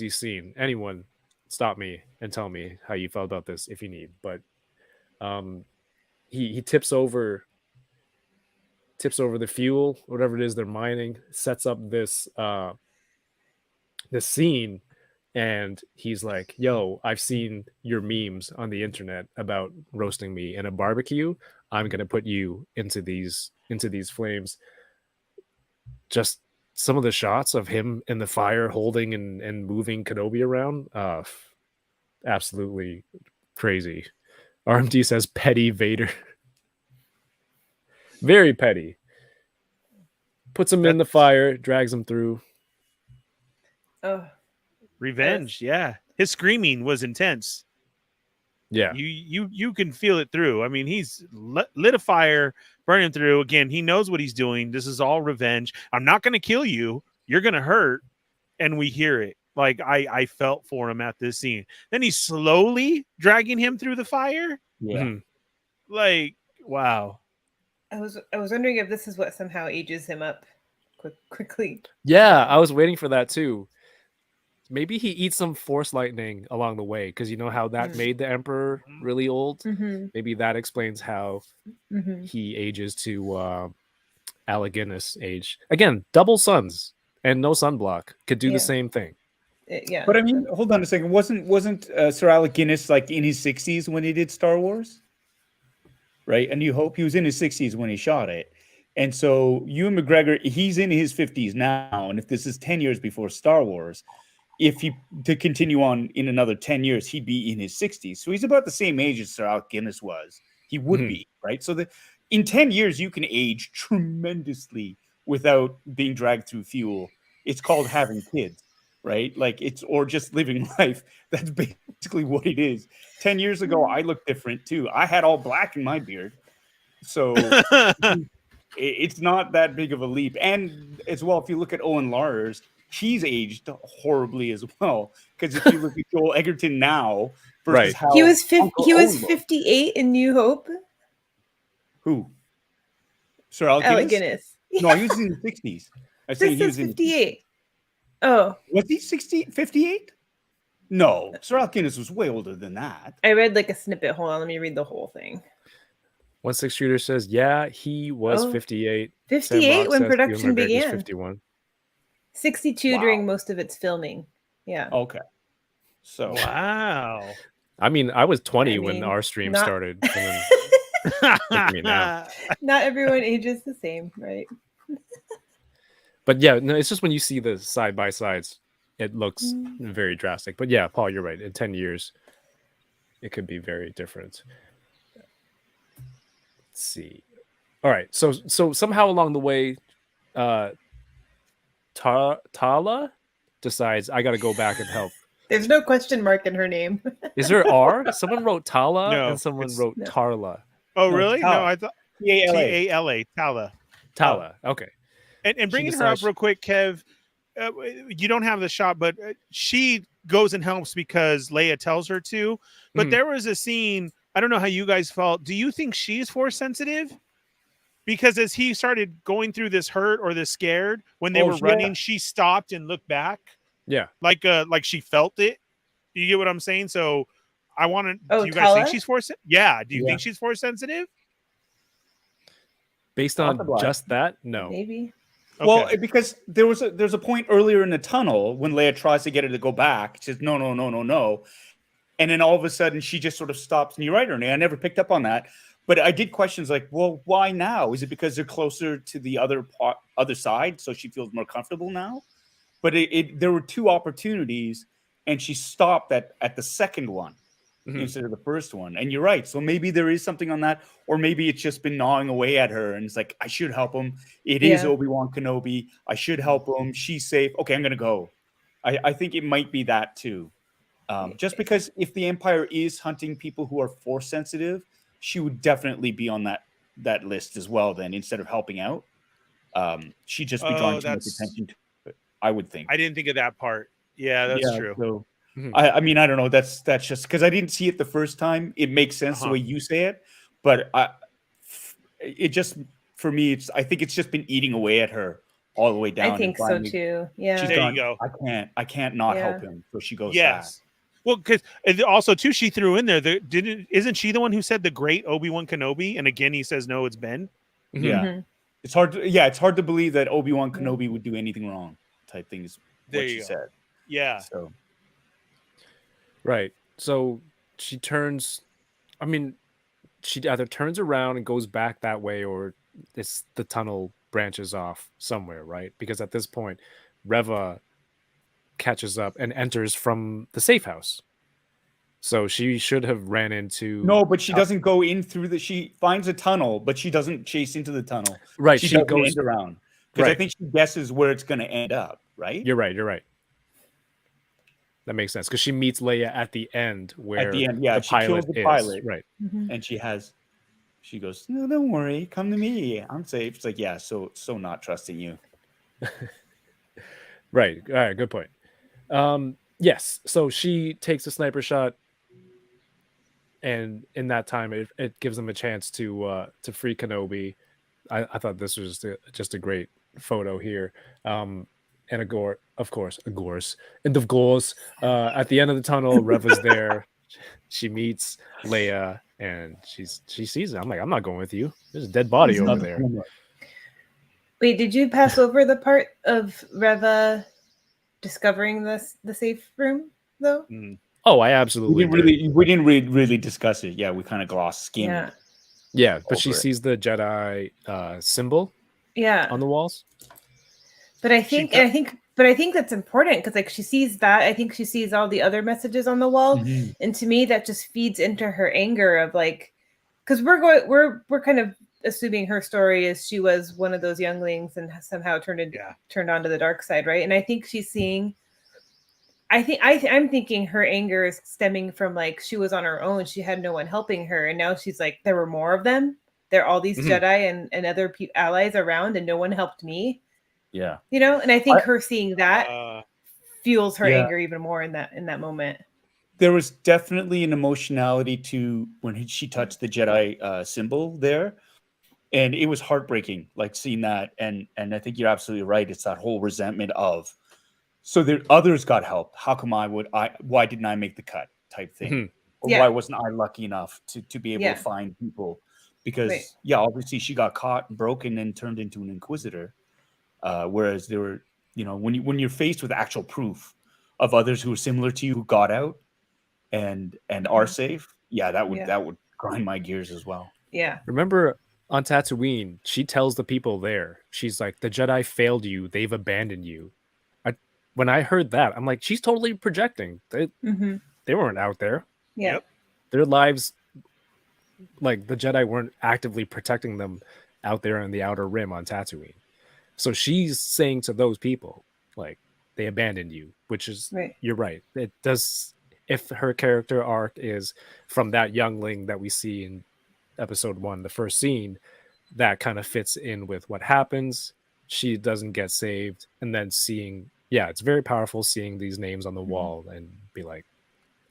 scene. Anyone stop me and tell me how you felt about this if you need. But he tips over the fuel, whatever it is they're mining, sets up this scene, and he's like, yo, I've seen your memes on the internet about roasting me in a barbecue. I'm gonna put you into these flames. Just some of the shots of him in the fire holding and moving Kenobi around, absolutely crazy. RMD says petty Vader. Very petty. Puts him in the fire, drags him through. Oh, Revenge, yeah. His screaming was intense. Yeah. You can feel it through. I mean, he's lit a fire, burning through. Again, he knows what he's doing. This is all revenge. I'm not going to kill you. You're going to hurt. And we hear it. Like, I felt for him at this scene. Then he's slowly dragging him through the fire. Yeah. Mm-hmm. Like, wow. I was wondering if this is what somehow ages him up quickly. Yeah, I was waiting for that too. Maybe he eats some force lightning along the way, because you know how that made the Emperor really old. Mm-hmm. Maybe that explains how he ages to Alec Guinness age. Again, double suns and no sunblock could do the same thing. Yeah. But I mean, hold on a second. Wasn't Sir Alec Guinness like in his 60s when he did Star Wars? Right? A New Hope. He was in his 60s when he shot it. And so Ewan McGregor, he's in his 50s now. And if this is 10 years before Star Wars, if he to continue on in another 10 years, he'd be in his 60s. So he's about the same age as Sir Alec Guinness was. He would be, right? So in 10 years, you can age tremendously without being dragged through fuel. It's called having kids, right? Like or just living life. That's basically what it is. 10 years ago, I looked different too. I had all black in my beard. So it's not that big of a leap. And as well, if you look at Owen Lars, he's aged horribly as well. Because if you look at Joel Egerton now versus how he was Uncle he was Owen 58 in New Hope. Who? Sir Alec Guinness? No, he was in the 60s. I say he was 58. Oh. Was he 58? No, Sir Alec Guinness was way older than that. I read like a snippet. Hold on, let me read the whole thing. 16 Shooter says, yeah, he was 58. 58 when production began. 51. 62 during most of its filming. Yeah. Okay. So wow. I mean, I was 20 when our stream started. And then, look at me now. Not everyone ages the same, right? But yeah, no, it's just when you see the side by sides, it looks very drastic. But yeah, Paul, you're right. In 10 years, it could be very different. Let's see. All right. So somehow along the way, Tala decides I got to go back and help There's no question mark in her name. Is there R? Someone wrote Tala No, and someone it's- wrote No. Tarla. Oh, No, really? Tala. No, I thought T-A-L-A. Tala, Tala. Tala. Okay. And She bringing her up decides- real quick, Kev. You don't have the shot, but she goes and helps because Leia tells her to. But Mhm. there was a scene. I don't know how you guys felt. Do you think she's force sensitive? Because as he started going through this hurt or this scared when they Oh, were yeah. running, she stopped and looked back, Yeah. like she felt it. You get what I'm saying? So I want to. Oh, do you guys think Tala? she's force? Yeah. Do you Yeah. think she's force sensitive? Based on Possibly. just that, no. Maybe. Well, Okay. because there's a point earlier in the tunnel when Leia tries to get her to go back. She says, no, no, no, no, no. And then all of a sudden she just sort of stops. And you're right, Ernie. I never picked up on that. But I did questions like, well, why now? Is it because they're closer to the other side, so she feels more comfortable now? But there were two opportunities, and she stopped at the second one Mhm. instead of the first one. And you're right. So maybe there is something on that, or maybe it's just been gnawing away at her, and it's like, I should help him. It is Yeah. Obi-Wan Kenobi. I should help him. She's safe. Okay, I'm gonna go. I think it might be that too. Just because if the Empire is hunting people who are force sensitive, she would definitely be on that list as well. Then instead of helping out, she'd just be drawing too much attention to it. I would think. I didn't think of that part. Yeah, that's true. So, Mhm. I mean, I don't know. That's just because I didn't see it the first time. It makes sense the way you say it, but it just for me, I think it's just been eating away at her all the way down. I think and so finally too. Yeah. She's There you gone, go. I can't not Yeah. help him. So she goes. Yes. Well, because also too, she threw in there. Isn't she the one who said the great Obi-Wan Kenobi? And again, he says no, it's Ben. Mhm. Yeah. Mhm. It's hard to believe that Obi-Wan Kenobi would do anything wrong. Type thing is There what you she go. said. Yeah. So Right. So she turns, I mean, she either turns around and goes back that way, or the tunnel branches off somewhere, right? Because at this point, Reva catches up and enters from the safe house. So she should have ran into no, but she doesn't go in through she finds a tunnel, but she doesn't chase into the tunnel. Right. She She doesn't goes end around because I right. think she guesses where it's going to end up. Right. You're right. That makes sense because she meets Leia at the end where At the end, yeah, the she kills pilot the is. pilot. Right. Mhm. And she goes, no, don't worry, come to me. I'm safe. It's like, yeah, so not trusting you. Right. All right. Good point. Yes. So she takes a sniper shot, and in that time, it gives them a chance to free Kenobi. I thought this was just a great photo here. And end of course, at the end of the tunnel, Reva's there. She meets Leia, and she sees it. I'm like, I'm not going with you. There's a dead body over there. Wait, did you pass over the part of Reva discovering the safe room though? Oh, I absolutely we didn't really discuss it. Yeah, we kind of skimmed. Yeah, but she over it. sees the Jedi symbol Yeah. on the walls. But I think that's important because like she sees that. I think she sees all the other messages on the wall, Mhm. and to me that just feeds into her anger of like, because we're kind of assuming her story is she was one of those younglings and somehow turned onto the dark side, right? And I think she's seeing. I'm thinking her anger is stemming from like she was on her own. She had no one helping her, and now she's like, there were more of them. There are all these Jedi and other allies around, and no one helped me. Yeah, And I think her seeing that fuels her Yeah. anger even more in that moment. there was definitely an emotionality to when she touched the Jedi symbol there, and it was heartbreaking, like seeing that. And I think you're absolutely right. It's that whole resentment of, so there others got help. How come why didn't I make the cut type thing? Mhm. Or Yeah. why wasn't I lucky enough to be able Yeah. to find people? Because Right. obviously she got caught and broken and turned into an Inquisitor. Whereas there were, when you're faced with actual proof of others who are similar to you who got out and are safe, that would grind my gears as well. Yeah. Remember on Tatooine, she tells the people there, she's like, the Jedi failed you. They've abandoned you. When I heard that, I'm like, she's totally projecting. Mm-hmm. They weren't out there. Yeah. Yep. Their lives, like the Jedi weren't actively protecting them out there in the outer rim on Tatooine. So she's saying to those people, like, they abandoned you, which is Right. you're right. It does. If her character arc is from that youngling that we see in episode 1, the first scene, that kind of fits in with what happens. She doesn't get saved, and then seeing, yeah, it's very powerful seeing these names on the wall and be like,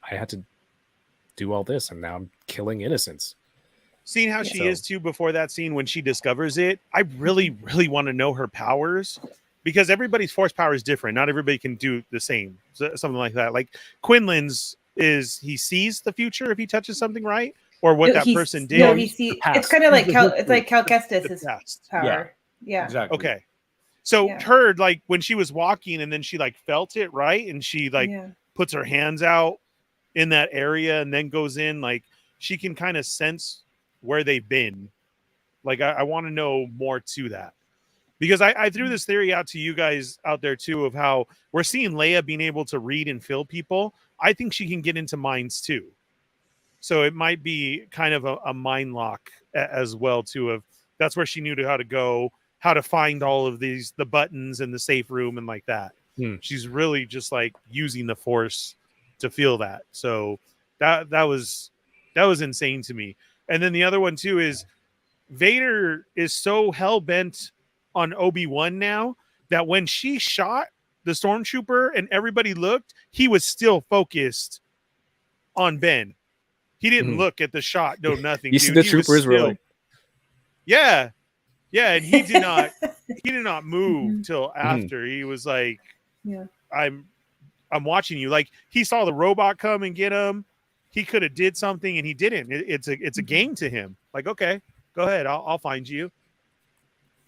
I had to do all this, and now I'm killing innocents. Seeing how she is too before that scene when she discovers it, I really, really want to know her powers, because everybody's force power is different. Not everybody can do the same. So, something like that. Like Quinlan's is he sees the future if he touches something, right? Or what that person did. No, he sees. It's kind of like it's like Cal Kestis' power. Yeah. Exactly. Okay. So her, like when she was walking and then she like felt it, right? And she like puts her hands out in that area and then goes in, like she can kind of sense where they've been. Like I want to know more to that, because I threw this theory out to you guys out there too of how we're seeing Leia being able to read and feel people. I think she can get into minds too, so it might be kind of a mind lock as well too. Of that's where she knew how to go, how to find all of the buttons in the safe room and like that. She's really just like using the Force to feel that. So that was insane to me. And then the other one too is Vader is so hell-bent on Obi-Wan now that when she shot the stormtrooper and everybody looked, he was still focused on Ben. He didn't look at the shot, no nothing. You see the troopers were like, yeah, and he did not move till after. He was like, I'm watching you. Like he saw the robot come and get him. He could have did something and he didn't. It's a game to him. Like, okay, go ahead. I'll find you.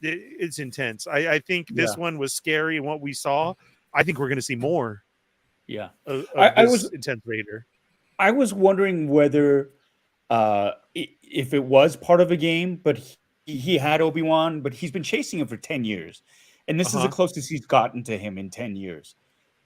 It's intense. I think this one was scary in what we saw. I think we're going to see more. Yeah. I was intense Vader. I was wondering whether if it was part of a game, but he had Obi-Wan, but he's been chasing him for 10 years. And this is the closest he's gotten to him in 10 years.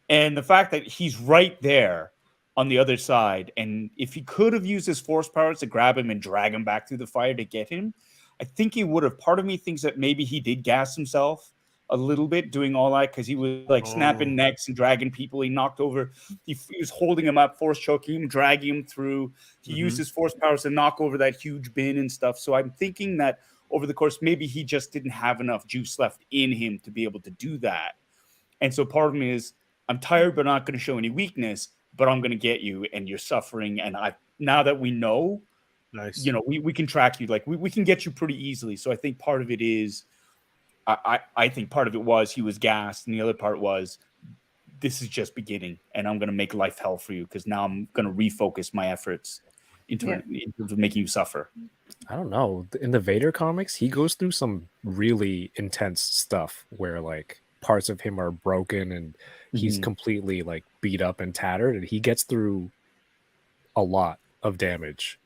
And the fact that he's right there on the other side, and if he could have used his force powers to grab him and drag him back through the fire to get him, I think he would have. Part of me thinks that maybe he did gas himself a little bit doing all that, because he was like snapping necks and dragging people. He knocked over, he was holding him up, force choking him, dragging him through. He used his force powers to knock over that huge bin and stuff. So I'm thinking that over the course, maybe he just didn't have enough juice left in him to be able to do that. And so part of me is, I'm tired, but not going to show any weakness, but I'm going to get you and you're suffering. And now that we know, nice, we can track you. Like we can get you pretty easily. So I think part of it is, I think part of it was he was gassed, and the other part was, this is just beginning, and I'm going to make life hell for you, because now I'm going to refocus my efforts in terms of making you suffer. I don't know. In the Vader comics, he goes through some really intense stuff where like parts of him are broken and he's completely like beat up and tattered, and he gets through a lot of damage.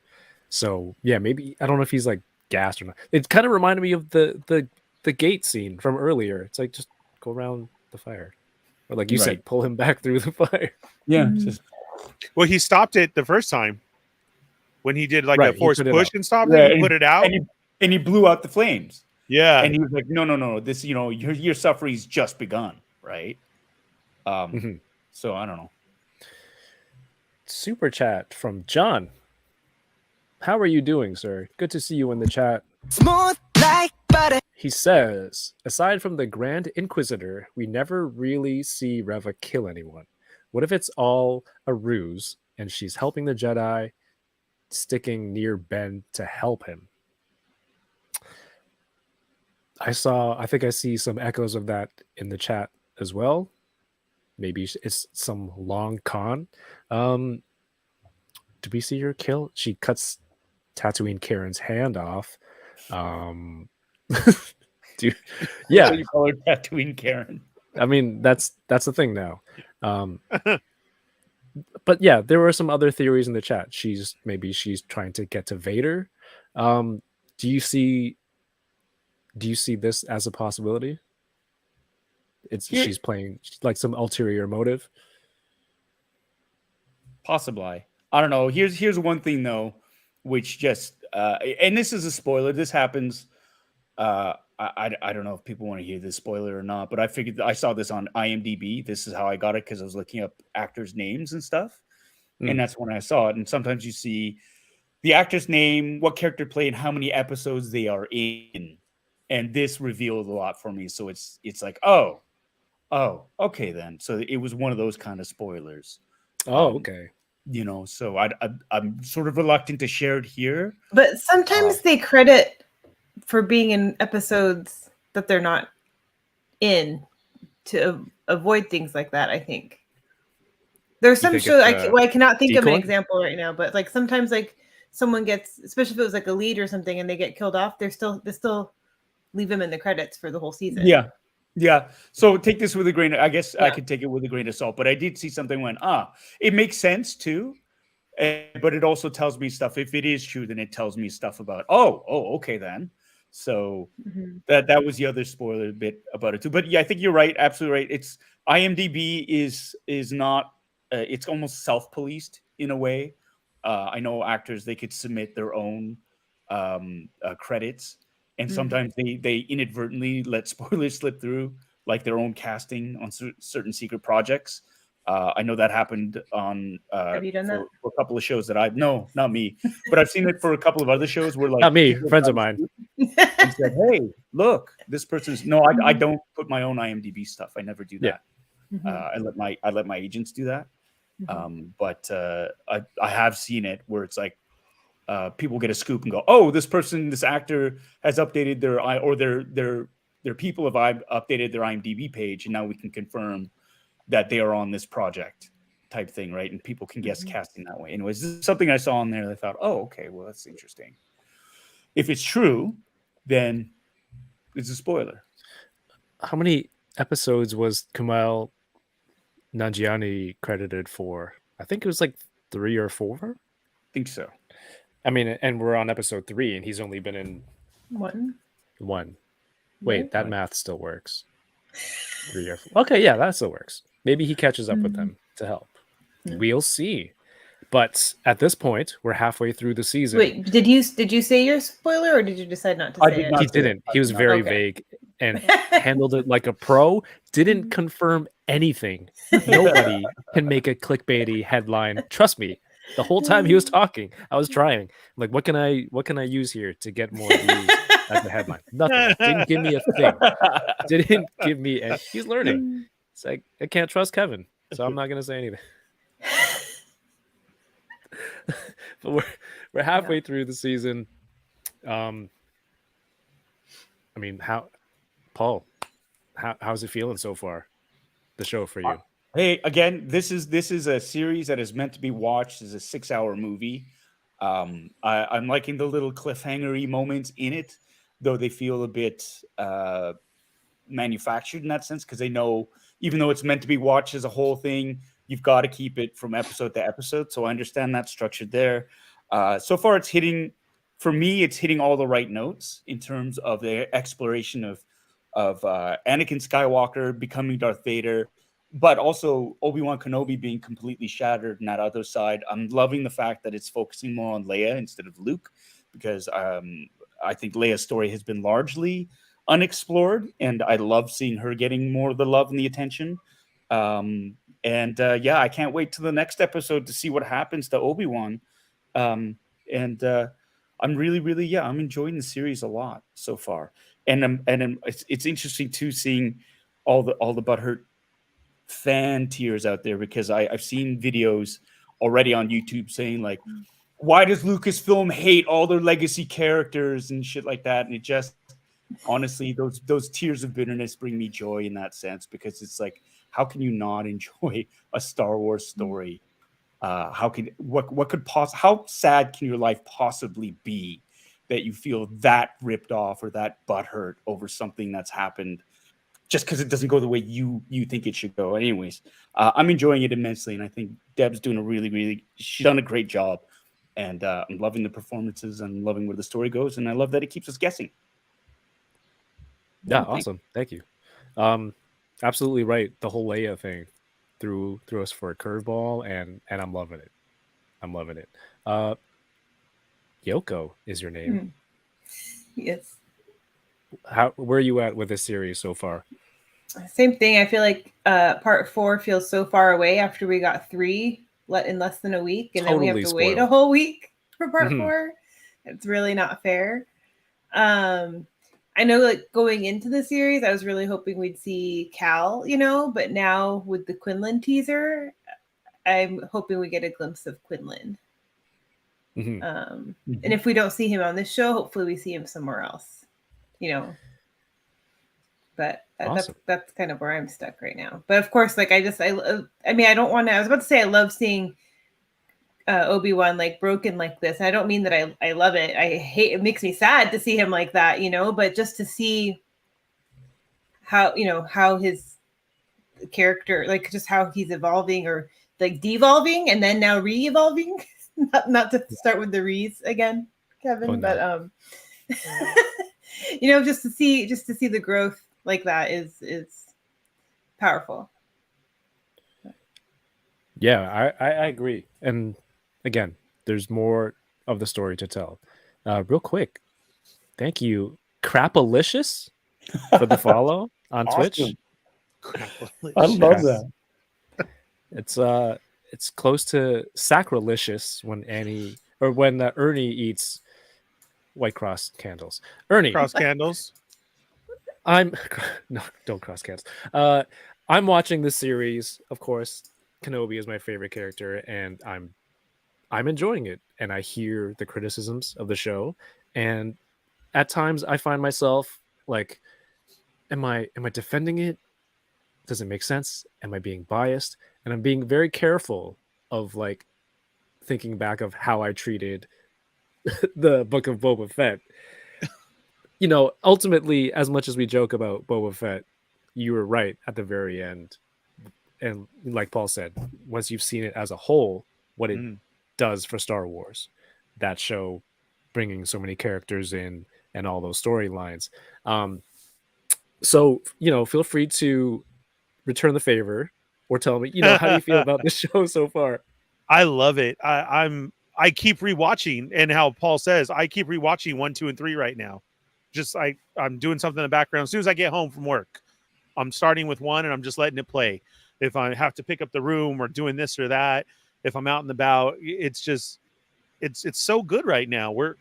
So yeah, maybe I don't know if he's like gassed or not. It kind of reminded me of the gate scene from earlier. It's like, just go around the fire, or like you said, pull him back through the fire. Yeah. Well, he stopped it the first time when he did like a force push and stopped it and put it out, and he blew out the flames. Yeah, and he was like, no, this, your suffering's just begun, right? So I don't know. Super chat from John. How are you doing, sir? Good to see you in the chat. Smooth like butter. He says, aside from the Grand Inquisitor, we never really see Reva kill anyone. What if it's all a ruse and she's helping the Jedi, sticking near Ben to help him? I think I see some echoes of that in the chat as well. Maybe it's some long con. Do we see her kill? She cuts Tatooine Karen's hand off. Dude, yeah, you call her Tatooine Karen. I mean, that's the thing now. But yeah, there were some other theories in the chat. Maybe she's trying to get to Vader. Do you see this as a possibility? She's playing like some ulterior motive. Possibly. I don't know. Here's one thing though, which just and this is a spoiler. This happens I don't know if people want to hear this spoiler or not, but I figured I saw this on IMDb. This is how I got it because I was looking up actors' names and stuff, and that's when I saw it. And sometimes you see the actor's name, what character played, and how many episodes they are in, and this revealed a lot for me. So it's like, oh, okay then. So it was one of those kind of spoilers. Oh, okay. You know, so I'm sort of reluctant to share it here. But sometimes they credit for being in episodes that they're not in to avoid things like that. I think there's some shows I cannot think of an example right now, but like sometimes like someone gets, especially if it was like a lead or something, and they get killed off, they still leave them in the credits for the whole season. Yeah. So take this with a grain. I guess I could take it with a grain of salt, but I did see something when it makes sense too. But it also tells me stuff. If it is true, then it tells me stuff about, okay then. So that was the other spoiler bit about it too. But yeah, I think you're right, absolutely right. It's IMDb is not it's almost self-policed in a way. I know actors, they could submit their own credits, and sometimes they inadvertently let spoilers slip through, like their own casting on certain secret projects. I know that happened on Have you done that? For a couple of shows that no, not me, but I've seen it for a couple of other shows where like not me, friends of mine, and said, "Hey, look, this person's." No, I don't put my own IMDb stuff. I never do that. I let my agents do that. But I have seen it where it's like people get a scoop and go, "Oh, this actor has updated their people have updated their IMDb page, and now we can confirm that they are on this project," type thing, right? And people can guess casting that way. Anyways, this is something I saw on there that I thought, oh, okay, well, that's interesting. If it's true, then it's a spoiler. How many episodes was Kumail Nanjiani credited for? I think it was like 3 or 4. I think so. I mean, and we're on episode 3, and he's only been in one. Wait, that math still works. 3 or 4. Okay, yeah, that still works. Maybe he catches up with them to help. We'll see. But at this point, we're halfway through the season. Wait, did you say your spoiler, or did you decide not to say it? He didn't. He was very vague and handled it like a pro. Didn't confirm anything. Nobody can make a clickbaity headline. Trust me. The whole time he was talking, I was trying. I'm like, what can I use here to get more views as the headline? Nothing. Didn't give me a thing. Didn't give me any. He's learning. It's like, I can't trust Kevin, so I'm not gonna say anything. But we're halfway through the season. I mean, how's it feeling so far? The show for you? Hey, again, this is a series that is meant to be watched as a 6-hour movie. I'm liking the little cliffhanger-y moments in it, though they feel a bit manufactured in that sense, because they know, even though it's meant to be watched as a whole thing, you've got to keep it from episode to episode. So I understand that structure there. So far, it's hitting all the right notes in terms of the exploration of Anakin Skywalker becoming Darth Vader, but also Obi-Wan Kenobi being completely shattered. And that other side, I'm loving the fact that it's focusing more on Leia instead of Luke, because I think Leia's story has been largely unexplored, and I love seeing her getting more of the love and the attention. I can't wait till the next episode to see what happens to Obi-Wan. I'm really, I'm enjoying the series a lot so far. And it's interesting too, seeing all the butthurt fan tears out there, because I've seen videos already on YouTube saying like, why does Lucasfilm hate all their legacy characters and shit like that? And it just, honestly, those tears of bitterness bring me joy in that sense, because it's like, how can you not enjoy a Star Wars story? How sad can your life possibly be that you feel that ripped off or that butthurt over something that's happened just because it doesn't go the way you think it should go? Anyways, I'm enjoying it immensely, and I think Deb's doing she's done a great job, and I'm loving the performances, and loving where the story goes, and I love that it keeps us guessing. Yeah, awesome. Thank you. Absolutely right. The whole Leia thing threw us for a curveball, and I'm loving it. Yoko is your name. Yes. where are you at with this series so far? Same thing. I feel like part 4 feels so far away after we got 3 in less than a week, and then we have Totally to wait a spoiled. whole week for part Mhm. 4. It's really not fair. I know, like, going into the series, I was really hoping we'd see Cal, but now with the Quinlan teaser, I'm hoping we get a glimpse of Quinlan. Mhm. And if we don't see him on this show, hopefully we see him somewhere else, But Awesome. that's kind of where I'm stuck right now. But of course, like, I don't want to. I was about to say I love seeing Obi-Wan like broken like this. And I don't mean that I love it. I hate it. Makes me sad to see him like that, but just to see how his character, like, just how he's evolving or like devolving and then now re-evolving. not to start with the re's again, Kevin, Oh, no. but just to see the growth like that is powerful. Yeah, I agree. And again, there's more of the story to tell. Real quick, thank you, Crapalicious, for the follow on Twitch. I love that. It's close to sacrilegious when Ernie eats White Cross candles. Ernie, Cross candles. No, don't cross candles. I'm watching this series, of course. Kenobi is my favorite character, and I'm enjoying it. And I hear the criticisms of the show, and at times I find myself like, am I defending it? Does it make sense? Am I being biased? And I'm being very careful of like thinking back of how I treated the Book of Boba Fett. Ultimately, as much as we joke about Boba Fett, you were right at the very end. And like Paul said, once you've seen it as a whole, what it does for Star Wars, that show bringing so many characters in and all those storylines. So, feel free to return the favor or tell me, how do you feel about this show so far? I love it. I keep rewatching, and how Paul says, I keep rewatching 1, 2, and 3 right now. Just I'm doing something in the background. As soon as I get home from work, I'm starting with 1 and I'm just letting it play. If I have to pick up the room or doing this or that, if I'm out and about, it's just it's so good right now. We're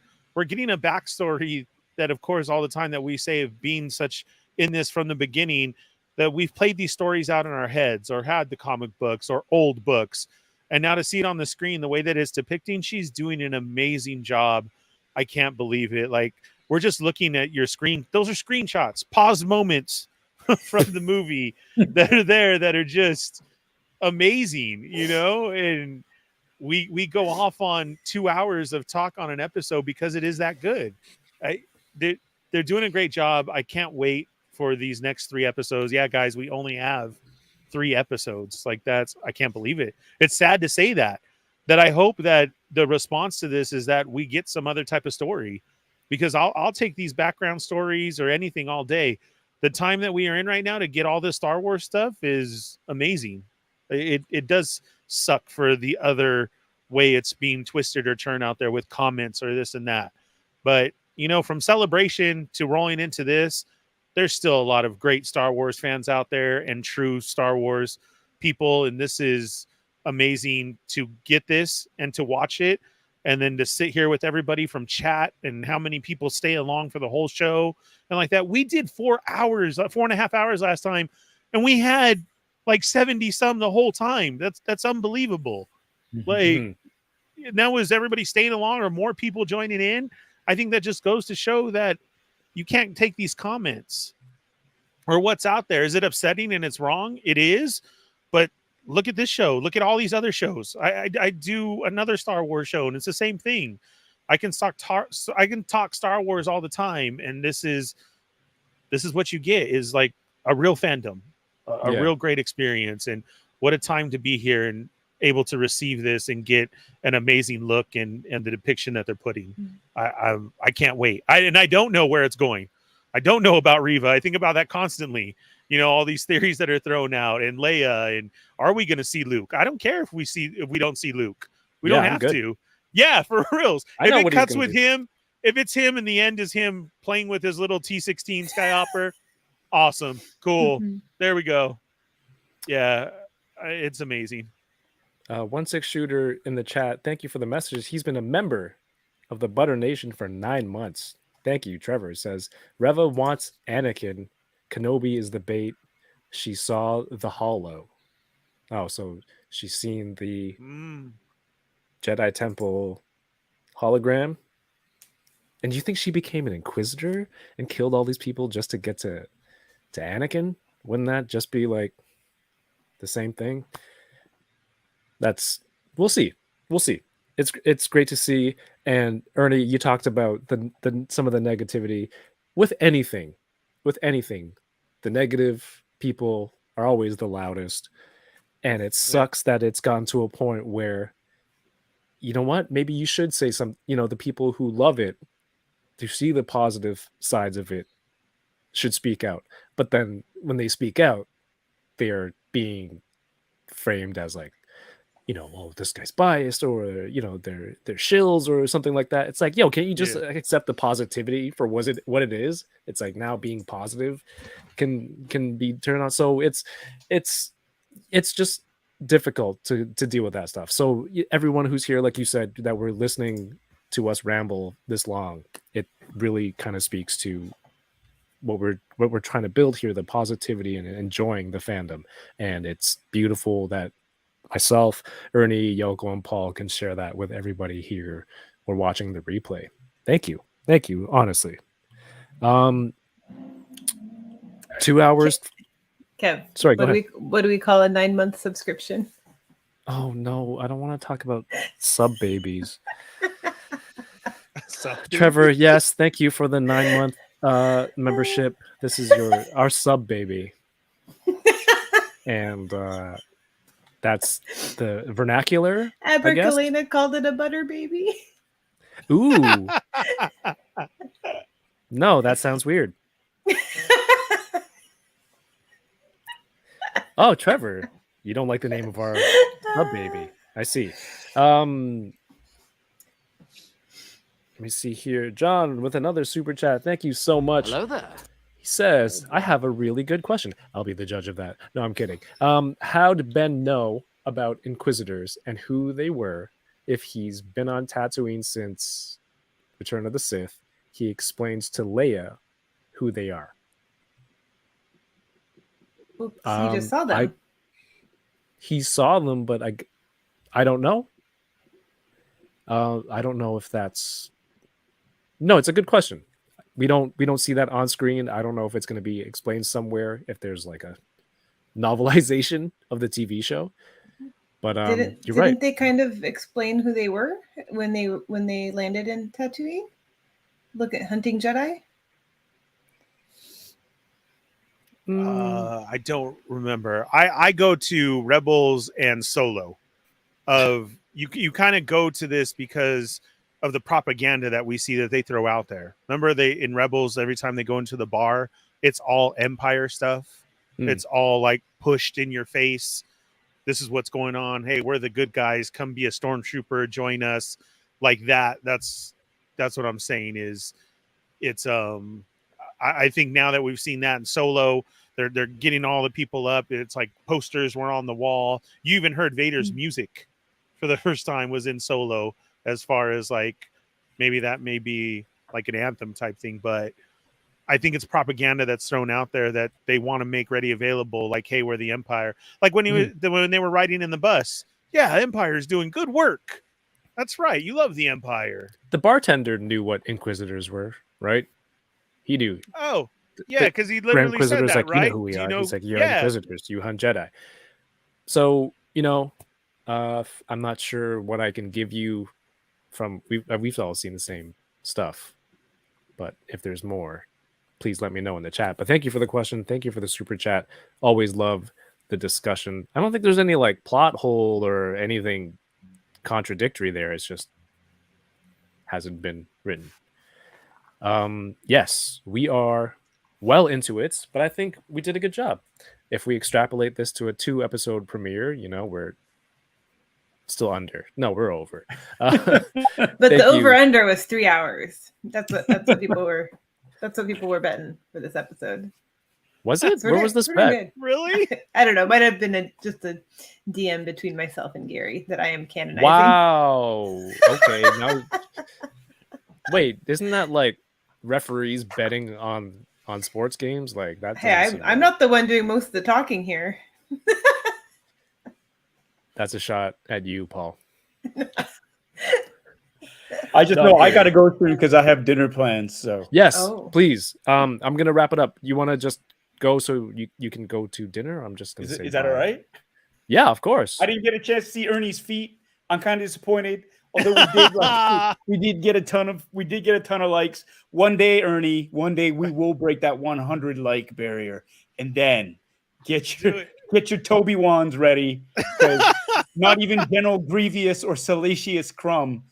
getting a backstory that, of course, all the time that we say of being such in this from the beginning, that we've played these stories out in our heads or had the comic books or old books. And now to see it on the screen, the way that it's depicting, she's doing an amazing job. I can't believe it. Like, we're just looking at your screen. Those are screenshots, pause moments from the movie that are there that are just amazing, and we go off on 2 hours of talk on an episode because it is that good. They're doing a great job. I can't wait for these next 3 episodes. Yeah, guys, we only have 3 episodes. Like, I can't believe it. It's sad to say that I hope that the response to this is that we get some other type of story, because I'll take these background stories or anything all day. The time that we are in right now to get all this Star Wars stuff is amazing. It does suck for the other way it's being twisted or turned out there with comments or this and that. But, from Celebration to rolling into this, there's still a lot of great Star Wars fans out there and true Star Wars people. And this is amazing to get this and to watch it. And then to sit here with everybody from chat and how many people stay along for the whole show and like that. We did 4.5 hours last time, and we had like 70 some the whole time. That's unbelievable. Like, now is everybody staying along or more people joining in? I think that just goes to show that you can't take these comments or what's out there. Is it upsetting and it's wrong? It is, but look at this show. Look at all these other shows. I do another Star Wars show, and it's the same thing. I can talk Star Wars all the time, and this is what you get, is like a real fandom, a real great experience. And what a time to be here and able to receive this and get an amazing look and the depiction that they're putting. I can't wait. I don't know where it's going. I don't know about Reva. I think about that constantly. All these theories that are thrown out, and Leia, and are we going to see Luke? I don't care if we don't see Luke. We don't have to. Yeah, for reals. If it cuts with him if it's him in the end is him playing with his little T-16 Skyhopper, awesome, cool. There we go. Yeah, it's amazing. 1-6 shooter in the chat. Thank you for the messages. He's been a member of the Butter Nation for 9 months. Thank you. Trevor says Reva wants Anakin. Kenobi is the bait. She saw the hollow. Oh, so she's seen the Jedi Temple hologram. And do you think she became an Inquisitor and killed all these people just to get to Anakin? Wouldn't that just be like the same thing? We'll see. It's great to see. And Ernie, you talked about the some of the negativity with anything. The negative people are always the loudest. And it sucks that it's gone to a point where, you know what? Maybe you should say the people who love it, to see the positive sides of it, should speak out. But then when they speak out, they're being framed as like, well, this guy's biased, or they're shills or something like that. It's like, yo, can't you just accept the positivity for what it is? It's like now being positive can be turned on. So it's just difficult to deal with that stuff. So everyone who's here, like you said, that we're listening to us ramble this long, it really kind of speaks to what we're trying to build here, the positivity and enjoying the fandom. And it's beautiful that myself, Ernie, Yoko, and Paul can share that with everybody here or watching the replay. Thank you, honestly. 2 hours. Kev, sorry, go ahead. What do we call a 9-month subscription? Oh no, I don't want to talk about sub babies. Trevor, yes, thank you for the 9-month membership. This is our sub baby. And that's the vernacular. Aberkalina called it a butter baby. Ooh. No, that sounds weird. Oh, Trevor, you don't like the name of our sub baby. I see. Let me see here. John with another super chat. Thank you so much. Hello there. He says, I have a really good question. I'll be the judge of that. No, I'm kidding. How did Ben know about Inquisitors and who they were if he's been on Tatooine since Return of the Sith? He explains to Leia who they are. Oops, he just saw them. He saw them, but I don't know. I don't know if that's... No, it's a good question. We don't see that on screen. I don't know if it's going to be explained somewhere, if there's like a novelization of the TV show. But you're right. Didn't they kind of explain who they were when they landed in Tatooine? Look at Hunting Jedi. I don't remember. I go to Rebels and Solo. You kind of go to this because of the propaganda that we see that they throw out there. Remember, in Rebels, every time they go into the bar, it's all Empire stuff. It's all like pushed in your face. This is what's going on. Hey, we're the good guys. Come be a stormtrooper. Join us. Like that. That's what I'm saying. Is it's I think now that we've seen that in Solo, they're getting all the people up. It's like posters were on the wall. You even heard Vader's music for the first time was in Solo. As far as like maybe that may be like an anthem type thing, but I think it's propaganda that's thrown out there that they want to make ready available. Like, hey, we're the Empire. Like when they were riding in the bus, yeah, Empire is doing good work. That's right. You love the Empire. The bartender knew what Inquisitors were, right? He knew. Oh, yeah, because he literally Inquisitors said that, like, right? You know who we are. He's like, you're Inquisitors. You hunt Jedi. So, I'm not sure what I can give you from... We've all seen the same stuff. But if there's more, please let me know in the chat. But thank you for the question. Thank you for the super chat. Always love the discussion. I don't think there's any like plot hole or anything contradictory there. It's just hasn't been written. Yes, we are well into it, but I think we did a good job. If we extrapolate this to a 2-episode premiere, we're still under. No, we're over. But the over under was 3 hours. That's what people were. That's what people were betting for this episode. Was it? Where was this bet? Really? I don't know. It might have been just a DM between myself and Gary that I am canonizing. Wow. Okay. Now, wait, isn't that like referees betting on sports games like that? Hey, I'm not the one doing most of the talking here. That's a shot at you, Paul. I just know I got to go through because I have dinner plans. So yes, please. I'm gonna wrap it up. You want to just go so you can go to dinner? I'm just gonna say. Is that all right? Yeah, of course. I didn't get a chance to see Ernie's feet. I'm kind of disappointed. Although we did get a ton of likes. One day, Ernie, we will break that 100 like barrier, and then get your Toby wands ready. Because not even General Grievous or Salacious Crumb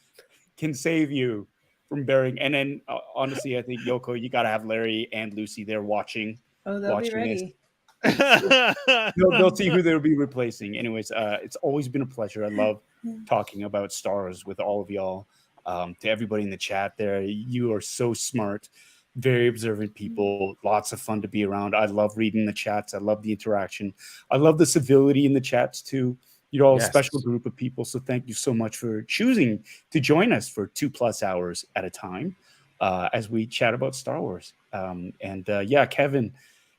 can save you from burying. And then honestly, I think Yoko, you got to have Larry and Lucy there watching. Oh, they'll be ready. They'll see who they'll be replacing. Anyways, it's always been a pleasure. I love talking about Star Wars with all of y'all. To everybody in the chat there, you are so smart, very observant people. Lots of fun to be around. I love reading the chats. I love the interaction. I love the civility in the chats too. You're all a special group of people. So thank you so much for choosing to join us for 2+ hours at a time as we chat about Star Wars. Kevin,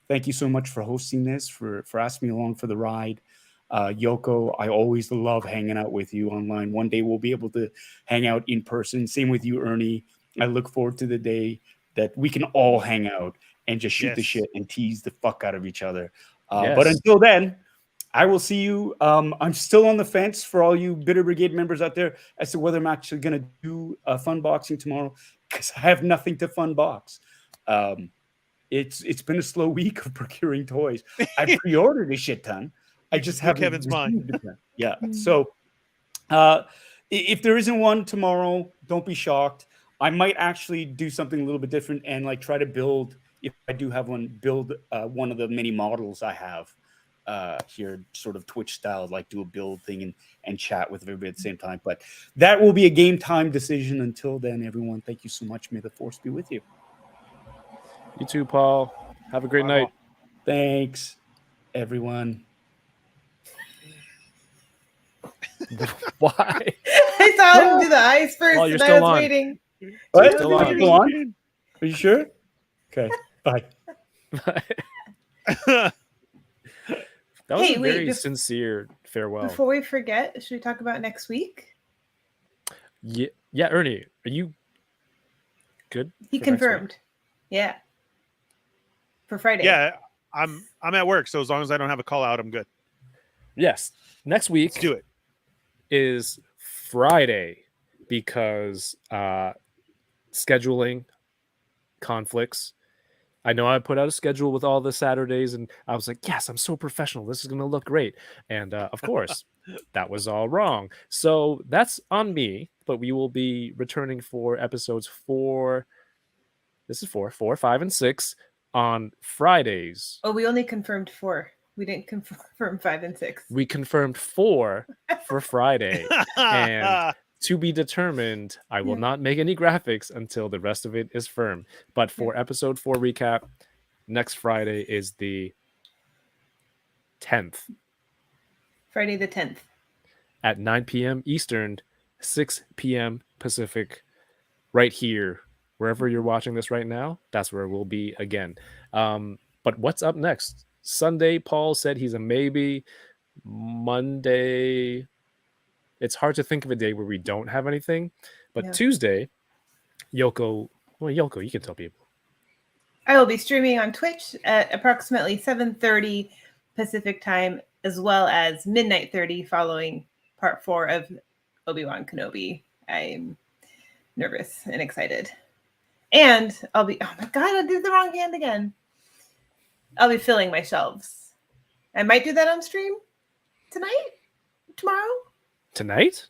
thank you so much for hosting this, for asking me along for the ride. Yoko, I always love hanging out with you online. One day we'll be able to hang out in person. Same with you, Ernie. I look forward to the day that we can all hang out and just shoot the shit and tease the fuck out of each other. But until then, I will see you. I'm still on the fence for all you Bitter Brigade members out there as to whether I'm actually going to do fun boxing tomorrow because I have nothing to fun box. It's been a slow week of procuring toys. I pre-ordered a shit ton. I just have Kevin's mind. Yeah. So if there isn't one tomorrow, don't be shocked. I might actually do something a little bit different and like try to build, if I do have one, build one of the mini models I have here, sort of Twitch style, like do a build thing and chat with everybody at the same time. But that will be a game time decision. Until then, everyone, thank you so much. May the force be with you. You too, Paul. Have a great night. Thanks, everyone. Why? I saw him do the eyes first, and I was waiting. What? Still on? Are you sure? Okay. Bye. That was a very sincere farewell. Before we forget, should we talk about next week? Yeah, Ernie, are you good? He confirmed. Yeah. For Friday. Yeah, I'm at work, so as long as I don't have a call out, I'm good. Yes. Next week. Let's do it. Is Friday because scheduling conflicts. I know I put out a schedule with all the Saturdays and I was like, yes, I'm so professional. This is going to look great. And of course, that was all wrong. So that's on me, but we will be returning for episodes 4. This is 4, 5, and 6 on Fridays. Oh, we only confirmed 4. We didn't confirm 5 and 6. We confirmed 4 for Friday. And to be determined, I will not make any graphics until the rest of it is firm. But for episode 4 recap, next Friday is the 10th. Friday the 10th. At 9 p.m. Eastern, 6 p.m. Pacific, right here. Wherever you're watching this right now, that's where we'll be again. But what's up next? Sunday, Paul said he's a maybe. Monday, it's hard to think of a day where we don't have anything. But Tuesday, Yoko, you can tell people. I will be streaming on Twitch at approximately 7:30 Pacific time, as well as midnight 30 following part 4 of Obi-Wan Kenobi. I'm nervous and excited. And I'll be, oh my God, I did the wrong hand again. I'll be filling my shelves. I might do that on stream tonight, tomorrow. Tonight?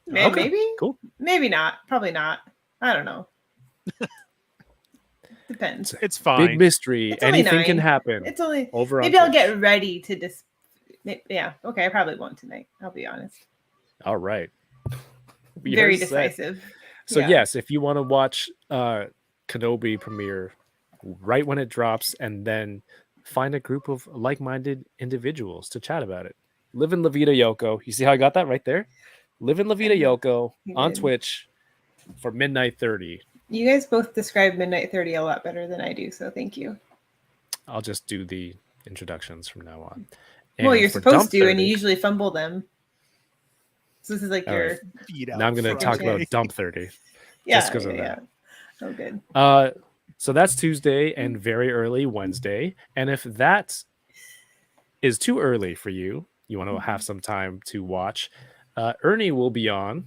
Maybe. Cool. Maybe not. Probably not. I don't know. Depends. It's fine. Big mystery. Anything can happen. It's only over. Maybe I'll get ready to yeah. Okay. I probably won't tonight. I'll be honest. All right. We Very are set. decisive. So Yeah. yes, if you want to watch Kenobi premiere right when it drops, and then find a group of like-minded individuals to chat about it. Live in La Vida Yoko. You see how I got that right there? Live in La Vida Yoko You on did. Twitch for midnight 30. You guys both describe Midnight 30 a lot better than I do, so thank you. I'll just do the introductions from now on. Well, And you're for supposed Dump to, and 30 you usually fumble them. So this is like All your right. Feed out Now I'm going to Friday. talk about Dump 30. yeah, just 'cause of yeah, that. yeah. Oh, good. So that's Tuesday and very early Wednesday. And if that is too early for you, you want to have some time to watch, Ernie will be on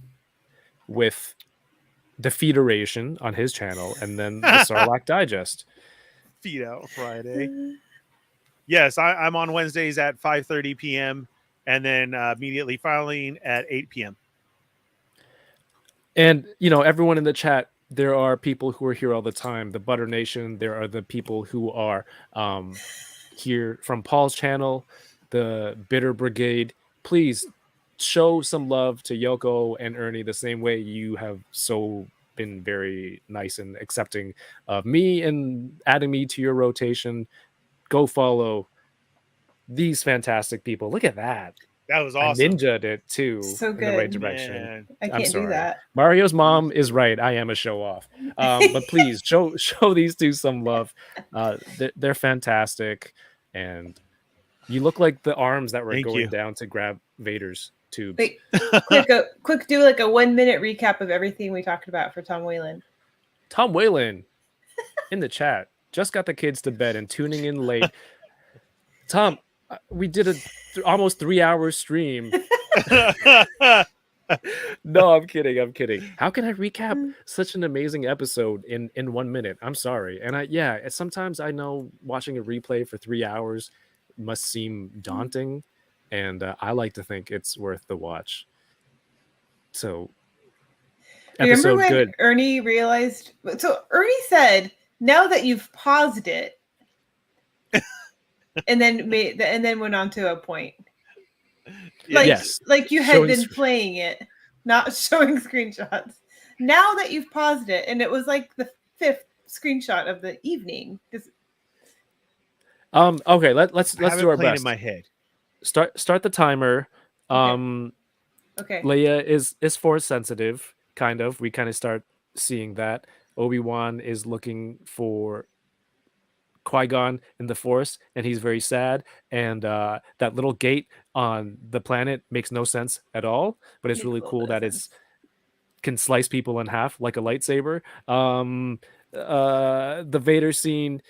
with the Federation on his channel, and then the Sarlacc Digest. Feed out Friday. Yes, I'm on Wednesdays at 5:30 p.m. and then immediately following at 8 p.m. And you know, everyone in the chat, there are people who are here all the time. The Butter Nation. There are the people who are here from Paul's channel, the Bitter Brigade. Please show some love to Yoko and Ernie the same way you have so been very nice and accepting of me and adding me to your rotation. Go follow these fantastic people. Look at that. That was I awesome. ninja'd it too So in the right good. direction. Man. I I'm can't do sorry. that. Mario's mom is right. I am a show off. But please show these two some love. They're fantastic. And you look like the arms that were Thank going you. down to grab Vader's tubes. Wait, quick, do like a 1 minute recap of everything we talked about for Tom Whalen. Tom Whalen in the chat just got the kids to bed and tuning in late. Tom, we did a almost 3 hour stream. No, I'm kidding. How can I recap such an amazing episode in 1 minute? I'm sorry. And sometimes I know watching a replay for 3 hours must seem daunting, and I like to think it's worth the watch. So Remember episode when good. Ernie realized? So Ernie said, "Now that you've paused it," and then went on to a point. Like, yes, like you had Showing been playing it, not showing screenshots. Now that you've paused it, and it was like the 5th screenshot of the evening. Okay, let's I have do it our playing best. in my head. Start the timer. Okay. Leia is force sensitive, kind of. We kind of start seeing that. Obi-Wan is looking for Qui-Gon in the Force, and he's very sad. And that little gate on the planet makes no sense at all, but it's Makes really a little cool bit of that sense. can slice people in half like a lightsaber. The Vader scene,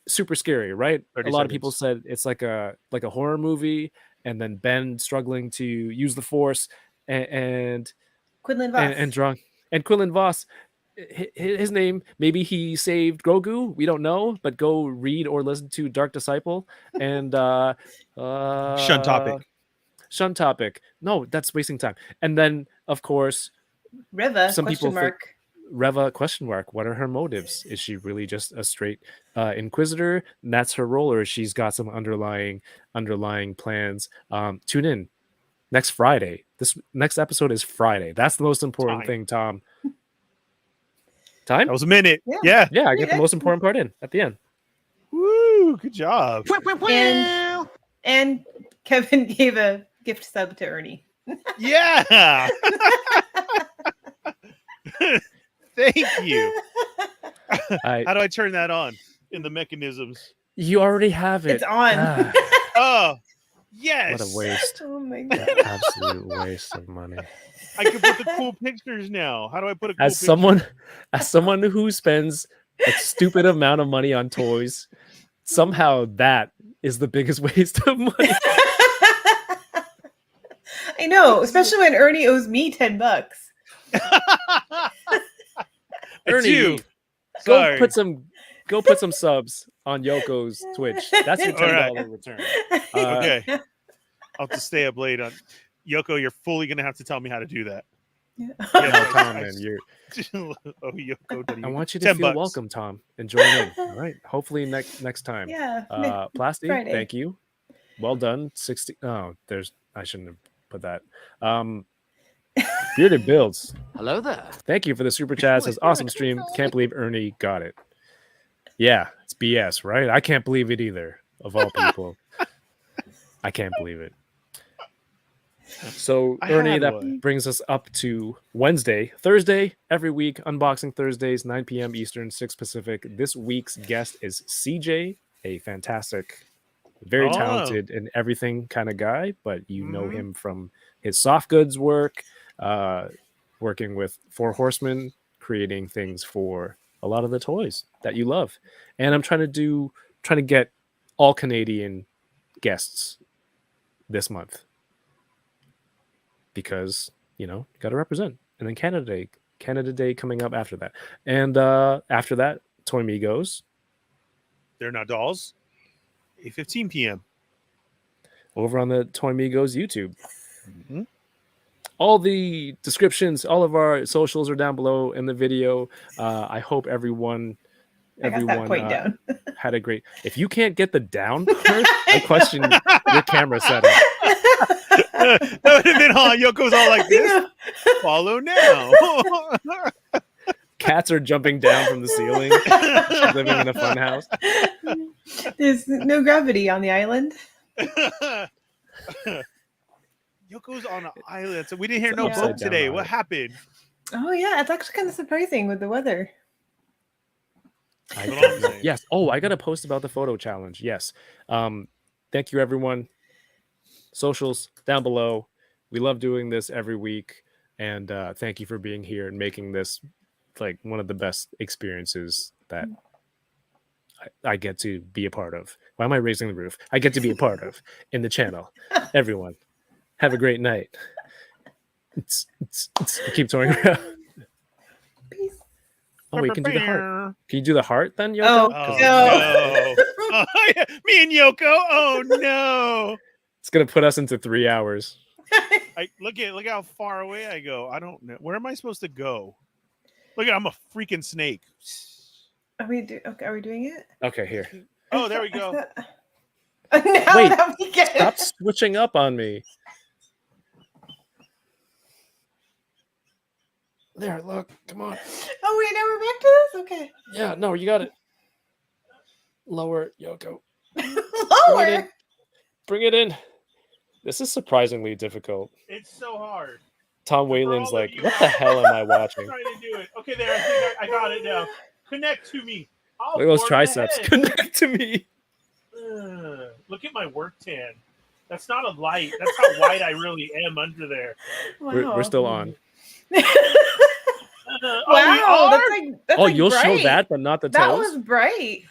super scary, right? 30 A lot of people seconds. said it's like a horror movie, and then Ben struggling to use the Force, and Quinlan Voss. and drunk, and Quinlan Voss, his name, maybe he saved Grogu, we don't know, but go read or listen to Dark Disciple and Shun topic. No, that's wasting time. And then of course Reva? some people Question mark. think Reva ? What are her motives? Is she really just a straight Inquisitor, and that's her role, or she's got some underlying plans? Tune in next Friday. This next episode is Friday. That's the most important thing, Tom. Time? That was a minute. Yeah. Yeah, I get the most important part in at the end. Woo! Good job. And Kevin gave a gift sub to Ernie. Yeah. Thank you. How do I turn that on in the mechanisms? You already have it. It's on. Oh, yes. What a waste. Oh my god. Absolute waste of money. I can put the cool pictures now. How do I put a cool As someone who spends a stupid amount of money on toys, somehow that is the biggest waste of money. I know, especially when Ernie owes me $10. Ernie, you. go Sorry. put some subs on Yoko's Twitch. That's your $10 return. Okay. I'll have to stay up late on Yoko. You're fully gonna have to tell me how to do that. No, Tom, man, Oh, Yoko. I want you to $10 feel welcome, Tom, and join in. All right. Hopefully next time. Yeah. Plasty, Friday. thank you. Well done. 60. Oh, I shouldn't have put that. Bearded Builds. Hello there. Thank you for the super chat. Says awesome stream. Can't believe Ernie got it. Yeah, it's BS, right? I can't believe it either. Of all people, I can't believe it. So Ernie, that brings us up to Wednesday, Thursday every week. Unboxing Thursdays, 9 p.m. Eastern, 6 Pacific. This week's guest is CJ, a fantastic, very talented and everything kind of guy, but you know him from his soft goods work, working with Four Horsemen, creating things for a lot of the toys that you love. And I'm trying to get all Canadian guests this month because, you know, got to represent. And then Canada Day coming up after that. And after that, Toy Migos. They're not dolls. 8:15 p.m. over on the Toy Migos YouTube. All the descriptions, all of our socials are down below in the video. I hope everyone got that point down. had a great. If you can't get the down part, I question your camera setup. That would have been on. Yoko's all like this. Follow now. Cats are jumping down from the ceiling. Living in a fun house. There's no gravity on the island. Yoko's on an island, so we didn't hear no boat today. What happened? Oh yeah, it's actually kind of surprising with the weather. Yes. Oh, I got a post about the photo challenge. Yes. Thank you, everyone. Socials down below. We love doing this every week, and thank you for being here and making this like one of the best experiences that I get to be a part of. Why am I raising the roof? I get to be a part of in the channel. Everyone, have a great night. Keep touring around. Peace. Oh, you can do the heart. Can you do the heart then, Yoko? Oh, no. Oh, yeah. Me and Yoko. Oh no. It's gonna put us into 3 hours. Look how far away I go. I don't know. Where am I supposed to go? Look at I'm a freaking snake. Are we doing it? Okay, here. Oh, there we go. Wait, stop switching up on me. There, look, come on. Oh wait, now we're back to this? Okay. Yeah, no, you got it. Lower, Yoko. Lower? Bring it in. This is surprisingly difficult. It's so hard. Tom Whalen's like, what the hell am I watching? I'm trying to do it. Okay, there. I think I got it now. Connect to me. Look at those triceps. Connect to me. Look at my work tan. That's not a light. That's how white I really am under there. Wow. We're still on. Wow, that's oh, like you'll bright. show that, but not the toes. That was bright.